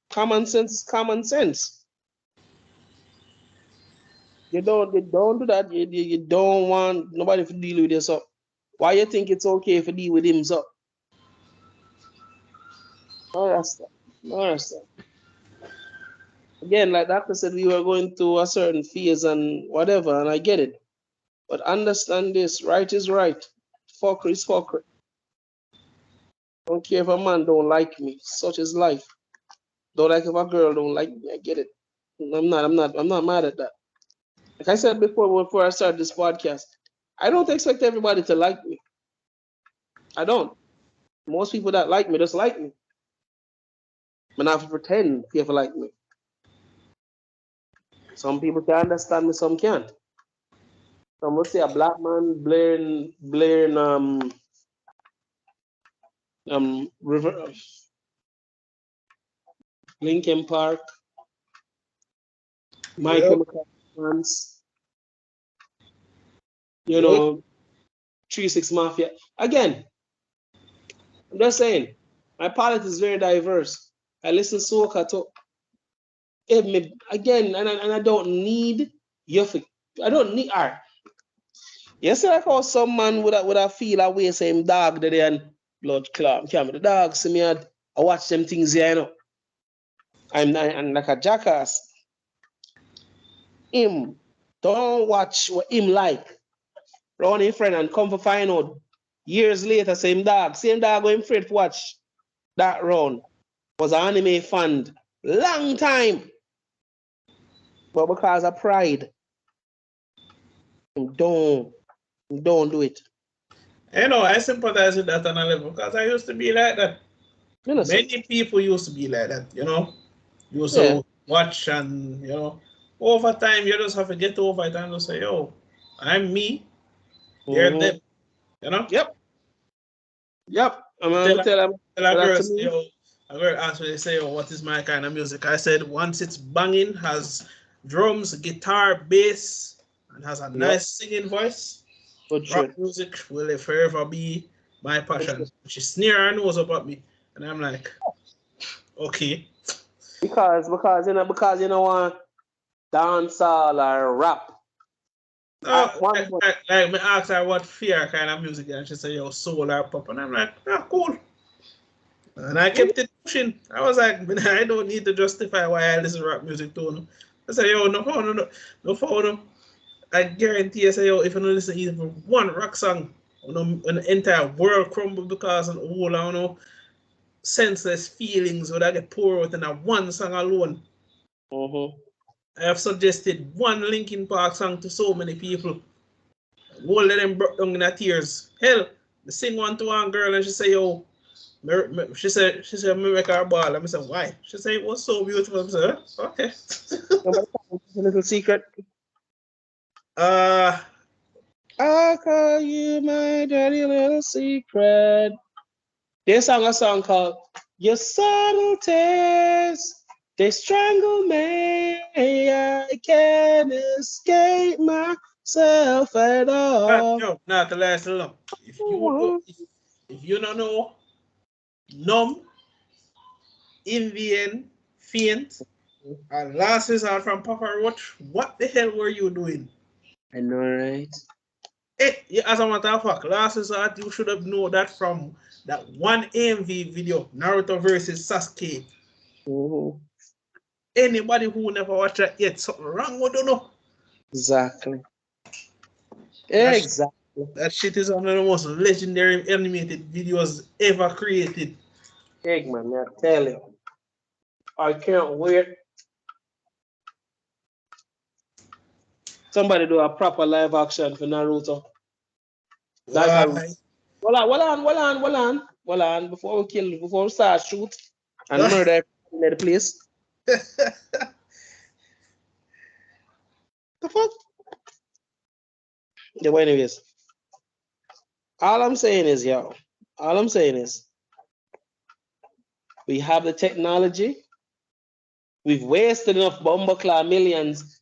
S1: Common sense is common sense. You don't do that. You don't want nobody to deal with you. So why you think it's okay if you deal with him? So no, that's that. No, that's that. Again, like Doctor said, we were going through a certain phase and whatever, and I get it. But understand this: right is right. Fucker is fucker. Don't care if a man don't like me. Such is life. Don't like if a girl don't like me. I get it. I'm not mad at that. Like I said before I started this podcast, I don't expect everybody to like me. I don't. Most people that like me just like me. But not to pretend people like me. Some people can understand me, some can't. Some would say a black man blaring River Lincoln Park, My
S2: Yep.
S1: Chemical Romance, you
S2: Yep.
S1: know, 3-6 Mafia. Again, I'm just saying, my palette is very diverse. I listen to soca to again, and I don't need your. I don't need art. You see, like how some man would have feel away same dog there and blood clot. The dog see me, I watch them things here, you know. I'm like a jackass. Him don't watch what him like. Run in friend and come for find out years later, same dog going afraid to watch that round. Was an anime fan long time. But because of pride, don't do it.
S2: You know, I sympathize with that on a level because I used to be like that.
S1: You know,
S2: Many people used to be like that, you know. You used
S1: yeah.
S2: to watch and, you know, over time you just have to get over it and just say, yo, I'm me, they're them, you know.
S1: Yep. I'm
S2: Tell
S1: gonna
S2: a,
S1: tell them
S2: tell a
S1: that
S2: girl,
S1: to
S2: say,
S1: me.
S2: yo, a girl asked me, they say, yo, what is my kind of music? I said, once it's banging, has drums, guitar, bass, and has a
S1: Yep.
S2: nice singing voice,
S1: Good
S2: rock
S1: shit.
S2: music will forever be my
S1: Good
S2: passion.
S1: shit.
S2: She sneer her nose up at me. And I'm like, okay.
S1: Because you know want dancehall or rap.
S2: No,
S1: At one point,
S2: like me ask her what fear kind of music, and she said, yo, soul or pop. And I'm like, yeah, cool. And I kept it pushing. I was like, I don't need to justify why I listen to rap music to. I said, yo, no phone. I guarantee I say, yo, if you don't listen to even one rock song, you know, an entire world crumble because of all I don't know, senseless feelings would I get poured out in a one song alone. I have suggested one Linkin Park song to so many people. All of them broke down in her tears. Hell, I sing one to one girl and she say, yo, she said, me make her ball. And I said, why? She said, it was so beautiful. I said, okay.
S1: nobody knows a little secret.
S2: uh,
S1: I call you my dirty little secret. They sang a song called Your Subtleties. They strangle me. I can't escape myself at all.
S2: no, not the last long. If you don't know, numb, Indian, faint, and last resort from Papa Roach, what the hell were you doing?
S1: I know, right?
S2: As a matter of fact, last resort, you should have known that from that one AMV video, Naruto versus Sasuke. Anybody who never watched that yet, something wrong with you know.
S1: Exactly.
S2: That,
S1: Exactly.
S2: that shit is one of the most legendary animated videos ever created.
S1: Eggman, I tell you. I can't wait. Somebody do a proper live action for Naruto. Like a
S2: Why?
S1: hold on. Before we start shoot and murder in the place. The fuck? Yeah, but anyways. All I'm saying is, we have the technology. We've wasted enough bumbleclaw millions.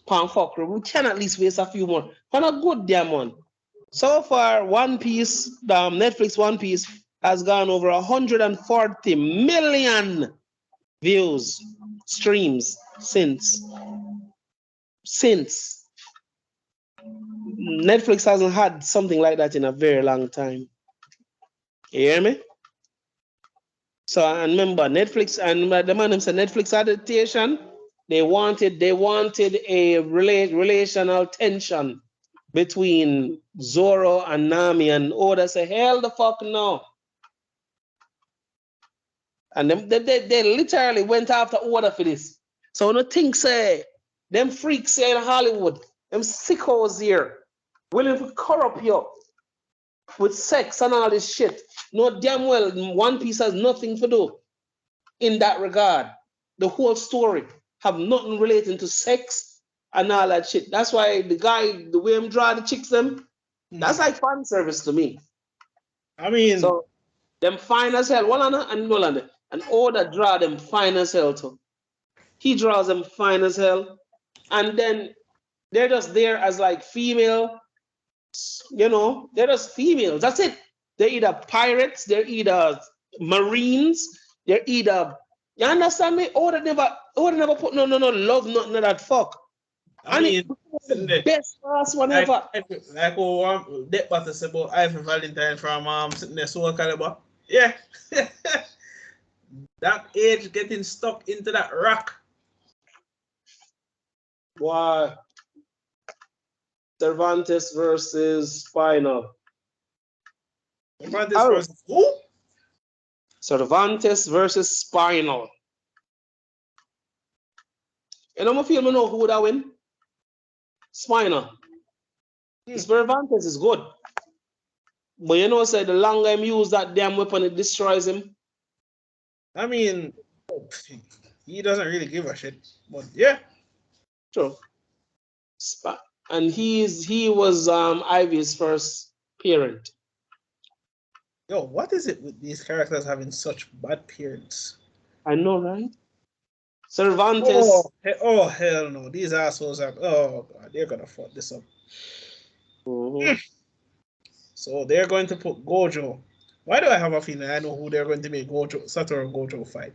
S1: Pan fuck, we can at least waste a few more. On a good damn one. So far, One Piece, Netflix One Piece has gone over 140 million views, streams since. Netflix hasn't had something like that in a very long time. You hear me? So and remember, Netflix and the man said Netflix adaptation. They wanted a relational tension. between Zoro and Nami, and Oda say, hell the fuck no. And they literally went after Oda for this. So no think say, them freaks here in Hollywood, them sickos here, willing to corrupt you with sex and all this shit. No damn well One Piece has nothing to do in that regard. The whole story have nothing relating to sex and all that shit. That's why the guy, the way him draw the chicks them, that's like fan service to me.
S2: I mean,
S1: so them fine as hell. And Oda draw them fine as hell too. He draws them fine as hell. And then they're just there as like female, they're just females. That's it. They're either pirates, they're either marines, they're either, you understand me? Oda never put no love, nothing of that fuck.
S2: I mean,
S1: the best last one ever.
S2: Like that battle said about Ivan Valentine from sitting there Soul Calibur. Yeah. That age getting stuck into that rock.
S1: Why? Cervantes versus Spinal.
S2: Cervantes versus who?
S1: Cervantes versus Spinal. And I'm feel me know who would that win? Spinal. Cervantes is good. But you know, say the longer him use that damn weapon, it destroys him.
S2: I mean, he doesn't really give a shit. But yeah.
S1: True. And he was Ivy's first parent.
S2: Yo, what is it with these characters having such bad parents?
S1: I know, right? Cervantes.
S2: Oh hell no! These assholes are. Oh god, they're gonna fuck this up. So they're going to put Gojo. Why do I have a feeling I know who they're going to make Satoru and Gojo fight?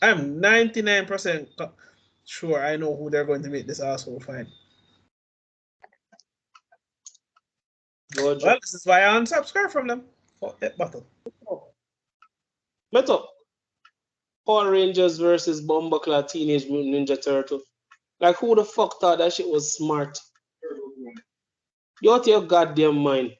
S2: I'm 99% sure I know who they're going to make this asshole fight.
S1: Gojo.
S2: Well, this is why I unsubscribe from them. Fuck that battle.
S1: Metal. Power Rangers versus Bumbleclaw Teenage Mutant Ninja Turtle. Like, who the fuck thought that shit was smart? You're out of your goddamn mind.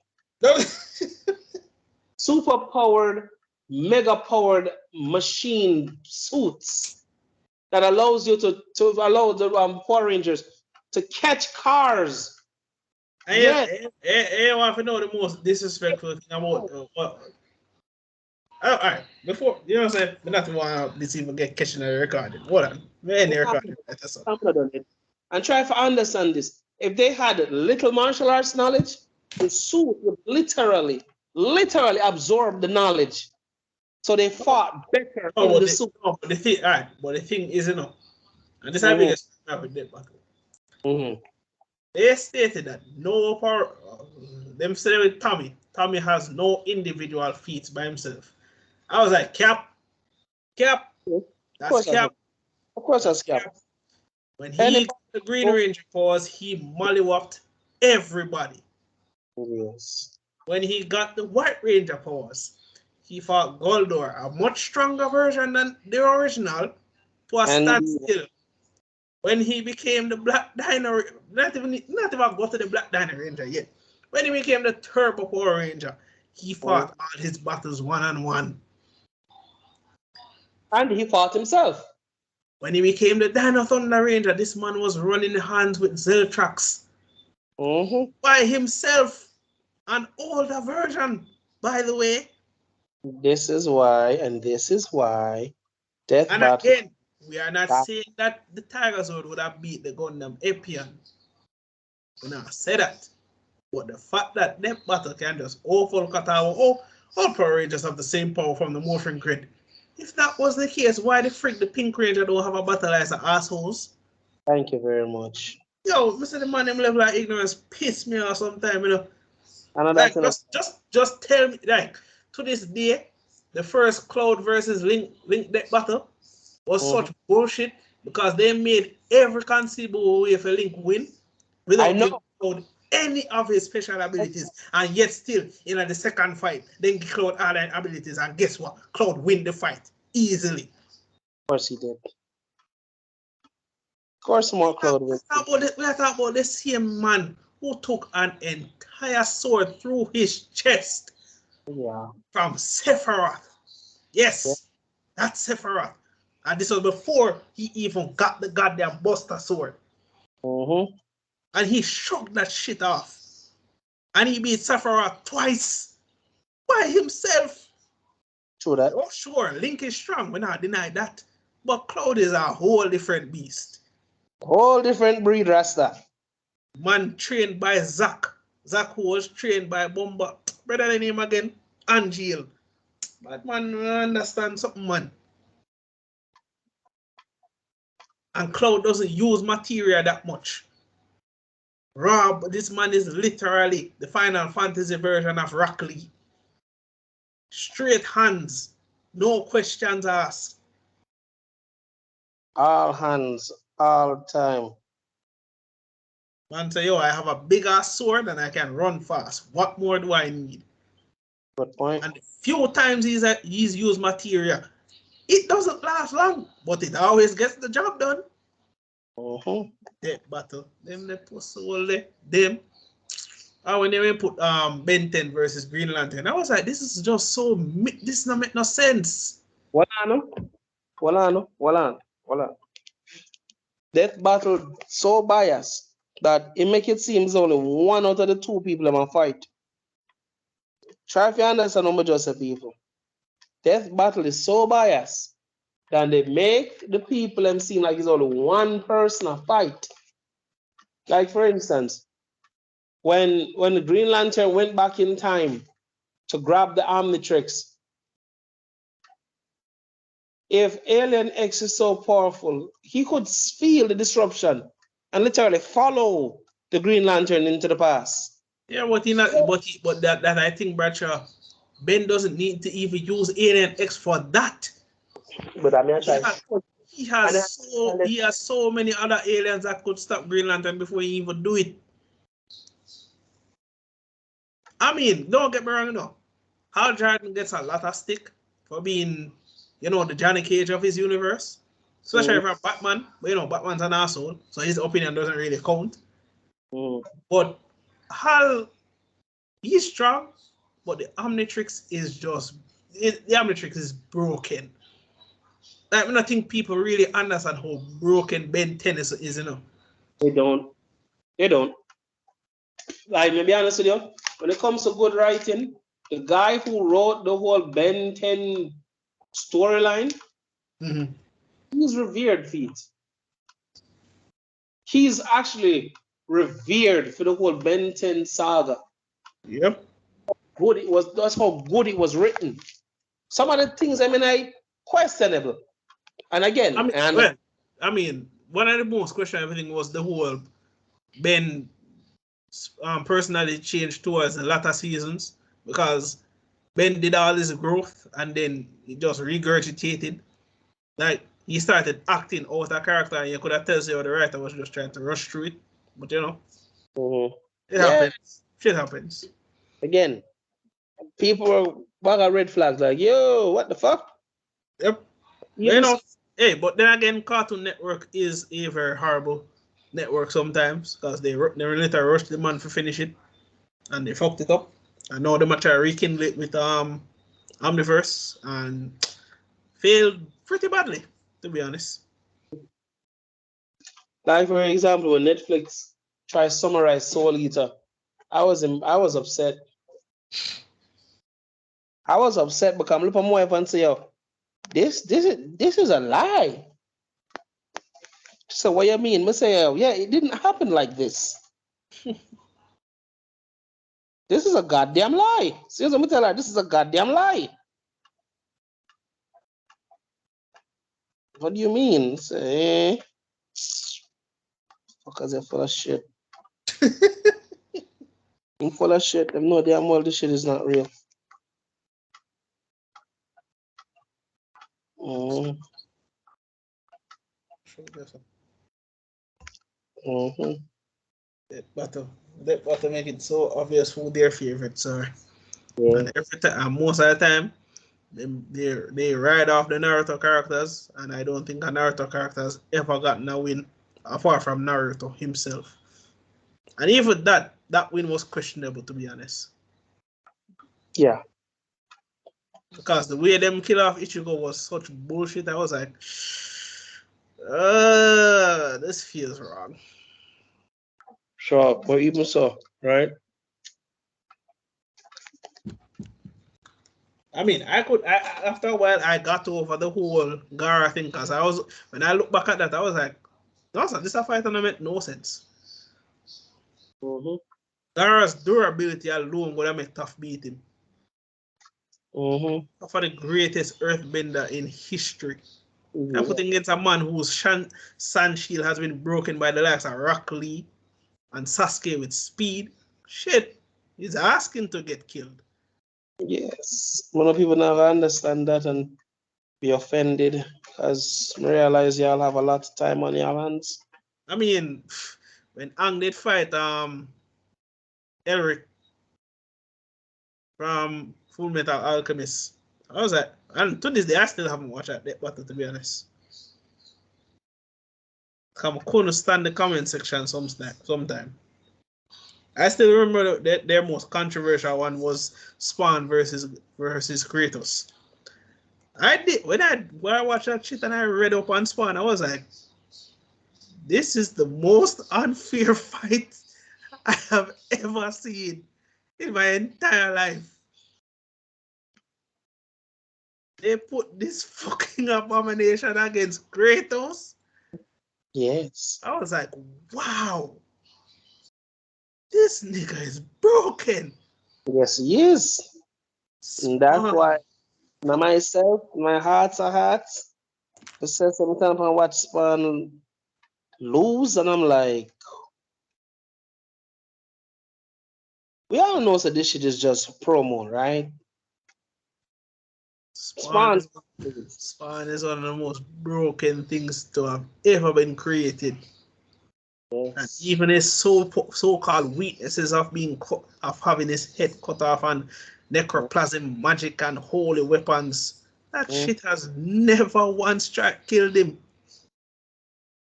S1: Super powered, mega powered machine suits that allows you to allow the Power Rangers to catch cars.
S2: I want to know the most disrespectful thing about what. All right, before you know what I'm saying, we not want this even get catching the recording. Hold on, we're in the recording.
S1: And try to understand this. If they had little martial arts knowledge, the suit would literally absorb the knowledge. So they fought better in the suit.
S2: But the thing, all right, but the thing is, and this is the biggest with that battle. They stated that no power. Them said with Tommy. Tommy has no individual feats by himself. I was like, Cap. That's Cap.
S1: Of course, that's Cap.
S2: When he got the Green Ranger powers, he mollywopped everybody.
S1: Yes.
S2: When he got the White Ranger powers, he fought Goldor, a much stronger version than the original, to a standstill. When he became the Black Dino, not even got to the Black Dino Ranger yet. When he became the Turbo Power Ranger, he fought all his battles one-on-one.
S1: And he fought himself.
S2: When he became the Dino Thunder Ranger, this man was running hands with Zeltrax. By himself. An older version, by the way.
S1: This is why. Death
S2: and
S1: Battle.
S2: Again, we are not saying that the Tiger Sword would have beat the Gundam Epion. We not say that. But the fact that Death Battle can just awful cut our all Power Rangers have the same power from the Morphin Grid. If that was the case, why the freak the Pink Ranger don't have a battle as the assholes?
S1: Thank you very much.
S2: Yo, Mr. the man them level of ignorance piss me off sometime,
S1: Like,
S2: just tell me, like, to this day, the first Cloud versus Link deck battle was such bullshit because they made every conceivable way for Link win without giving Cloud any of his special abilities, and yet still, in the second fight, then Cloud all their abilities, and guess what? Cloud win the fight easily.
S1: Of course he did. Of course more Cloud wins.
S2: We are talking about the same man who took an entire sword through his chest.
S1: Yeah.
S2: From Sephiroth. Yes, that's Sephiroth. And this was before he even got the goddamn Buster sword. And he shook that shit off. And he beat Sephiroth twice by himself.
S1: True that.
S2: Oh, sure, Link is strong. We're not denying that. But Cloud is a whole different beast.
S1: Whole different breed, Rasta.
S2: Man trained by Zack. Zack who was trained by Bomba. Brother, the name again? Angel. But man, I understand something, man. And Cloud doesn't use materia that much. Rob, this man is literally the Final Fantasy version of Rock Lee. Straight hands, no questions asked.
S1: All hands, all time.
S2: Man say, yo, I have a big ass sword and I can run fast. What more do I need?
S1: Good point.
S2: And the few times he's used materia, it doesn't last long, but it always gets the job done. That battle, them they put all them. And when they put Ben 10 versus Green Lantern, I was like, this is just so this not make no sense.
S1: Hold on. Death battle so biased that it make it seem only one out of the two people in a fight. Try if you understand how much just say people. Death battle is so biased that they make the people them seem like it's only one person a fight. Like for instance, when the Green Lantern went back in time to grab the Omnitrix, if Alien X is so powerful, he could feel the disruption and literally follow the Green Lantern into the past.
S2: Yeah, but that I think Bradshaw, Ben doesn't need to even use Alien X for that.
S1: But I mean,
S2: he has so many other aliens that could stop Green Lantern before he even do it. I mean, don't get me wrong, no. Hal Jordan gets a lot of stick for being, the Johnny Cage of his universe. Especially for Batman. But Batman's an asshole, so his opinion doesn't really count. But Hal, he's strong, but the Omnitrix is broken. I don't think people really understand how broken Ben 10 is,
S1: They don't. Like, to be honest with you, when it comes to good writing, the guy who wrote the whole Ben 10 storyline, he's revered, feet. He's actually revered for the whole Ben 10 saga.
S2: Yep.
S1: Good it was. That's how good it was written. Some of the things, I questionable. And again,
S2: one of the most questionable things was the whole Ben personality change towards the latter seasons, because Ben did all this growth and then he just regurgitated. Like, he started acting out of character, and you could have told you the writer was just trying to rush through it. But it happens. Shit happens.
S1: Again, people were back at red flags like, yo, what the fuck?
S2: Yep. But then again, Cartoon Network is a very horrible network sometimes, because they literally rushed the man to finish it and they fucked it up. And now they might try to rekindle it with Omniverse and failed pretty badly, to be honest.
S1: Like, for example, when Netflix tried to summarize Soul Eater, I was upset. I was upset because I'm looking more and say, yo, this is a lie. So what you mean? I say, yeah, it didn't happen like this. This is a goddamn lie. Seriously, let me tell her, this is a goddamn lie. What do you mean? Say, fuckers are full of shit. I'm full of shit. Them know damn well this shit is not real.
S2: That battle make it so obvious who their favorites are.
S1: Yeah.
S2: And every time, most of the time, they ride off the Naruto characters, and I don't think a Naruto character has ever gotten a win apart from Naruto himself. And even that win was questionable, to be honest.
S1: Yeah.
S2: Because the way them kill off Ichigo was such bullshit. I was like, this feels wrong.
S1: Sure, but even so, right?
S2: I mean, after a while, I got over the whole Gara thing because when I look back at that, I was like, this a fight and it made no sense.
S1: Mm-hmm.
S2: Gara's durability alone would have made tough beating.
S1: Mm-hmm.
S2: For the greatest earthbender in history.
S1: Mm-hmm.
S2: I'm putting against a man whose sand shield has been broken by the likes of Rock Lee and Sasuke with speed. Shit, he's asking to get killed.
S1: Yes. A lot of people never understand that and be offended because realize y'all have a lot of time on your hands.
S2: I mean, when Ang did fight Eric from Full Metal Alchemist, I was like, and to this day, I still haven't watched that battle, to be honest. I couldn't stand the comment section sometime. I still remember that their most controversial one was Spawn versus Kratos. When I watched that shit and I read up on Spawn, I was like, this is the most unfair fight I have ever seen in my entire life. They put this fucking abomination against Kratos.
S1: Yes.
S2: I was like, wow, this nigga is broken.
S1: Yes, he is. And that's why now myself, my heart's a heart. I said sometimes I watch Spawn lose and I'm like, we all know that this shit is just promo, right?
S2: Spawn
S1: Spawn.
S2: is one of the most broken things to have ever been created.
S1: Yes.
S2: And even his so-called weaknesses of having his head cut off and necroplasm magic and holy weapons, that shit has never once killed him.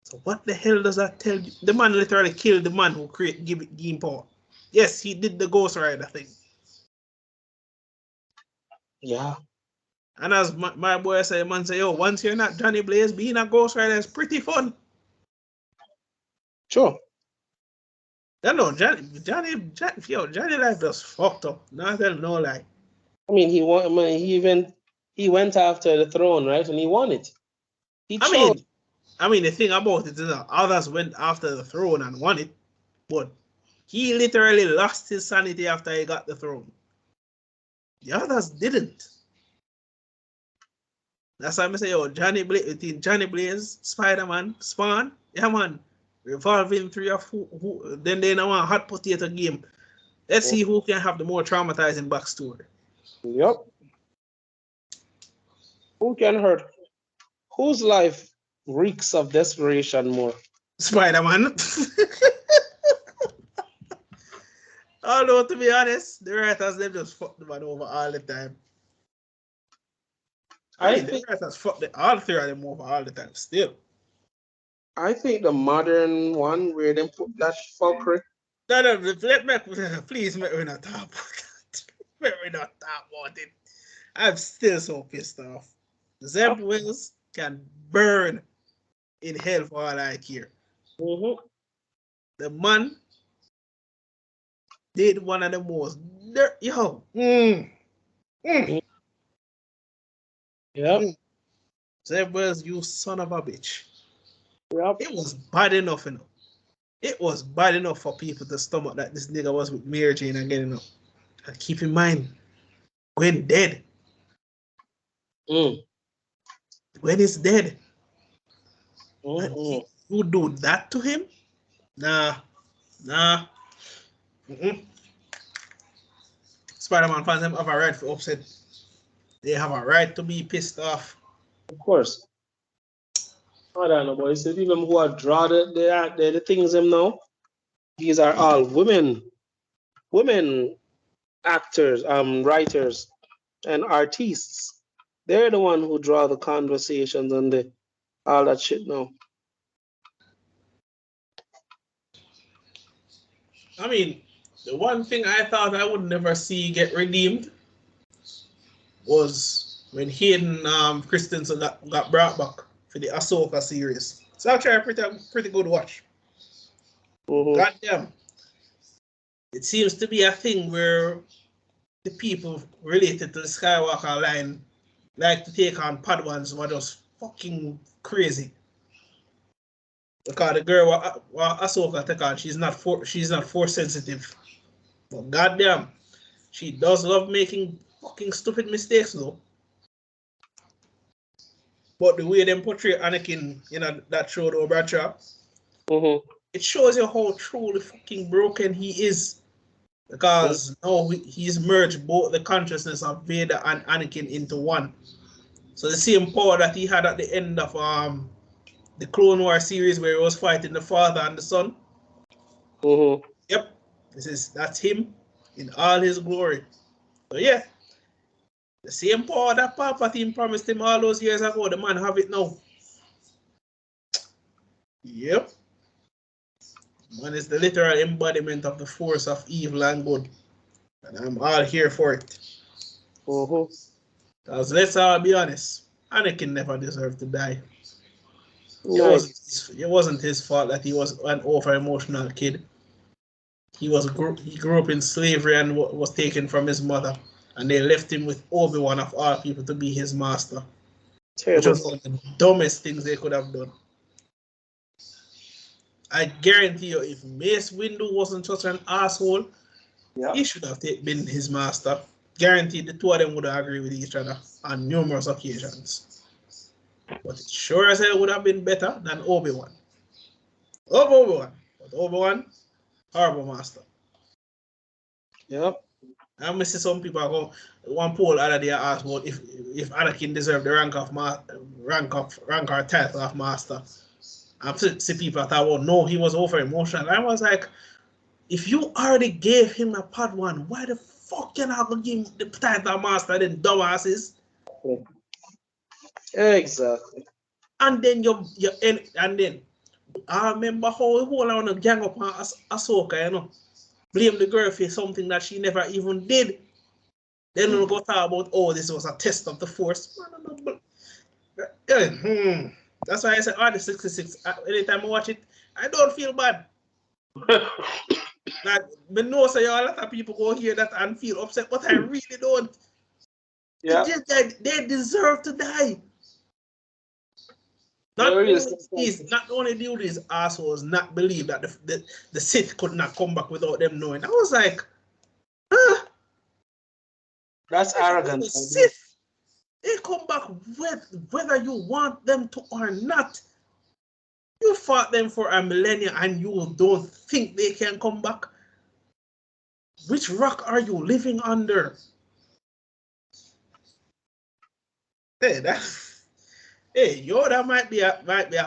S2: So what the hell does that tell you? The man literally killed the man who give him power. Yes, he did the Ghost Rider thing.
S1: Yeah.
S2: And as my boy said, man say, yo, once you're not Johnny Blaze, being a Ghost Rider is pretty fun.
S1: Sure.
S2: You know, Johnny life just fucked up. Not tell no lie.
S1: I mean, he went after the throne, right? And he won it.
S2: I mean, the thing about it is that others went after the throne and won it, but he literally lost his sanity after he got the throne. The others didn't. That's why I say, yo, Johnny Blaze, Spider-Man, Spawn, yeah man, revolving 3 or 4. Then they now want a hot potato game. Let's see who can have the more traumatizing backstory.
S1: Yep. Who can hurt? Whose life reeks of desperation more?
S2: Spider-Man. Although, to be honest, the writers, they just fuck the man over all the time. I think the writers fuck all 3 of them over all the time still.
S1: I think the modern one where they put that fuckery.
S2: No, please make me not talk about that. Make me not talk about it. I'm still so pissed off. Zeb Wells can burn in hell for all I care.
S1: Mm-hmm.
S2: The man did one of the most yo.
S1: Yep.
S2: Zeb Wells, you son of a bitch.
S1: Yep.
S2: It was bad enough, you know. It was bad enough for people to stomach that this nigga was with Mary Jane and getting up. And keep in mind, Gwen dead. Gwen is dead. And you do that to him? Nah. Spider-Man fans have a right for upset. They have a right to be pissed off.
S1: Of course. I don't know, boys. The people who are draw the things them now. These are all women actors, writers, and artists. They're the one who draw the conversations and all that shit now.
S2: I mean, the one thing I thought I would never see get redeemed was when Hayden Christensen got brought back for the Ahsoka series. It's actually a pretty good watch.
S1: Mm-hmm.
S2: Goddamn. It seems to be a thing where the people related to the Skywalker line like to take on Padawans who are just fucking crazy. Because the girl what Ahsoka take on, she's not force sensitive. But goddamn, she does love making fucking stupid mistakes though. But the way them portray Anakin in that show though, Bradshaw,
S1: Mm-hmm.
S2: it shows you how truly fucking broken he is. Because now he's merged both the consciousness of Vader and Anakin into one. So the same power that he had at the end of the Clone War series where he was fighting the father and the son.
S1: Mm-hmm.
S2: Yep, that's him in all his glory. So yeah, the same power that Palpatine promised him all those years ago, the man have it now. Yep. Man is the literal embodiment of the force of evil and good. And I'm all here for it.
S1: Mm-hmm.
S2: Because let's all be honest, Anakin never deserved to die.
S1: Nice.
S2: It wasn't his fault that he was an over emotional kid. He grew up in slavery and was taken from his mother, and they left him with Obi-Wan of all people to be his master, which
S1: Terrible.
S2: was one of the dumbest things they could have done. I guarantee you, if Mace Windu wasn't such an asshole, he should have been his master. Guaranteed the two of them would have agreed with each other on numerous occasions. But it sure as hell would have been better than Obi-Wan. Love Obi-Wan, but Obi-Wan, horrible master.
S1: Yep.
S2: I must see some people go. One poll other day asked about if Anakin deserved the rank or title of master. I see people thought, well, no, he was over emotional. I was like, if you already gave him a Padawan, why the fuck you not gonna give him the title of master? Then dumbasses.
S1: Exactly.
S2: And then and then I remember how the whole on the gang up on Ahsoka, you know, blame the girl for something that she never even did. Then we'll go talk about, oh, this was a test of the force. That's why I said, the 66. Anytime I watch it, I don't feel bad. Like, I know say a lot of people go hear that and feel upset, but I really don't.
S1: Yeah.
S2: They deserve to die. Not only do these assholes not believe that the Sith could not come back without them knowing. I was like,
S1: that's arrogant.
S2: The Sith, they come back whether you want them to or not. You fought them for a millennia and you don't think they can come back? Which rock are you living under? Hey, Yoda might be a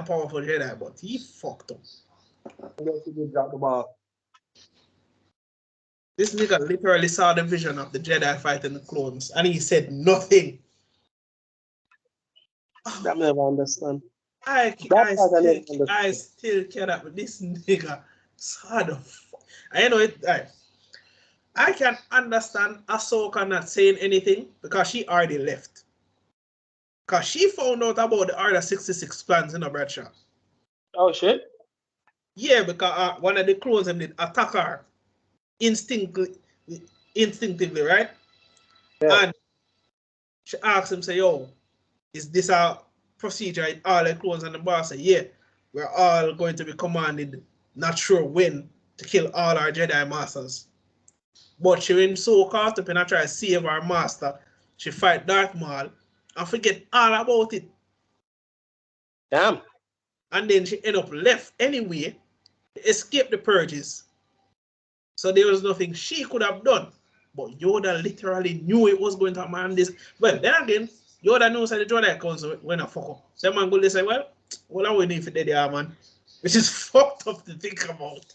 S2: powerful Jedi, but he fucked up. This nigga literally saw the vision of the Jedi fighting the clones, and he said nothing.
S1: That never understand.
S2: I still cannot with this nigga. So the fuck. I know it. I can understand Ahsoka not saying anything because she already left. Because she found out about the Order 66 plans in a Bradshaw.
S1: Oh, shit.
S2: Yeah, because one of the clones did attack her instinctively, right?
S1: Yeah.
S2: And she asked him, say, yo, is this a procedure in all the clones? And the boss said, yeah, we're all going to be commanded, not sure when, to kill all our Jedi masters. But she went so caught up in trying to save our master, she fight Darth Maul and forget all about it.
S1: Damn.
S2: And then she end up left anyway to escape the purges. So there was nothing she could have done. But Yoda literally knew it was going to happen. Well, then again, Yoda knows that the Jedi Council when a fuck up. So man go say, well, what are we doing for the day, man? Which is fucked up to think about.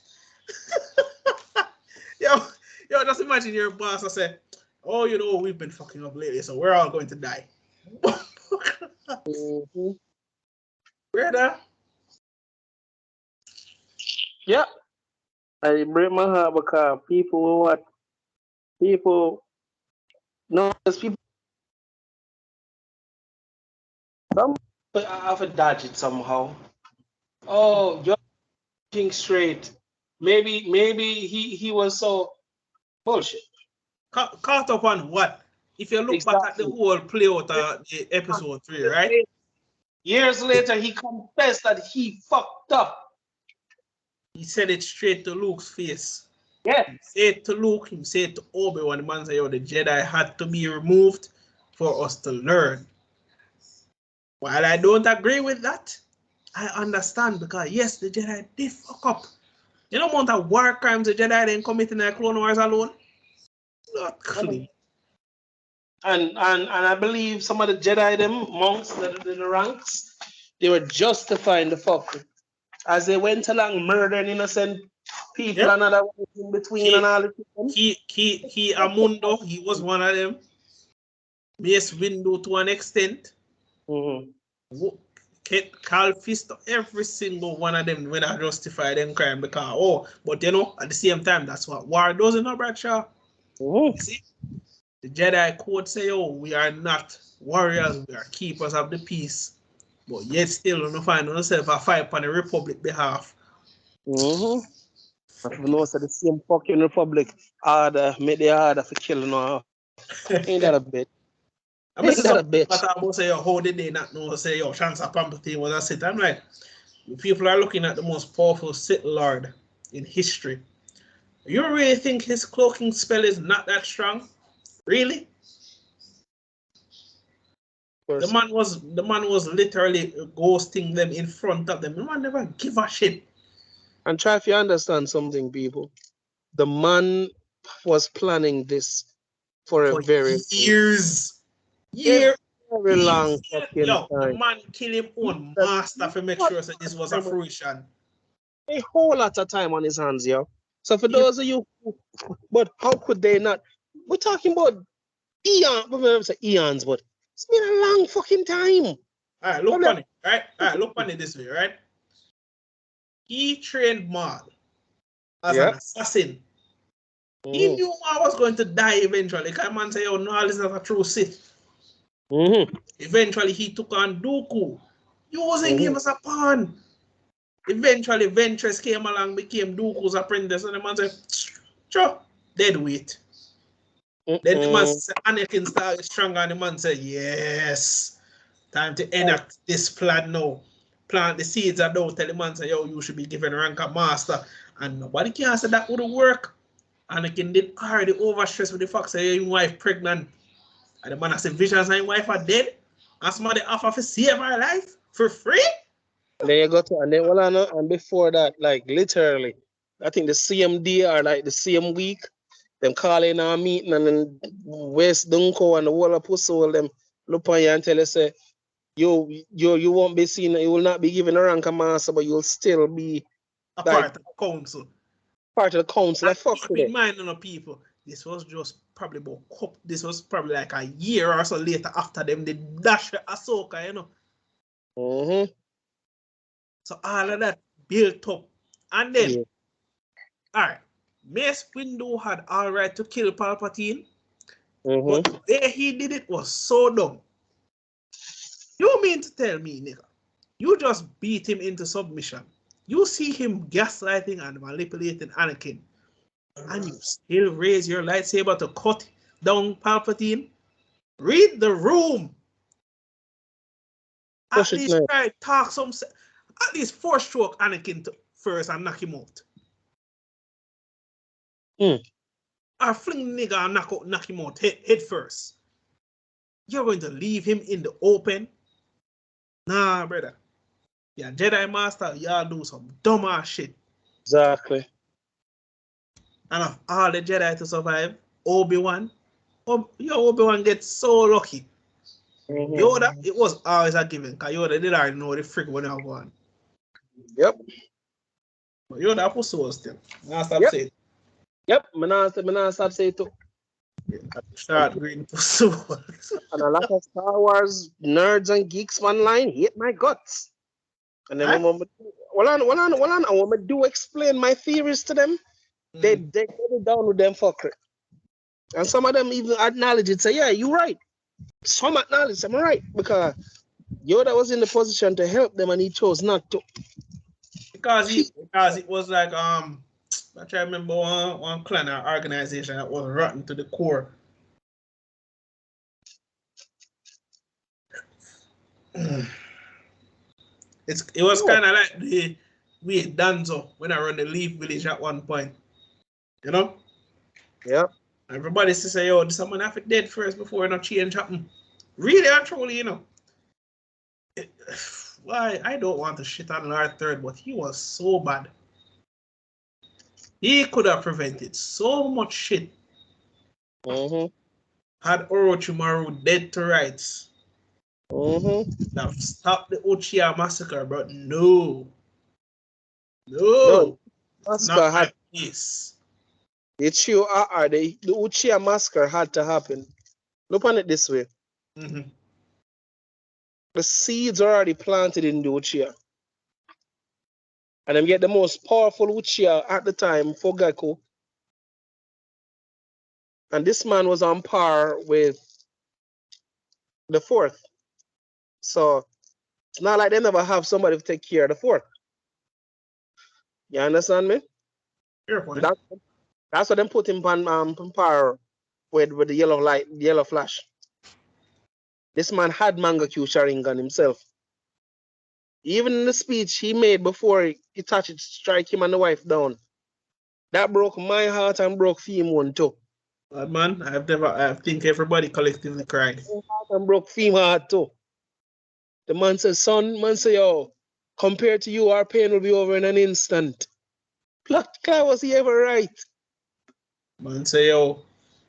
S2: yo, just imagine your boss and say, oh, you know, we've been fucking up lately, so we're all going to die.
S1: Mm-hmm.
S2: Brother.
S1: Yeah. I break my heart because people what people no there's people some but I have to dodge it somehow. Oh, you're thinking straight. Maybe he was so bullshit.
S2: Caught up on what? If you look back at the
S1: Exactly.
S2: whole play out of the episode 3, right?
S1: Years later, he confessed that he fucked up.
S2: He said it straight to Luke's face.
S1: Yeah.
S2: He said to Luke, he said to Obi-Wan, the man said, yo, the Jedi had to be removed for us to learn. While I don't agree with that, I understand because yes, the Jedi did fuck up. You know amount of war crimes the Jedi didn't commit in the Clone Wars alone? Not clean.
S1: And I believe some of the Jedi, them monks, the ranks, they were justifying the fuck as they went along murdering innocent people and other ones in between and all the
S2: He Amundo, he was one of them. Mace Windu to an extent. Carl Fist, every single one of them when I justify them crime because but you know, at the same time, that's what war does in Bradshaw. You see? The Jedi code say, oh, we are not warriors, we are keepers of the peace. But yet still, you find yourself a fight on the Republic behalf.
S1: If you know, so the same fucking Republic order, make the order for killing her. Ain't that a bit?
S2: Ain't that a bit? But I say, how did they not know? Say, yo, Chance of Palpatine was a Sith. I'm like, people are looking at the most powerful Sith Lord in history. You really think his cloaking spell is not that strong? Really? The man was literally ghosting them in front of them. The man never give a shit.
S1: And try if you understand something, people. The man was planning this for a very
S2: years.
S1: Very long fucking time.
S2: The man killed his own master to make sure that this was a fruition.
S1: A whole lot of time on his hands, yo. So for those of you, but how could they not? We're talking about eons, but it's been a long fucking time.
S2: All right, look on it, right? All right, look on it this way, right? He trained Maul as an assassin. He knew Maul was going to die eventually. Because man say, oh, no, this is not a true Sith. Eventually, he took on Dooku, using him as a pawn. Eventually, Ventress came along, became Dooku's apprentice, and the man said, sure, dead weight. Then the man said, Anakin started stronger, and the man said, yes, time to enact this plan now. Plant the seeds and don't tell the man, say, yo, you should be given rank of master. And nobody can say that wouldn't work. Anakin did already overstress with the fact that your wife pregnant. And the man said, visions and your wife are dead. And somebody offer to save her life for free.
S1: And then you got to, and then and before that, like literally, I think the same day or like the same week, them calling our meeting and then West Dunko and the wall of Pussy, them look on you and tell you, say, you won't be seen, you will not be given a rank of master, but you'll still be
S2: a part of the council.
S1: Part of the council. I fuck with it.
S2: Keep in mind, people, this was just probably this was probably like a year or so later after them they dash Ahsoka, you know. So all of that built up. And then, all right, Mace Windu had all right to kill Palpatine, but the way he did it was so dumb. You mean to tell me, nigga, you just beat him into submission. You see him gaslighting and manipulating Anakin, and you still raise your lightsaber to cut down Palpatine? Read the room. At least try to talk some. At least force stroke Anakin first and knock him out. Or fling the nigga and knock him out head first. You're going to leave him in the open? Nah, brother. Yeah, Jedi Master, y'all do some dumb ass shit.
S1: Exactly.
S2: And of all the Jedi to survive, Obi-Wan gets so lucky. Yoda, it was always a given, because Yoda did already know the freak when I won.
S1: Yep.
S2: But Yoda pussy was still. Now stop saying.
S1: Yep, I stop saying too.
S2: Start green pussy.
S1: And a lot of Star Wars nerds and geeks online hate my guts. And then I want to do explain my theories to them. They get it down with them fucker. And some of them even acknowledge it, say, yeah, you're right. Some acknowledge, I'm right, because Yoda was in the position to help them and he chose not to.
S2: Because it was like I try to remember one clan or organization that was rotten to the core. It was kind of like the way Danzo when I run the Leaf Village at one point. You know?
S1: Yeah.
S2: Everybody used to say, yo, this someone have to dead first before no change happen. Really and truly, you know. Why I don't want to shit on our third, but he was so bad. He could have prevented so much shit. Had Orochimaru dead to rights. That stopped the Uchiha massacre, but no.
S1: Massacre had
S2: this.
S1: the Uchiha massacre had to happen. Look on it this way. The seeds are already planted in the Uchiha. And them get the most powerful Uchiha at the time, Fugaku. And this man was on par with the fourth. So it's not like they never have somebody to take care of the fourth. You understand me? That's what them put him on par with the yellow light, the yellow flash. This man had Mangaku Sharingan himself. Even in the speech he made before Itachi strike him and the wife down, that broke my heart and broke Theme one too.
S2: Man, I think everybody collectively cried.
S1: And broke Theme heart too. The man says, son, yo, compared to you, our pain will be over in an instant. Blood guy, was he ever right?
S2: Man say, yo,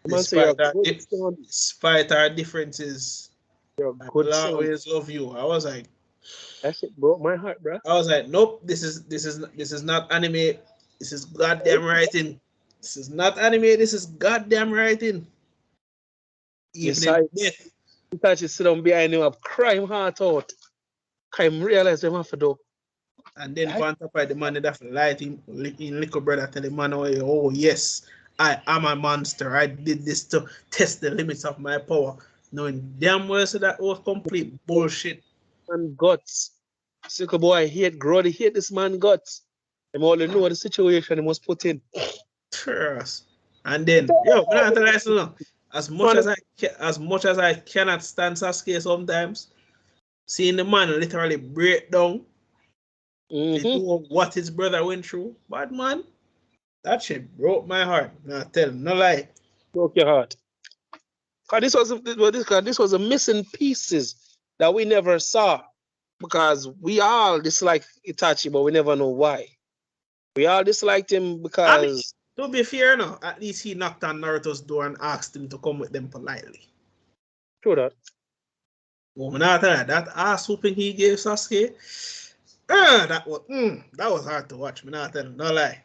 S2: despite our differences, I will always love you. I was like,
S1: that shit broke my heart, bro.
S2: I was like, nope, this is not anime. This is goddamn writing. This is not anime. This is goddamn writing.
S1: Even death. Itachi sit down behind him up, cry him heart out. Crime realize them have to do.
S2: And then on top of the man that light in little brother tell the man, oh yes, I am a monster. I did this to test the limits of my power. Knowing damn well so that was complete bullshit.
S1: And guts. Sickle boy hate this man guts. Them only know the situation he must put in.
S2: And then, yo, as much as I cannot stand Sasuke sometimes, seeing the man literally break down, what his brother went through, but man, that shit broke my heart. Nah, tell him, no lie.
S1: Broke your heart. Cause this was a missing pieces that we never saw. Because we all dislike Itachi, but we never know why. We all disliked him because...
S2: to be fair, no, at least he knocked on Naruto's door and asked him to come with them politely.
S1: True that.
S2: Well, that ass whooping he gave Sasuke, that was hard to watch. No lie.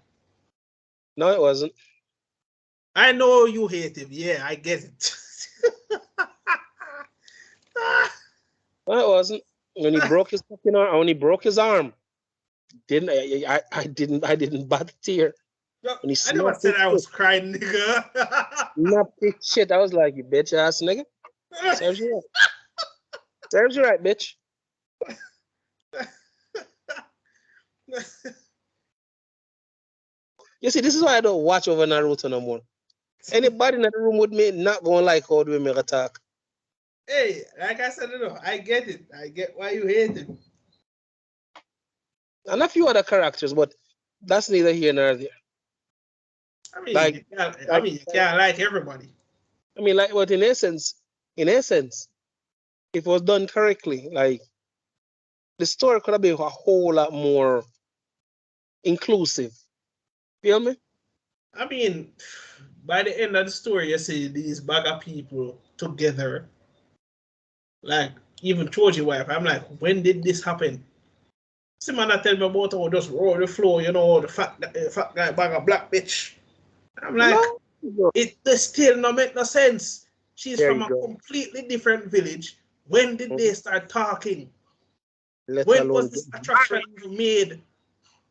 S1: No, it wasn't.
S2: I know you hate him. Yeah, I get it.
S1: No, it wasn't. When he broke his fucking arm, when he broke his arm, I didn't bat a tear.
S2: Yo, I never said I was crying, nigga.
S1: Not this shit. I was like, you bitch ass nigga. Serves you right. Serves you right, bitch. You see, this is why I don't watch over Naruto no more. Anybody in the room with me not gonna like how the women attack.
S2: Hey, like I said, I get it. I get why you hate him.
S1: And a few other characters, but that's neither here nor there.
S2: I mean, you can't like everybody.
S1: I mean, like, but in essence, if it was done correctly, like, the story could have been a whole lot more inclusive. Feel me?
S2: I mean, by the end of the story, you see these bag of people together. Like, even Choji wife, I'm like, when did this happen? See, man, I tell me about how just roll the floor, you know, the fat guy bag of black bitch. I'm like, it still don't make no sense. She's from a completely different village. When did they start talking? When was this attraction made?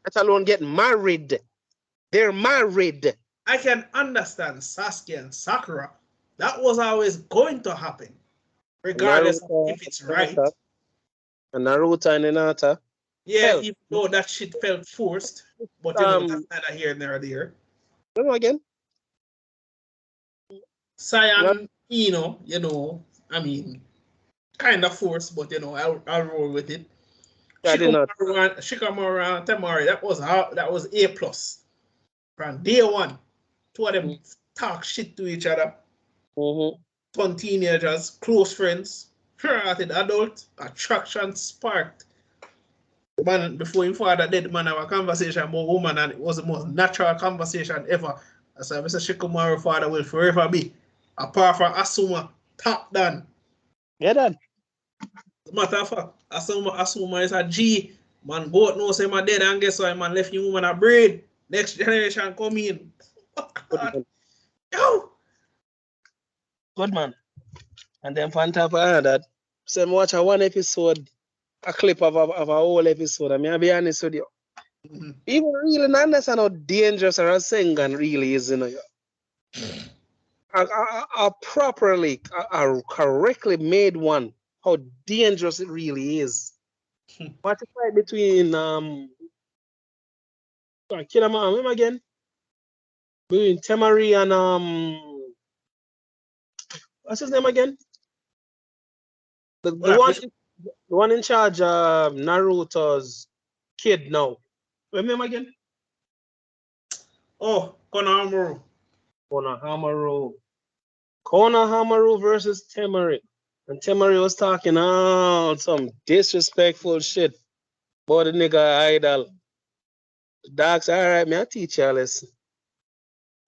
S1: Let alone get married. They're married.
S2: I can understand Sasuke and Sakura. That was always going to happen, regardless of if it's right.
S1: Naruto and Hinata.
S2: Yeah,
S1: Hell,
S2: even though that shit felt forced, but you know, that's neither here nor there.
S1: Again.
S2: Cyan, you know, I mean, kind of forced, but you know, I'll roll with it. Shikamaru and Temari, that was A plus from day one. Two of them talk shit to each other. Fun teenagers, close friends, hearted adult, attraction sparked. Man, before him father dead, man, have a conversation about woman, and it was the most natural conversation ever. As I Mr. Shikamaru father will forever be. Apart from Asuma, top done.
S1: Yeah, done.
S2: As a matter of fact, Asuma is a G. Man, both know say my dead, and guess why man left you woman a breed. Next generation come in.
S1: Good
S2: Yo!
S1: Good man. And then on top of that, so I watch one episode, a clip of a whole episode. I mean, I'll be honest with you. Even really not understand how dangerous a Rasengan really is, you know. A properly, a correctly made one, how dangerous it really is. What's the fight between Kilama, him again? Between Temari and what's his name again? The one in charge of Naruto's kid now. Remember again?
S2: Oh, Konohamaru.
S1: Konohamaru versus Temari. And Temari was talking some disrespectful shit about the nigga idol. The dog said, all right, man, I'll teach you a lesson.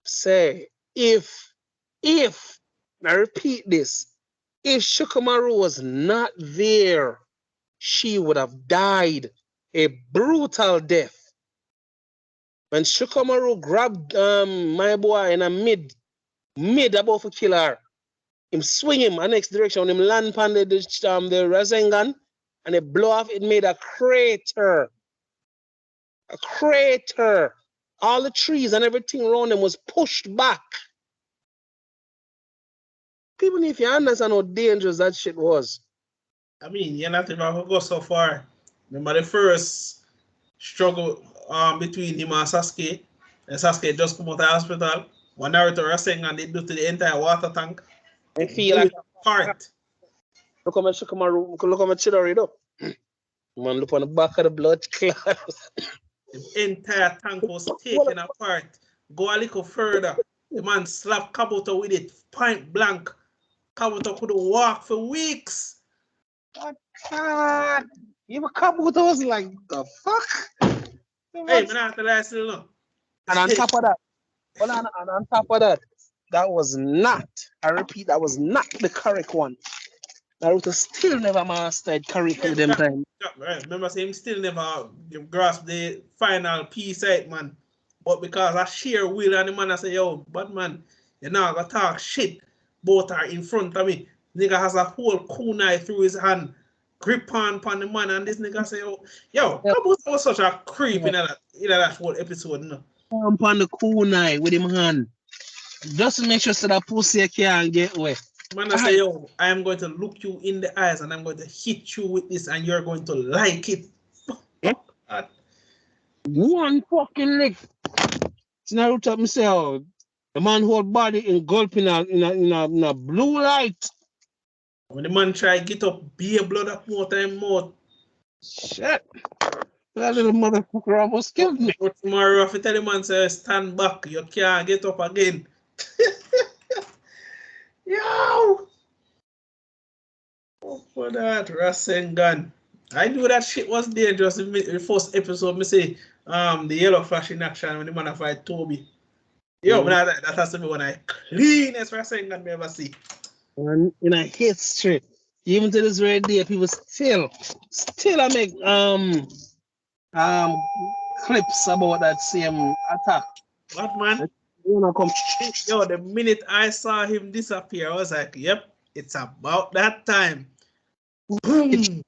S1: Say, if, I repeat this, if Shikamaru was not there, she would have died a brutal death. When Shikamaru grabbed my boy in a mid about to kill her, him swing him in the next direction, him land on the Rasengan, and it blow off, it made a crater. A crater. All the trees and everything around him was pushed back. People, if you understand how dangerous that shit was.
S2: I mean, you're not even going to go so far. Remember the first struggle between him and Sasuke just come out of the hospital. When Naruto was saying and they do to the entire water tank.
S1: I feel like
S2: part.
S1: Look how much Chidori though. Man, look on the back of the blood clot.
S2: The entire tank was taken apart. Go a little further. The man slapped Kabuto with it, point blank. Kabuto couldn't walk for weeks.
S1: God. Even Kabuto was like, the fuck?
S2: Hey, man, I have to lie still now.
S1: And on top of that, on top of that, that was not, I repeat, that was not the correct one. Naruto still never mastered Karate them time.
S2: Remember, saying still never grasped the final piece out, man. But because of sheer will and the man I say, yo, but man, you're not gonna talk shit. Both are in front of me. Nigga has a whole kunai through his hand, grip on the man, and this nigga say, yo, Kabuto was such a creep in that whole episode, no?
S1: On the kunai with him hand. Just to make sure so that pussy can't get wet.
S2: Man, I say, yo, I am going to look you in the eyes and I'm going to hit you with this and you're going to like it.
S1: One fucking lick. It's Naruto myself. The man hold body engulfed in a blue light.
S2: When the man try to get up, beer blood up more time more.
S1: Shit. That little motherfucker almost killed me.
S2: But tomorrow, if you tell the man, say, stand back, you can't get up again. Yo! Oh, for that Rasengan. I knew that shit was dangerous in the first episode. Me say, the yellow flash in action when the man fight Toby. Yo, that has to be one of the cleanest Rasengan we ever see.
S1: And in a history, even to this very day, people still I make clips about that same attack.
S2: What, man? Yo, the minute I saw him disappear, I was like, yep, it's about that time. Boom!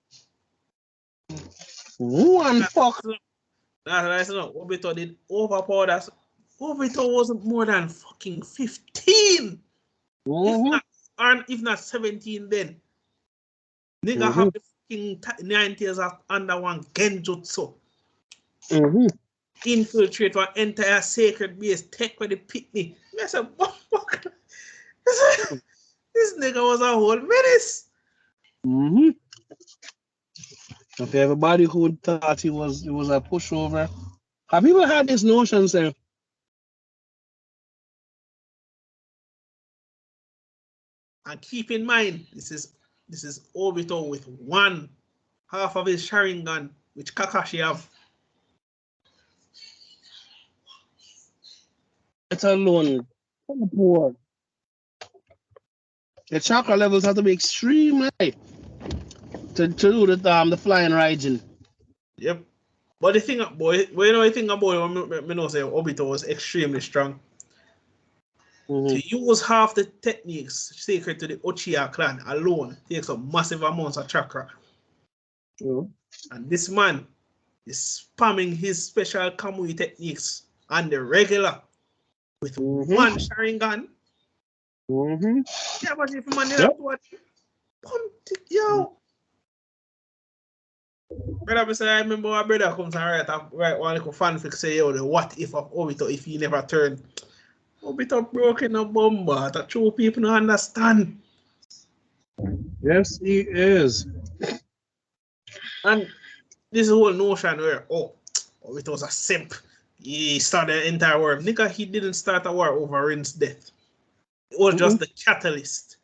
S1: One fuck.
S2: That's right, Obito did overpower that Obito wasn't more than fucking 15. If not 17 then. Nigga have the fucking 90 years under one genjutsu. Infiltrate one entire sacred base, take for the picnic. I said, this nigga was a whole menace.
S1: Okay, everybody who thought he was a pushover. Have people had this notion, sir?
S2: And keep in mind, this is Obito with one half of his Sharingan, which Kakashi have.
S1: It's alone. Poor. The chakra levels have to be extremely high to do the flying Raijin.
S2: Yep. But the thing, boy, you know the thing about me know say Obito was extremely strong. To use half the techniques sacred to the Uchiha clan alone takes up massive amounts of chakra. And this man is spamming his special Kamui techniques on the regular with one Sharingan. Yeah, but if man did what? Yo. Brother, I remember my brother comes and write one little fanfic say, yo, the what if of Obito if he never turned. Obito broken a bomber that true people don't understand.
S1: Yes, he is.
S2: And this whole notion where, Obito was a simp. He started the entire war. Nigga, he didn't start a war over Rin's death. It was just the catalyst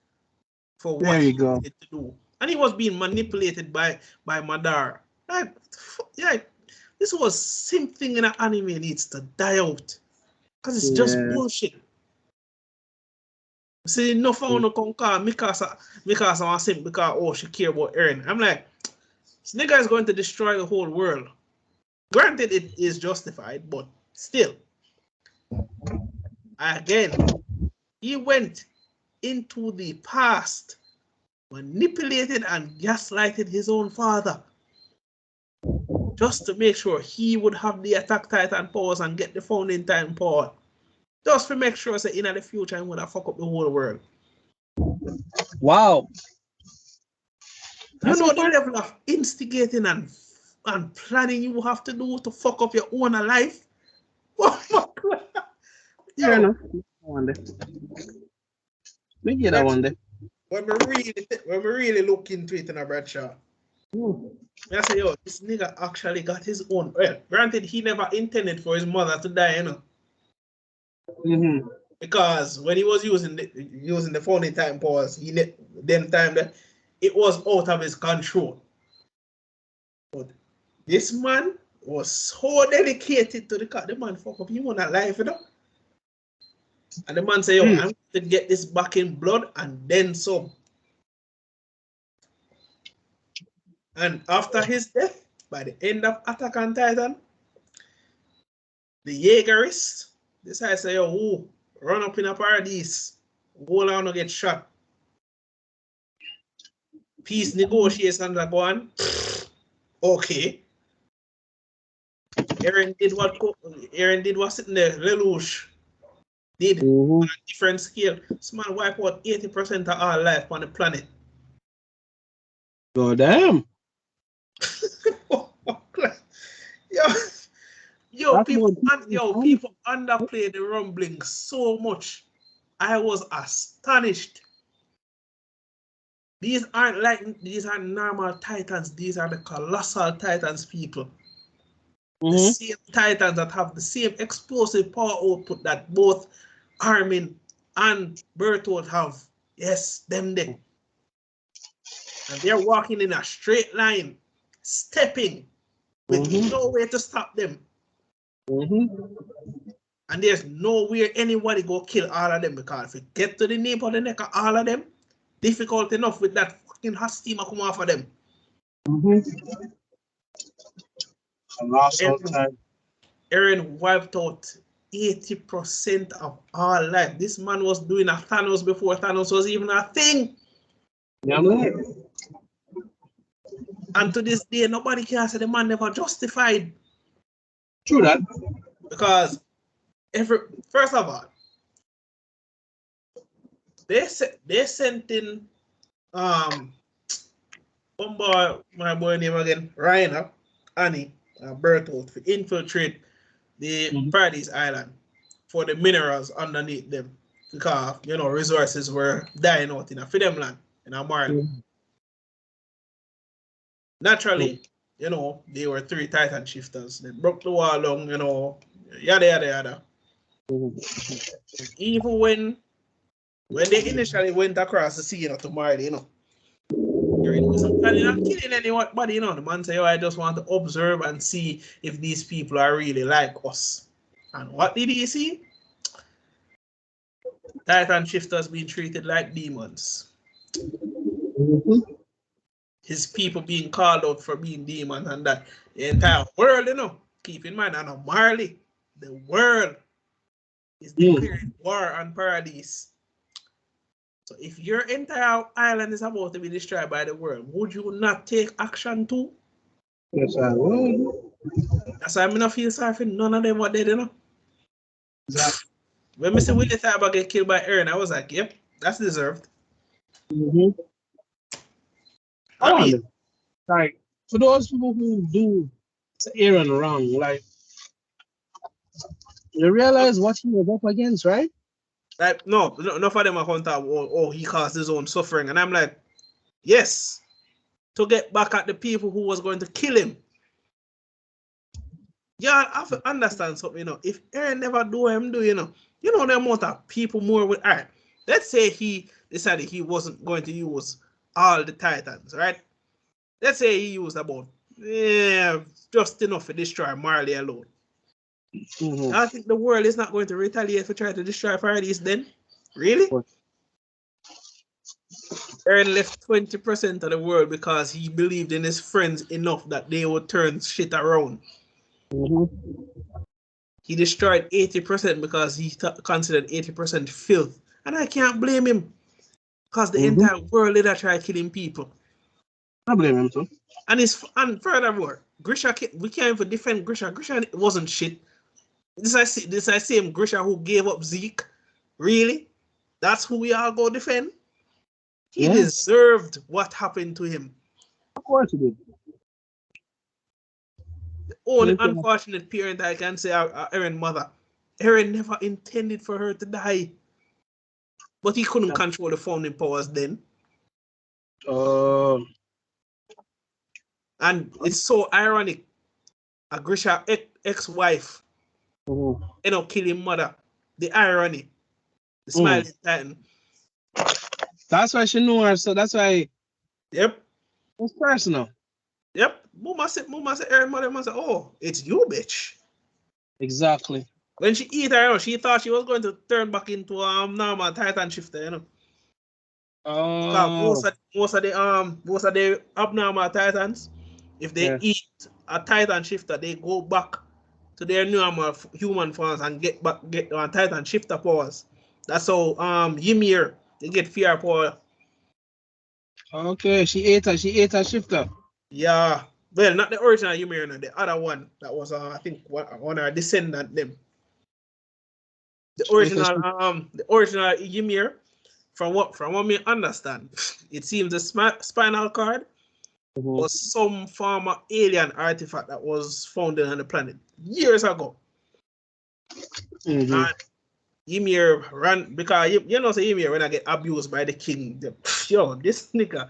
S2: for what he wanted to do. And he was being manipulated by Madara. Like, yeah, this was simp thing in an anime needs to die out. Because it's just bullshit. See, no phone no come call Mikasa I'm a simp because she care about Eren. I'm like, this nigga is going to destroy the whole world. Granted, it is justified, but still. Again, he went into the past, manipulated and gaslighted his own father just to make sure he would have the Attack Titan powers and get the Founding Titan power. Just to make sure that in the future he would have fuck up the whole world.
S1: Wow.
S2: You know the level of instigating and planning you have to do to fuck up your own life? Oh my God.
S1: Yeah, no. One day. We get that one day.
S2: When we really look into it in a Bradshaw, I say, yo, this nigga actually got his own. Well, granted, he never intended for his mother to die, you know. Because when he was using the Founding Titan powers, them time that it was out of his control. But this man was so dedicated to the man fuck up. He want that life, you know. And the man say, yo, I'm going to get this back in blood and then some. And after his death, by the end of Attack on Titan, the Jaegerists decide to say, yo, run up in a paradise. Go on and get shot. Peace negotiations are going. Okay. Eren did what sitting there, Lelouch did on a different scale. This man wipe out 80% of all life on the planet.
S1: God damn.
S2: Yo, people underplay the rumbling so much. I was astonished. These aren't normal titans. These are the colossal titans, people. The same titans that have the same explosive power output that both Armin and Bertolt have. Yes, them there. And they're walking in a straight line, stepping with no way to stop them. And there's nowhere anybody go kill all of them, because if you get to the nape of the neck of all of them, difficult enough with that fucking hot steam come off of them. Eren wiped out 80% of all life. This man was doing a Thanos before Thanos was even a thing.
S1: Yeah, man.
S2: And to this day, nobody can say the man never justified.
S1: True that.
S2: Because First of all, they sent in one boy, my boy name again, Ryan, Annie, Bertolt to infiltrate the Paradise Island for the minerals underneath them because resources were dying out in a Fidem land in a Marley. Naturally, they were 3 Titan shifters. They broke the wall along, yada yada yada. Even when they initially went across the sea, to Marley, there wasn't planning on killing anybody, the man said, I just want to observe and see if these people are really like us. And what did he see? Titan shifters being treated like demons. His people being called out for being demons, and that the entire world, keep in mind, and Marley, the world is declaring war on Paradise. So if your entire island is about to be destroyed by the world, would you not take action too?
S1: Yes, I would.
S2: That's why I'm not feel sorry for none of them what they did,
S1: Exactly.
S2: When Mr. Willie Taba get killed by Aaron, I was like, yep, that's deserved.
S1: I wonder, like, for those people who do Aaron wrong, like, you realize what he was up against, right?
S2: Like, no for them account of, oh, he caused his own suffering. And I'm like, yes, to get back at the people who was going to kill him. Yeah, I have to understand something, If Aaron never do him, the amount of people more with Aaron. Let's say he decided he wasn't going to use all the Titans, right? Let's say he used about just enough to destroy Marley alone. I think the world is not going to retaliate for trying to destroy Paradise then. Really? Aaron left 20% of the world because he believed in his friends enough that they would turn shit around. He destroyed 80% because he considered 80% filth. And I can't blame him. Because the entire world did try killing people.
S1: I blame him too.
S2: And furthermore, Grisha, we can't even defend Grisha. Grisha wasn't shit. This I same Grisha who gave up Zeke. Really? That's who we all go defend? He deserved what happened to him.
S1: Of course he did.
S2: The only unfortunate parent I can say are Aaron's mother. Aaron never intended for her to die. But he couldn't control the founding powers then. And it's so ironic. A Grisha ex-wife end up killing mother. The irony. The smiling Titan.
S1: That's why she knew her, so that's why.
S2: Yep.
S1: It's personal.
S2: Yep. Mama said, Aaron mother said, oh, it's you, bitch.
S1: Exactly.
S2: When she eat her, she thought she was going to turn back into normal Titan shifter, Because most of the abnormal Titans, if they eat a Titan shifter, they go back to their normal human forms and get Titan shifter powers. That's how Ymir they get fear power.
S1: Okay, she ate a shifter.
S2: Yeah. Well, not the original Ymir, the other one that was I think one of her descendant them. The original Ymir, from what me understand, it seems the spinal cord was some form of alien artifact that was found on the planet years ago. And Ymir ran because Ymir when I get abused by the king, this nigga,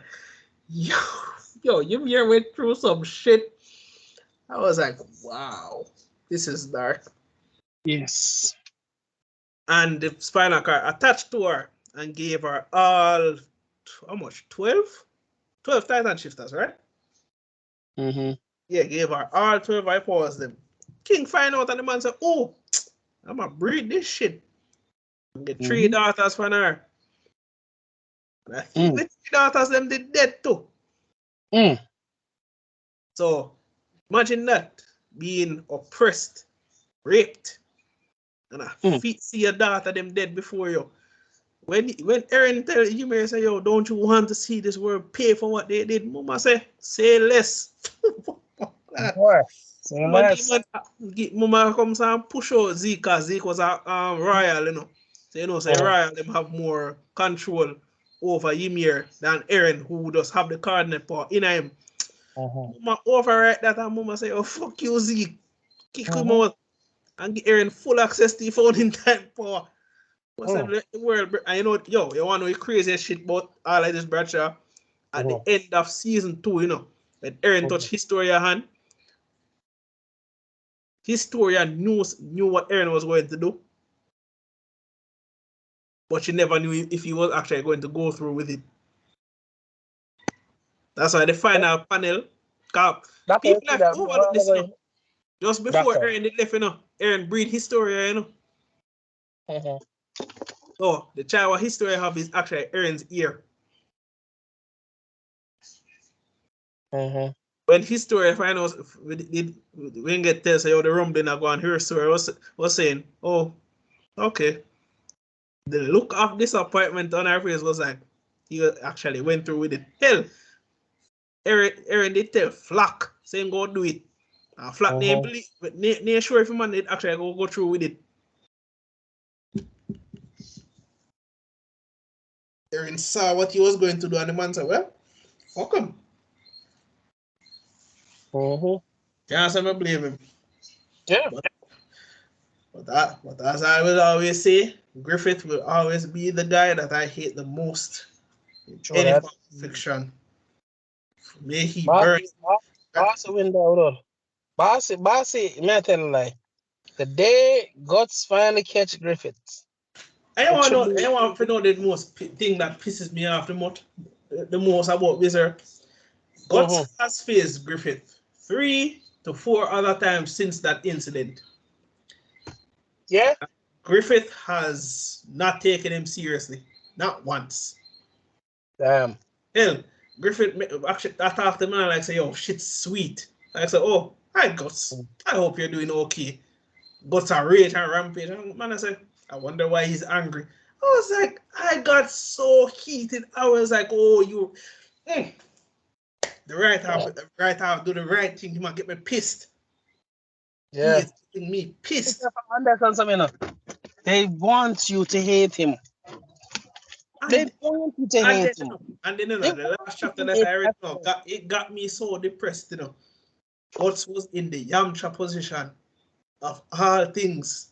S2: Ymir went through some shit. I was like, wow, this is dark.
S1: Yes.
S2: And the spinal cord attached to her and gave her all, how much? 12? 12 Titan shifters, right? Yeah, gave her all 12 I powers them. King find out and the man said, oh, I'm gonna breed this shit. And get 3 daughters from her. And I think the 3 daughters them did dead too. So imagine that, being oppressed, raped, and I see your daughter them dead before you. When Aaron tell Ymir say, yo, don't you want to see this world pay for what they did? Mama say less.
S1: Say less.
S2: Mama comes and push out Zeke, because Zeke was a royal, you know. So, say royal, them have more control over Ymir than Eren, who does have the coordinate power in him. Mama override that, and Mama say, oh, fuck you, Zeke. Kick him out and give Eren full access to the founding time power. What's that the world? And you know, you want to know the craziest shit about all of this, Bradshaw? At the end of season 2, you know, when Eren touched Historia hand, Historia knew what Eren was going to do, but she never knew if he was actually going to go through with it. That's why the final panel, people have overlooked this, you know. Just before Eren did left, you know, Eren breathed Historia, you know. So the child what Historia have is actually Eren's ear. When Historia find out, when get tell say, oh, the rumbling are going, her story was saying, oh, okay. The look of disappointment on her face was like, he actually went through with it. Hell, Eren did tell Flock, saying go do it. And Flock didn't believe, but near sure if a man did actually go through with it. Eren saw what he was going to do, and the man said, well, fuck him. Can't say I blame him.
S1: Yeah.
S2: But as I will always say, Griffith will always be the guy that I hate the most in any form of fiction. May he burn.
S1: Bossy window. Bossy, may I tell you like, the day Guts finally catch Griffith.
S2: I want to know the most thing that pisses me off the most about Wizard. Guts has faced Griffith 3 to 4 other times since that incident.
S1: Yeah.
S2: Griffith has not taken him seriously. Not once.
S1: Damn.
S2: Hell, Griffith actually I talked to him and I like say, yo, shit's sweet. I say, oh, hi Guts. I hope you're doing okay. Guts are rage and rampage. And man, I say, I wonder why he's angry. I was like, I got so heated. I was like, oh, you the right half do the right thing. You might get me pissed.
S1: Yeah.
S2: He is getting me pissed.
S1: They want you to hate him. They want you to hate him.
S2: And then the last chapter that I read now, it got me so depressed, you know. Guts was in the Yamcha position of all things.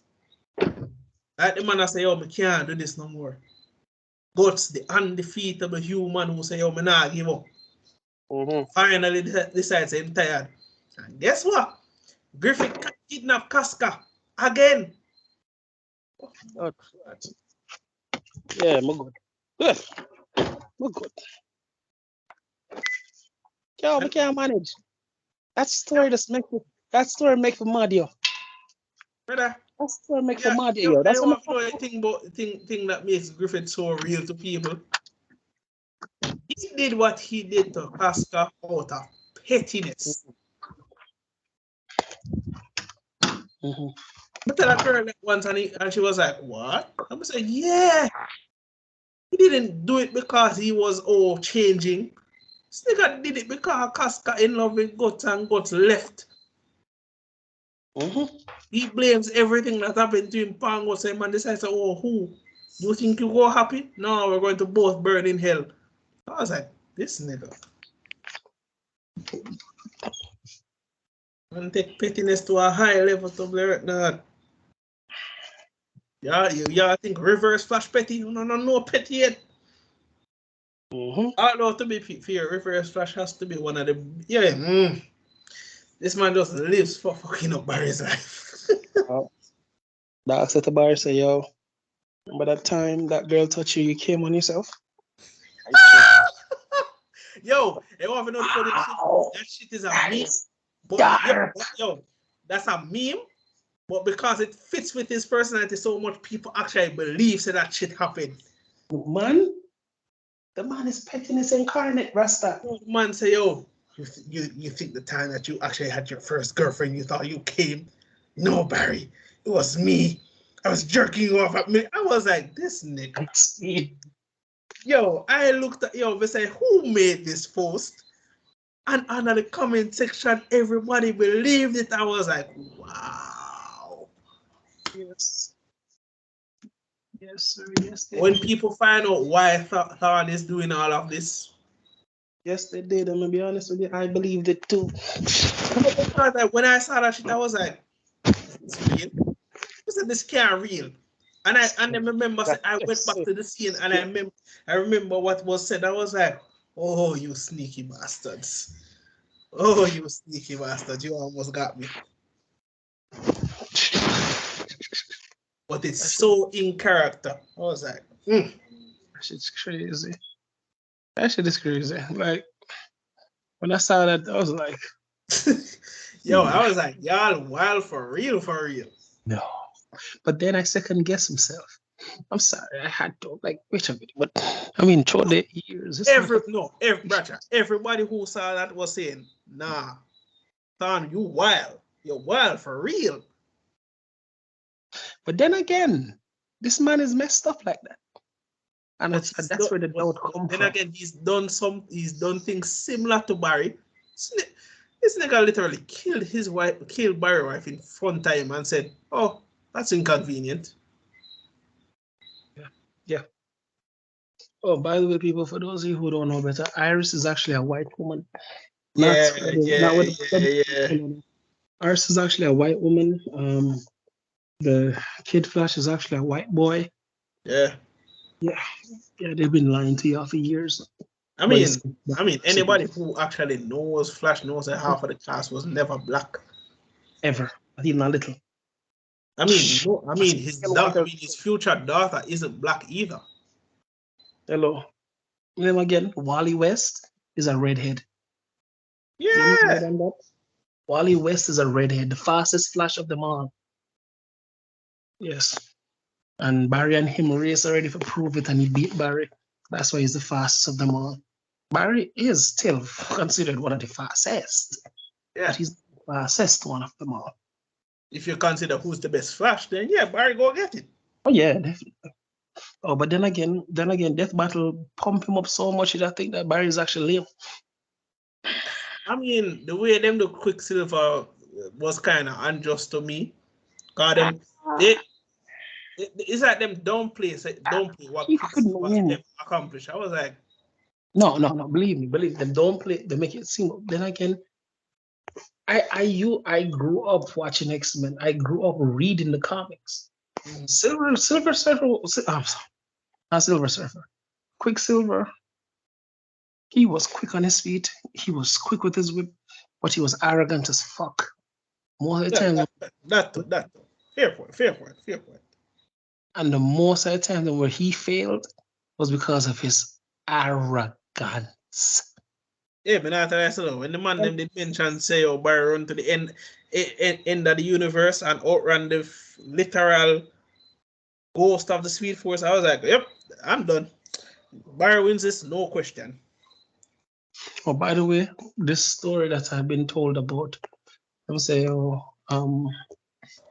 S2: Like the man I say, yo, I can't do this no more. Guts, the undefeatable human who say, yo, I not give up. Finally decides I'm tired. And guess what? Griffith kidnapped Casca again.
S1: Oh, yeah, I'm good. Good. I'm good. Yo, we can't manage. That story make for mad, yo.
S2: Brother.
S1: That story make for mad, yo. That's
S2: what I think about thing that makes Griffith so real to people. He did what he did to Casca out of pettiness. I tell a girl once and she was like, what? I'm saying, yeah. He didn't do it because he was changing. Sticker did it because Casca in love with Guts and Guts left. He blames everything that happened to him. Pango said, man, decides, oh, who? You think you go happy? No, we're going to both burn in hell. I was like, this nigga. And take pettiness to a high level to blur it now. Yeah, I think reverse flash petty. No petty yet. Although to be fair, reverse flash has to be one of the This man just lives for fucking up Barry's life.
S1: That's at the bar say, yo, remember that time that girl touched you, you came on yourself?
S2: Yo, I want to know that shit is a meme. But yo, that's a meme. But because it fits with his personality so much, people actually believe that shit happened.
S1: Man, the man is pettiness incarnate, Rasta.
S2: The man say, yo, you think the time that you actually had your first girlfriend, you thought you came? No, Barry, it was me. I was jerking you off at me. I was like, this nigga. Yo, I looked at they say, who made this post? And under the comment section, everybody believed it. I was like, wow.
S1: Yes. Yes, sir. Yes, they
S2: When
S1: did.
S2: people find out why Thorn is doing all of this,
S1: Yes, they did. I'm gonna be honest with you. I believed it too.
S2: when I saw that shit, I was like, it's real. I said, this can't real. And then remember, I went back to the scene and I remember what was said. I was like, oh, you sneaky bastards. Oh, you sneaky bastards. You almost got me. But it's so in character. I was like,
S1: That shit's crazy. That shit is crazy. Like when I saw that, I was like,
S2: yo, I was like, y'all wild for real, for real.
S1: no. But then I second guess myself. I'm sorry, I had to like wait a minute. But I mean, through the years, it's
S2: Bradshaw, everybody who saw that was saying, nah, Thon, you wild. You're wild for real.
S1: But then again, this man is messed up like that. And that's where the doubt comes from.
S2: Then again, he's done things similar to Barry. This nigga literally killed Barry's wife in front of him and said, oh, that's inconvenient.
S1: Yeah. Oh, by the way, people, for those of you who don't know better, Iris is actually a white woman.
S2: Yeah.
S1: Iris is actually a white woman. The Kid Flash is actually a white boy.
S2: Yeah.
S1: Yeah, they've been lying to you for years.
S2: I mean, anybody who actually knows Flash knows that half of the cast was never black.
S1: Ever, not even a little.
S2: His future daughter isn't black either.
S1: Hello. Name again. Wally West is a redhead.
S2: Yeah.
S1: Wally West is a redhead, the fastest Flash of them all. Yes. And Barry and him race already to prove it, and he beat Barry. That's why he's the fastest of them all. Barry is still considered one of the fastest.
S2: Yeah.
S1: But he's the fastest one of them all.
S2: If you consider who's the best Flash, then yeah, Barry go get it.
S1: Oh yeah, definitely. Oh, but then again, Death Battle pump him up so much that I think that Barry is actually lame.
S2: I mean, the way them do Quicksilver was kind of unjust to me. God, it's like them don't play what Quicksilver accomplished. I was like,
S1: no, believe me, them don't play. They make it seem. Then again, I grew up watching X-Men. I grew up reading the comics. Silver Surfer. Not Silver Surfer. Quicksilver. He was quick on his feet. He was quick with his whip, but he was arrogant as fuck. Most of the time.
S2: That fair point.
S1: And the most of the time where he failed was because of his arrogance.
S2: Yeah, but after that, so when the man them did mention say, oh, Barry run to the end of the universe and outrun the literal ghost of the Speed Force, I was like, yep, I'm done. Barry wins this, no question.
S1: Oh, by the way, this story that I've been told about, I'm saying,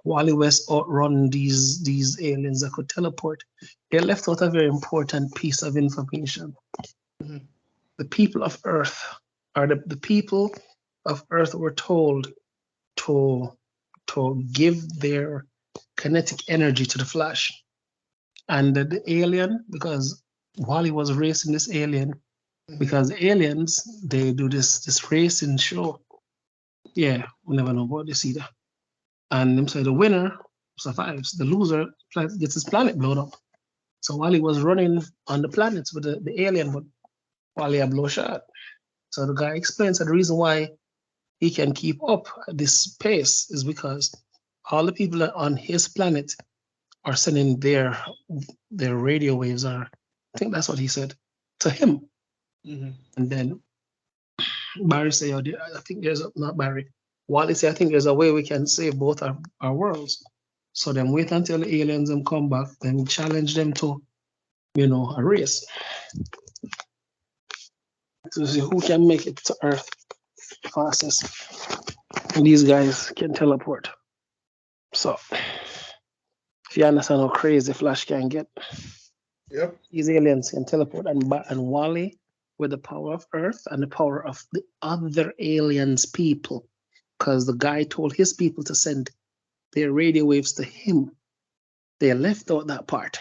S1: Wally West outrun these aliens that could teleport. They left out a very important piece of information. Mm-hmm. The people of Earth the people of Earth were told to give their kinetic energy to the Flash, and the alien, because Wally was racing this alien, because aliens they do this racing show. Yeah, we never know about this either. And so the winner survives. The loser gets his planet blown up. So Wally was running on the planets with the alien, but Wally had blow shot. So the guy explains that the reason why he can keep up at this pace is because all the people on his planet are sending their radio waves, or I think that's what he said, to him. Mm-hmm. And then Barry say, I think there's not Barry. Wally say, I think there's a way we can save both our worlds. So then wait until the aliens come back, then challenge them to, a race. To see who can make it to Earth fastest. And these guys can teleport. So if you understand how crazy Flash can get,
S2: yep,
S1: these aliens can teleport, and Wally with the power of Earth and the power of the other aliens people. Because the guy told his people to send their radio waves to him. They left out that part.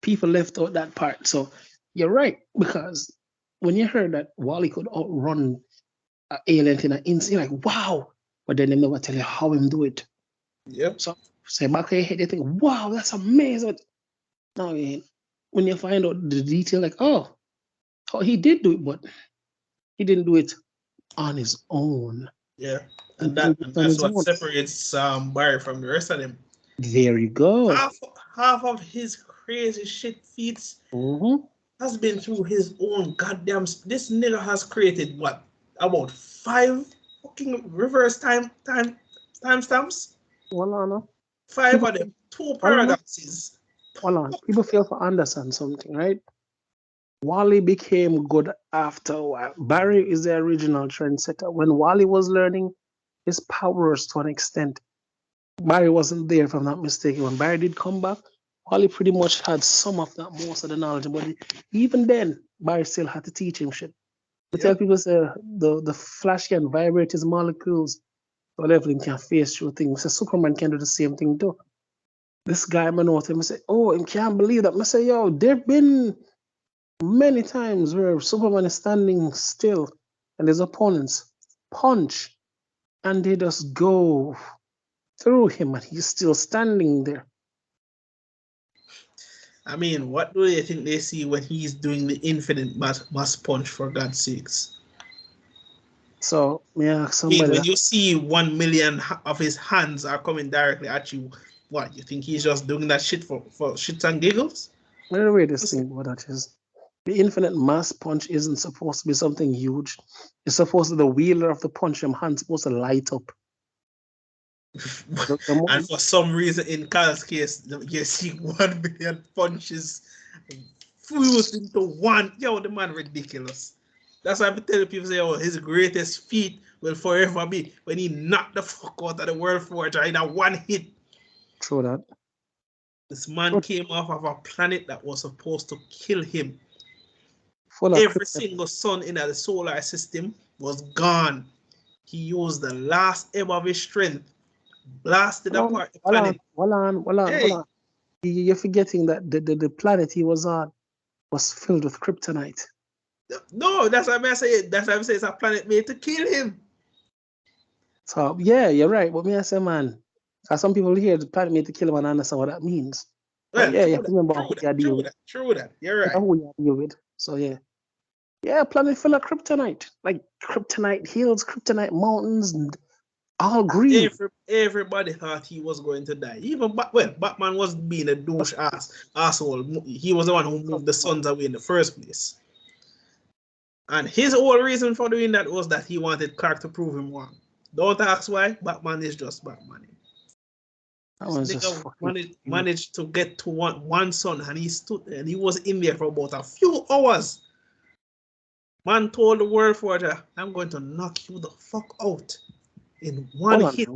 S1: People left out that part. So you're right, because when you heard that Wally could outrun an alien in an instant, you're like, wow. But then they never tell you how him do it.
S2: Yep.
S1: So say back in your head, you think, wow, that's amazing. Now when you find out the detail, like, oh, he did do it, but he didn't do it on his own.
S2: Yeah.
S1: He
S2: And
S1: did it on
S2: that's
S1: his
S2: what
S1: own.
S2: separates Barry from the rest of them.
S1: There you go.
S2: Half of his crazy shit feats
S1: Mm-hmm.
S2: has been through his own goddamn. This nigga has created what, about 5 fucking reverse timestamps.
S1: Well, no.
S2: 5
S1: People,
S2: of them, 2
S1: well, no.
S2: paradoxes.
S1: Hold on. People fail to understand something, right? Wally became good after a while. Barry is the original trendsetter. When Wally was learning his powers to an extent, Barry wasn't there, if I'm not mistaken. When Barry did come back, Wally pretty much had some of that, most of the knowledge. But even then, Barry still had to teach him shit. I tell people, say, the Flash can vibrate his molecules, so level can face through things. So Superman can do the same thing too. This guy, man, out him, say, oh, I can't believe that. I say, yo, there been many times where Superman is standing still and his opponents punch and they just go through him and he's still standing there.
S2: I mean, what do they think they see when he's doing the infinite mass punch, for God's sakes?
S1: So, yeah,
S2: I mean,
S1: somebody.
S2: when you see 1 million of his hands are coming directly at you, what, you think he's just doing that shit for shits and giggles?
S1: The way this thing about that is, the infinite mass punch isn't supposed to be something huge. It's supposed to be the wheeler of the punch, your hand's supposed to light up.
S2: And for some reason, in Kyle's case, you see 1 million punches fused into one. Yo, the man ridiculous. That's why I'm telling people, say, oh, his greatest feat will forever be when he knocked the fuck out of the World Forger in a one hit.
S1: True that.
S2: This man came off of a planet that was supposed to kill him.
S1: Full of
S2: Every single sun in the solar system was gone. He used the last ebb of his strength, blasted apart the planet.
S1: Hold on. You're forgetting that the planet he was on was filled with kryptonite.
S2: No, that's what I'm saying. That's what I'm saying. It's a planet made to kill him.
S1: So yeah, you're right. But me, I say, man, because some people here, the planet made to kill him and understand what that means.
S2: Well,
S1: but yeah, you have to remember who you deal with.
S2: True that. You're right.
S1: You know who you deal with. So yeah. Yeah, planet full of kryptonite. Like kryptonite hills, kryptonite mountains, and all green.
S2: Everybody thought he was going to die. Even Batman was being a douche asshole. He was the one who moved the suns away in the first place. And his whole reason for doing that was that he wanted Clark to prove him wrong. Don't ask why. Batman is just Batman. This nigga managed to get to one sun, and he stood and he was in there for about a few hours. Man told the World Forger, I'm going to knock you the fuck out in one hit.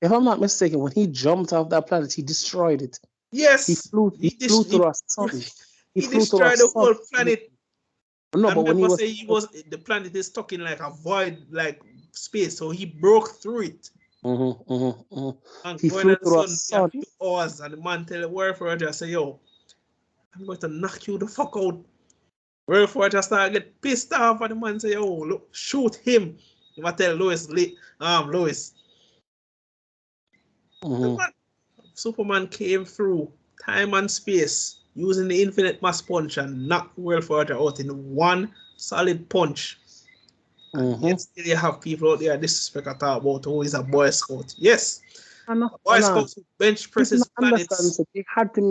S1: If I'm not mistaken, when he jumped off that planet, he destroyed it.
S2: Yes.
S1: He flew through a sun.
S2: He destroyed the whole planet.
S1: No, but when he was
S2: the planet is stuck in like a void, like space, so he broke through it. And
S1: he flew through a sun.
S2: A few hours, and the man tell the World Forger, say, yo, I'm going to knock you the fuck out. World Forger start get pissed off, and the man say, yo, look, shoot him. If I tell Lois. Superman came through time and space using the infinite mass punch and knocked World Forger out in one solid punch. And yet still you have people out there disrespect and talk about who is a Boy Scout. Yes. Boy Scouts who bench presses planets.
S1: They had to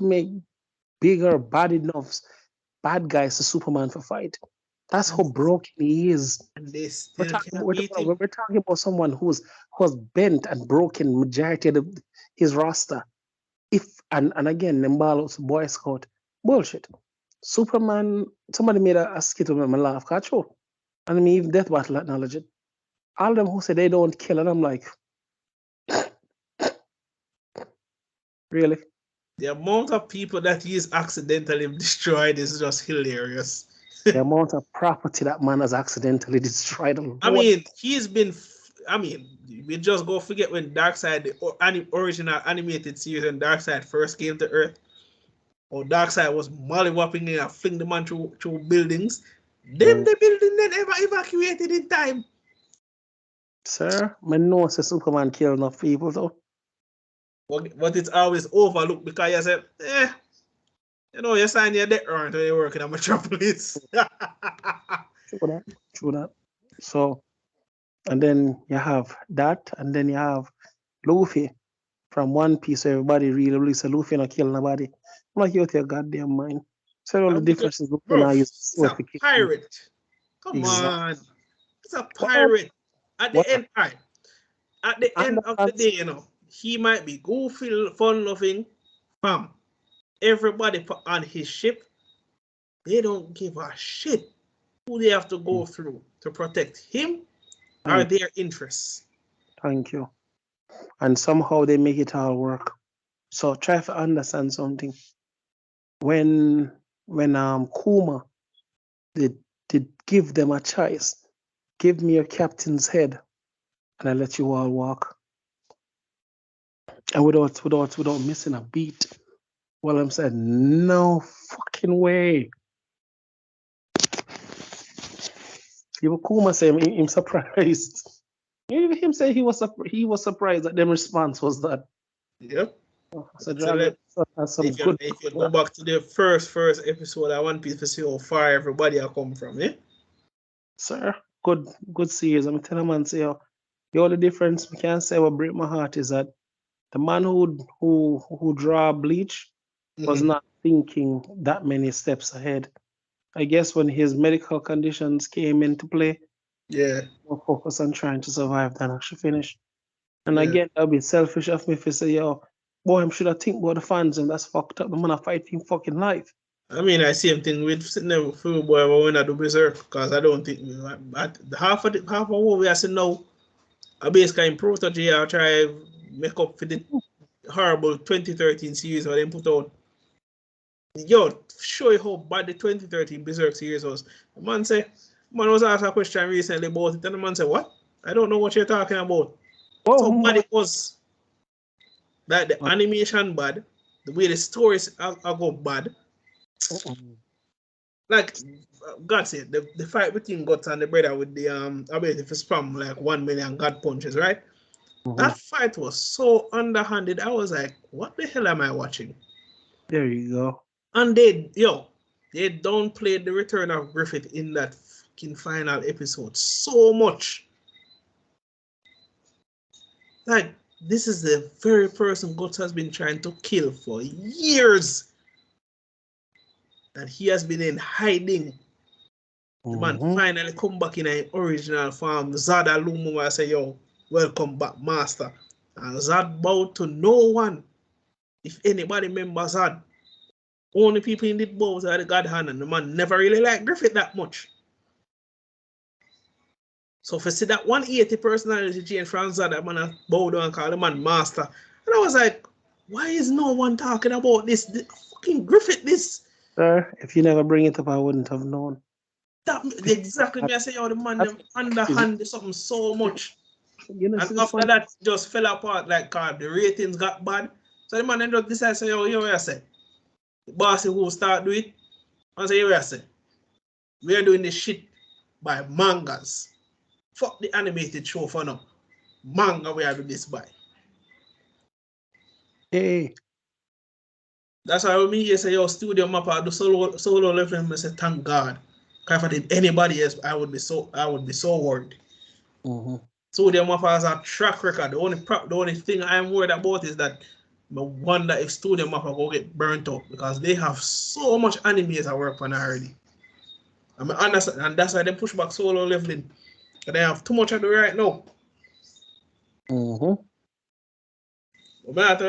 S1: make bigger bad guys to Superman for fight. That's how broken he is.
S2: And they still
S1: we're talking about someone who's bent and broken majority of his roster. And again, Nembalos Boy Scout bullshit. Superman, somebody made a skit of him and laugh, catch you. And I mean, even Death Battle acknowledge it. All of them who say they don't kill, and I'm like, really?
S2: The amount of people that he's accidentally destroyed is just hilarious.
S1: The amount of property that man has accidentally destroyed.
S2: I mean, he's been. I mean, we just go forget when Darkseid, the original animated series, and Darkseid first came to Earth, or Darkseid was mollywopping and fling the man through buildings. Them the building then ever evacuated in time.
S1: Sir, I know say Superman killed enough people though.
S2: But it's always overlooked because you said, you know, you sign your debt warrant when you work in a metropolis.
S1: True that. So, and then you have that, and then you have Luffy from One Piece. Everybody really say Luffy not kill nobody. I'm like, you out your goddamn mind. So all the differences Luffy now use
S2: It's a pirate. Come on. It's a pirate. At the end, at the end of the day, you know, he might be goofy, fun-loving, fam. Everybody on his ship, they don't give a shit who they have to go through to protect him or their interests.
S1: Thank you. And somehow they make it all work. So try to understand something. When Kuma did give them a choice, give me your captain's head, and I let you all walk. And without missing a beat. Well, I'm saying, no fucking way. Even Kuma say him surprised. Even him say he was surprised that them response was that.
S2: Yep.
S1: So
S2: if you go back to the first episode, I want people to see how far everybody are come from, eh?
S1: Sir, good series. I'm telling man, say the only difference we can say what break my heart is that the man who draw Bleach was not thinking that many steps ahead. I guess when his medical conditions came into play, more focus on trying to survive than actually finish. And again, that'll be selfish of me if I say, yo, boy, I'm should I think about the fans and that's fucked up. The man fight him fucking life.
S2: I mean, I see him thing with sitting there with Full Boy when I do Berserk because I don't think half of what we are saying now, I basically improve to GR try make up for the horrible 2013 series where they put out. Yo, show you how bad the 2013 Berserk series was. The man was asked a question recently about it, and the man said, "What? I don't know what you're talking about." So bad it was. Like the animation bad, the way the stories are go bad. Like God said, the fight between Guts and the brother with the ability to spam like 1 million God punches, right? That fight was so underhanded. I was like, what the hell am I watching?
S1: There you go.
S2: And they downplayed the return of Griffith in that fucking final episode so much. Like, this is the very person Guts has been trying to kill for years. And he has been in hiding. The man finally come back in an original form. Zod Alumu say, yo, welcome back, master. And Zod bowed to no one. If anybody remembers Zod, only people in the bows are the God hand, and the man never really liked Griffith that much. So if you see that 180 personality change from Zod, that man bowed down and called the man master. And I was like, why is no one talking about this? Fucking Griffith, this.
S1: Sir, if you never bring it up, I wouldn't have known.
S2: That exactly me. I say, oh, the man them underhand something so much. And after that, just fell apart like the ratings got bad. So the man ended up deciding, say, yo, I said, the boss who start do it, and say, I said, we are doing this shit by mangas. Fuck the animated show for now. Manga we are doing this by.
S1: Hey.
S2: That's why when me say, yo, Studio Mappa do solo leveling, I say, thank God. Because if I did anybody else, I would be so worried. Studio Mappa has a track record. The only thing I'm worried about is that I wonder if Studio Mappa will get burnt out because they have so much animes I work on already. I mean, understand, and that's why they push back solo leveling. They have too much to do right now. But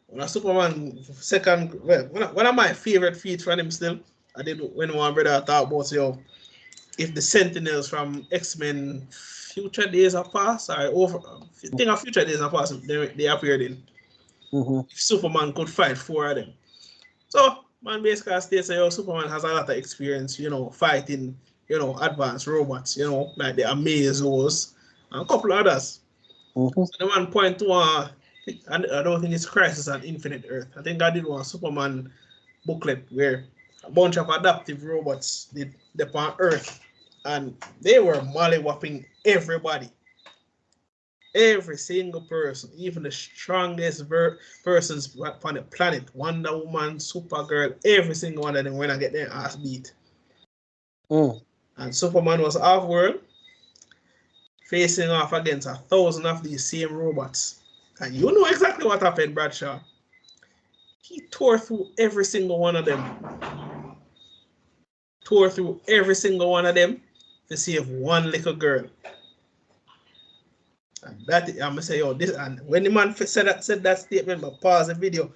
S2: when Superman second, one of my favorite feats from him still, I did when one brother talk about, yo, if the Sentinels from X-Men Future Days Are Past, or over, I think of Future Days Are Past, they appeared in. if Superman could fight 4 of them. So, man basically states that Superman has a lot of experience, fighting, advanced robots, like the Amazons and a couple others. So the man point to and I don't think it's Crisis on Infinite Earth. I think I did one Superman booklet where a bunch of adaptive robots did on Earth, and they were molly-whopping everybody. Every single person, even the strongest persons on the planet, Wonder Woman, Supergirl, every single one of them when I get their ass beat. And Superman was off-world, facing off against 1,000 of these same robots. And you know exactly what happened, Bradshaw. He tore through every single one of them. Tore through every single one of them to save one little girl. And that I'm gonna say, this. And when the man said that statement, but pause the video.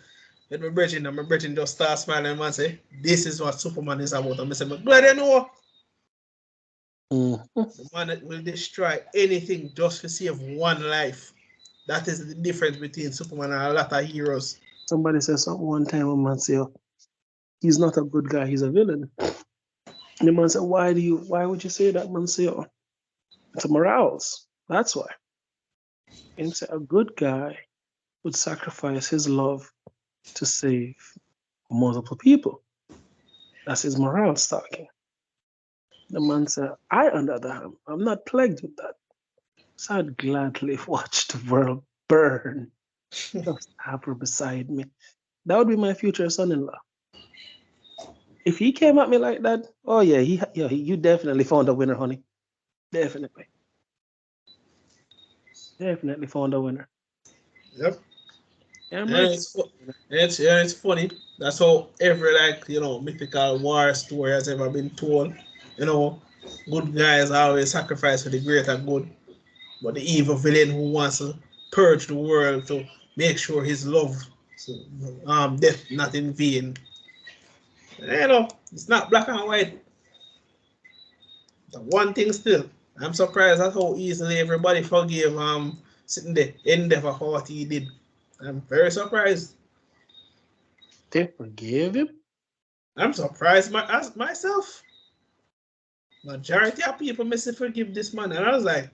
S2: Let my brethren just start smiling and say, "This is what Superman is about." I'm gonna say, "But glad you know." The man that will destroy anything just to save one life. That is the difference between Superman and a lot of heroes.
S1: Somebody said something one time, and man say, he's not a good guy, he's a villain. And the man said, why would you say that? Man say, it's a morals. That's why. And say a good guy would sacrifice his love to save multiple people. That's his morals talking. The man said, I, on the other hand, I'm not plagued with that. So I'd gladly watch the world burn. Just have her beside me. That would be my future son-in-law. If he came at me like that, oh yeah, you definitely found a winner, honey. Definitely found a winner.
S2: Yep.
S1: Yeah,
S2: And
S1: man.
S2: it's funny. That's how every mythical war story has ever been told. Good guys always sacrifice for the greater good, but the evil villain who wants to purge the world to make sure his love, death not in vain. It's not black and white. The one thing still, I'm surprised at how easily everybody forgave sitting there Endeavor for what he did. I'm very surprised.
S1: They forgave him?
S2: I'm surprised myself. Majority of people must forgive this man. And I was like,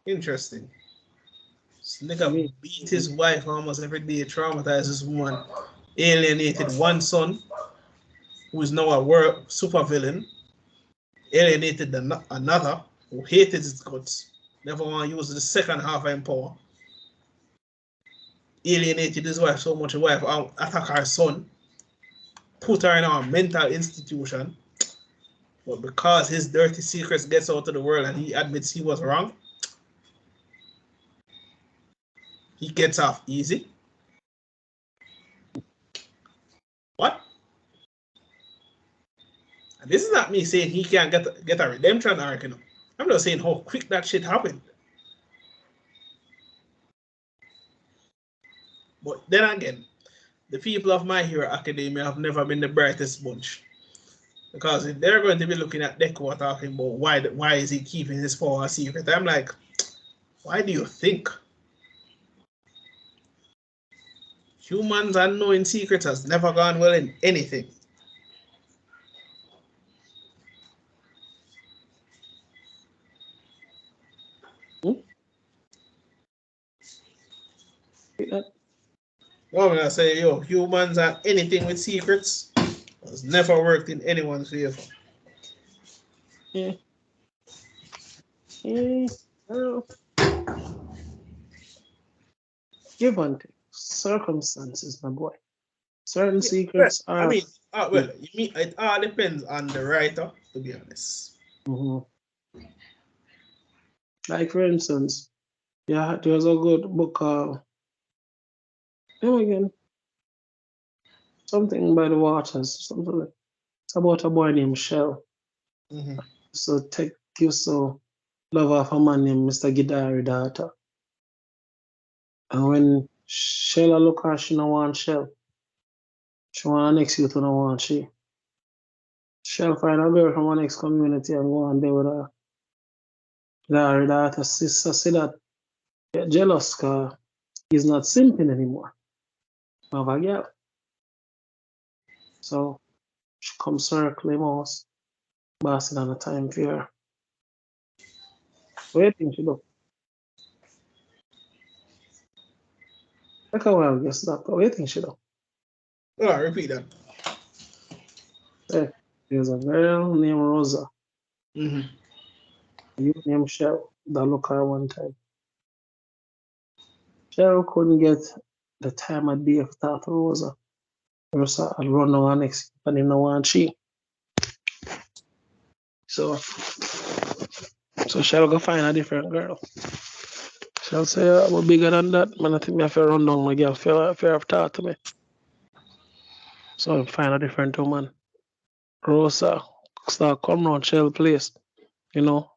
S2: interesting. This nigga beat his wife almost every day, traumatized this woman, alienated one son, who is now a world supervillain, alienated another, who hated his guts, never want to use the second half of power. Alienated his wife so much, his wife attacked her son, put her in a mental institution. But because his dirty secrets gets out to the world and he admits he was wrong, he gets off easy. What? And this is not me saying he can't get a redemption arc. I'm just saying how quick that shit happened. But then again, the people of My Hero Academia have never been the brightest bunch. Because if they're going to be looking at Deku talking about why is he keeping his power a secret, I'm like, why do you think? Humans and knowing secrets has never gone well in anything. Well, I say, humans and anything with secrets has never worked in anyone's favor.
S1: Yeah. Give and take. Circumstances, my boy. Certain secrets are.
S2: It all depends on the writer, to be honest.
S1: Like, for instance, there was a good book called, again, something by the waters, something like, it's about a boy named Shell. So love of a man named Mr. Gidari Data. And when Shell look at her, she don't want Shell. She want an next youth who don't want she. Shell find a girl from her next community and go on there with her. That her sister said that get jealous because he's not simping anymore. Of a girl. So she come circling us, bossing on the time for her. What do you think she do? Take a while, guess that. What do you think she do?
S2: Oh, repeat that.
S1: Hey, there's a girl named Rosa.
S2: Mm-hmm.
S1: You named Shell that look her one time. Shell couldn't get the time of day to talk to Rosa. Rosa had run down her next and him no want she. So Shell go find a different girl. Shell say, I'm bigger than that. Man, I think me have to run down my girl for her to talk to me. So I find a different woman. Rosa start come round Shell place, you know.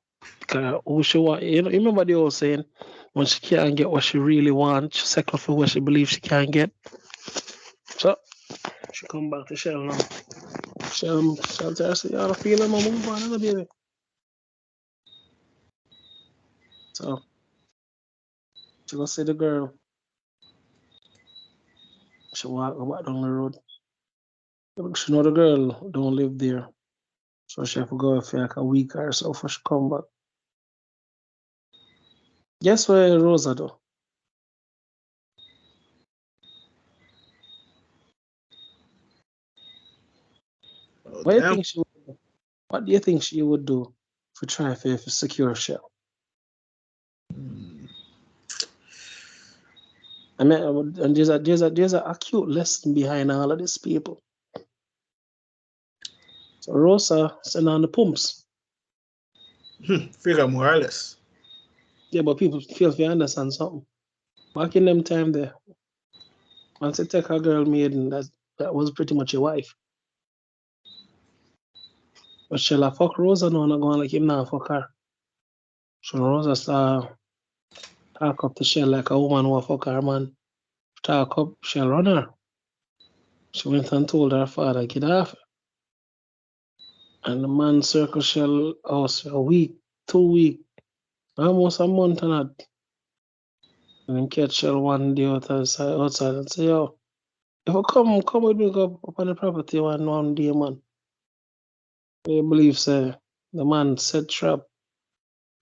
S1: Cause who she want, you remember the old saying, when she can't get what she really wants, she settle for what she believes she can't get. So she come back to Shell now. Shell tell her, say, you feel I'm move on, baby. So she go see the girl. She walk back down the road. She know the girl don't live there. So she have to go for like a week or so before she come back. Guess where Rosa do?
S2: Oh,
S1: What do you
S2: damn.
S1: think she would do? What do you think she would do for try for secure Shell? I mean, and there's a acute lesson behind all of these people. So Rosa send on the pumps.
S2: Figure more or less.
S1: Yeah, but people feel if you understand something. Back in them time there, once you take a girl maiden, that was pretty much your wife. But she'll a fuck Rosa no not going like him now fuck her. So Rosa start talk up to Shell like a woman who fuck her man. Talk up, Shell run her. She went and told her father, get off. And the man circle Shell house for a week, 2 weeks, almost a month and that. And him catch Shell one day outside and say, yo, if I come with me go up on the property one day, man. I believe say the man set trap,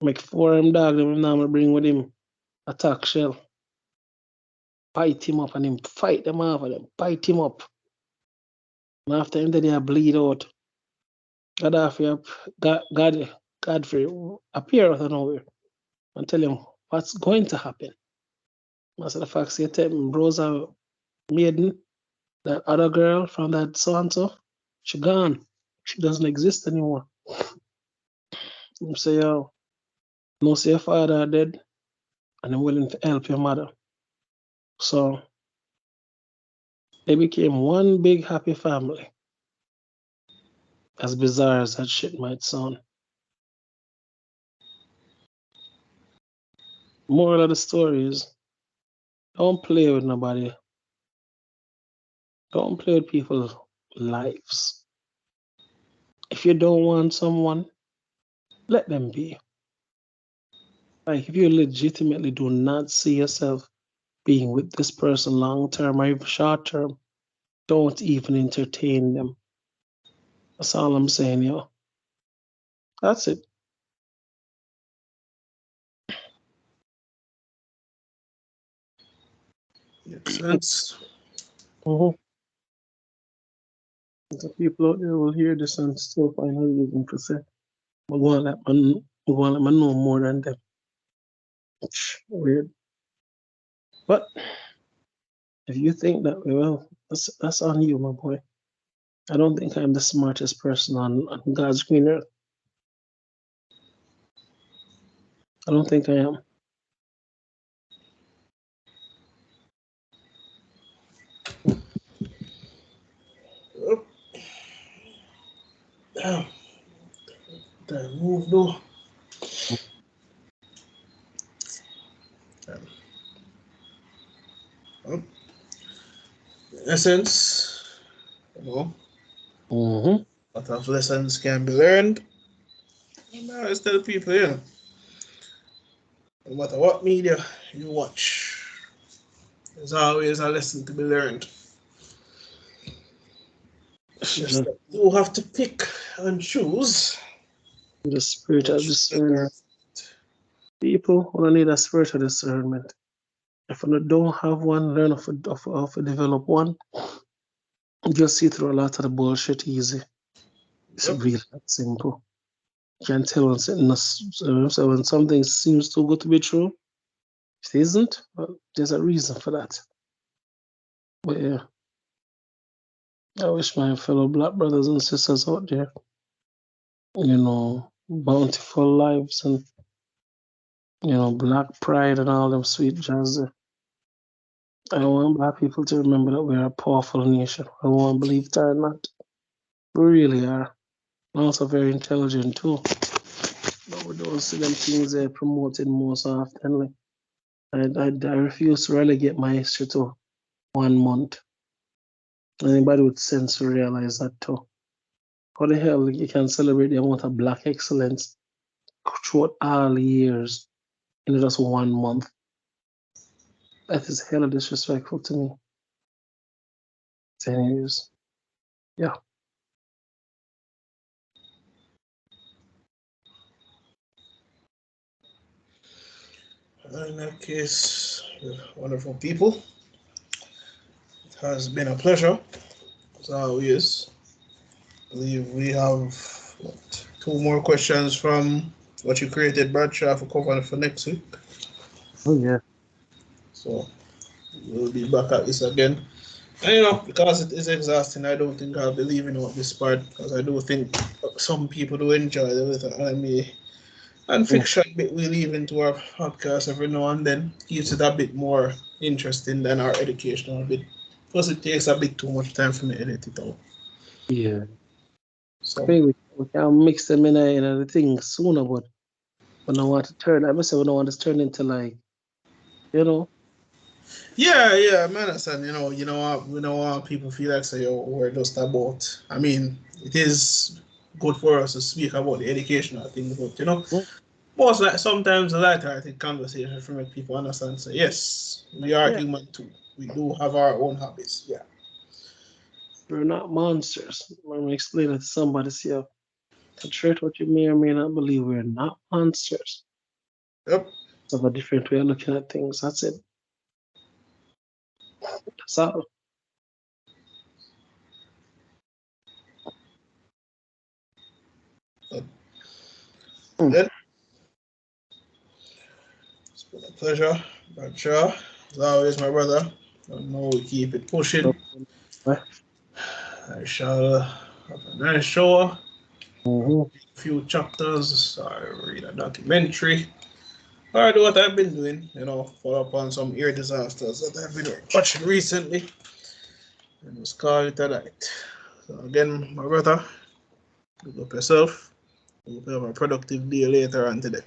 S1: make four of them dog them now bring with him, attack Shell, bite him up and him fight them off of them, bite him up. And after him they bleed out. Gaddafi Godfrey appear out of nowhere and tell him what's going to happen. Matter of fact, say tell him Rosa Maiden, that other girl from that so and so, she gone. She doesn't exist anymore. Him say, yo, no say your father dead and I'm willing to help your mother. So they became one big happy family. As bizarre as that shit might sound. Moral of the story is don't play with nobody. Don't play with people's lives. If you don't want someone, let them be. Like if you legitimately do not see yourself being with this person long term or even short term, don't even entertain them. That's all I'm saying, yo. That's it.
S2: Makes sense.
S1: Mm-hmm. The people out there will hear this and still find a reason to say, I'm going to let me know more than them. Weird. But if you think that way, well, that's on you, my boy. I don't think I'm the smartest person on God's green earth. I don't think I am.
S2: Oh, damn. That move though. Um, in essence, you know,
S1: Mm-hmm.
S2: a lot of lessons can be learned. And I always tell people, yeah, No matter what media you watch, there's always a lesson to be learned. It's just that you have to pick and choose.
S1: The spirit of discernment. People will need a spirit of discernment. If you don't have one, learn how to develop one. You'll see through a lot of the bullshit easy. It's really that simple. You can tell when something seems too good to be true. If it isn't, well, there's a reason for that. But yeah, I wish my fellow black brothers and sisters out there, bountiful lives and, black pride and all them sweet jazz. I want black people to remember that we're a powerful nation. I want to believe it or not. We really are. And also very intelligent too. But we don't see them things promoted most often. I refuse to relegate my history to 1 month. Anybody with sense to realize that too. How the hell you can celebrate the amount of black excellence throughout all the years in just 1 month? That is hella disrespectful to me. 10 years. Yeah.
S2: In that case, wonderful people. It has been a pleasure, as always. I believe we have 2 more questions from what you created, Bradshaw, for covering for next week.
S1: Oh yeah.
S2: So we'll be back at this again. And because it is exhausting, I don't think I'll be leaving out this part because I do think some people do enjoy the little anime and fiction bit we leave into our podcast every now and then. Keeps it a bit more interesting than our educational bit. Plus, it takes a bit too much time for me to edit it out.
S1: Yeah.
S2: So
S1: I mean, we can mix them in the thing sooner, but when I want to turn, I must say when I want to turn into
S2: yeah, man. Understand. We don't want people feel like say, we're just about. I mean, it is good for us to speak about the educational things, but most like sometimes the lighthearted conversation to make people understand. So yes, we are human too. We do have our own hobbies. Yeah.
S1: We're not monsters. Let me explain it to somebody. See, contrary to what you may or may not believe, we're not monsters.
S2: Yep.
S1: Of a different way of looking at things. That's it. That's all.
S2: Then it's been a pleasure, Bradshaw. As always, my brother. I know we keep it pushing. I shall have a nice show. A few chapters. I read a documentary. Or do what I've been doing. Follow up on some ear disasters that I've been watching recently. And just call it a night. So again, my brother, look up yourself. Hope you have a productive day later on today.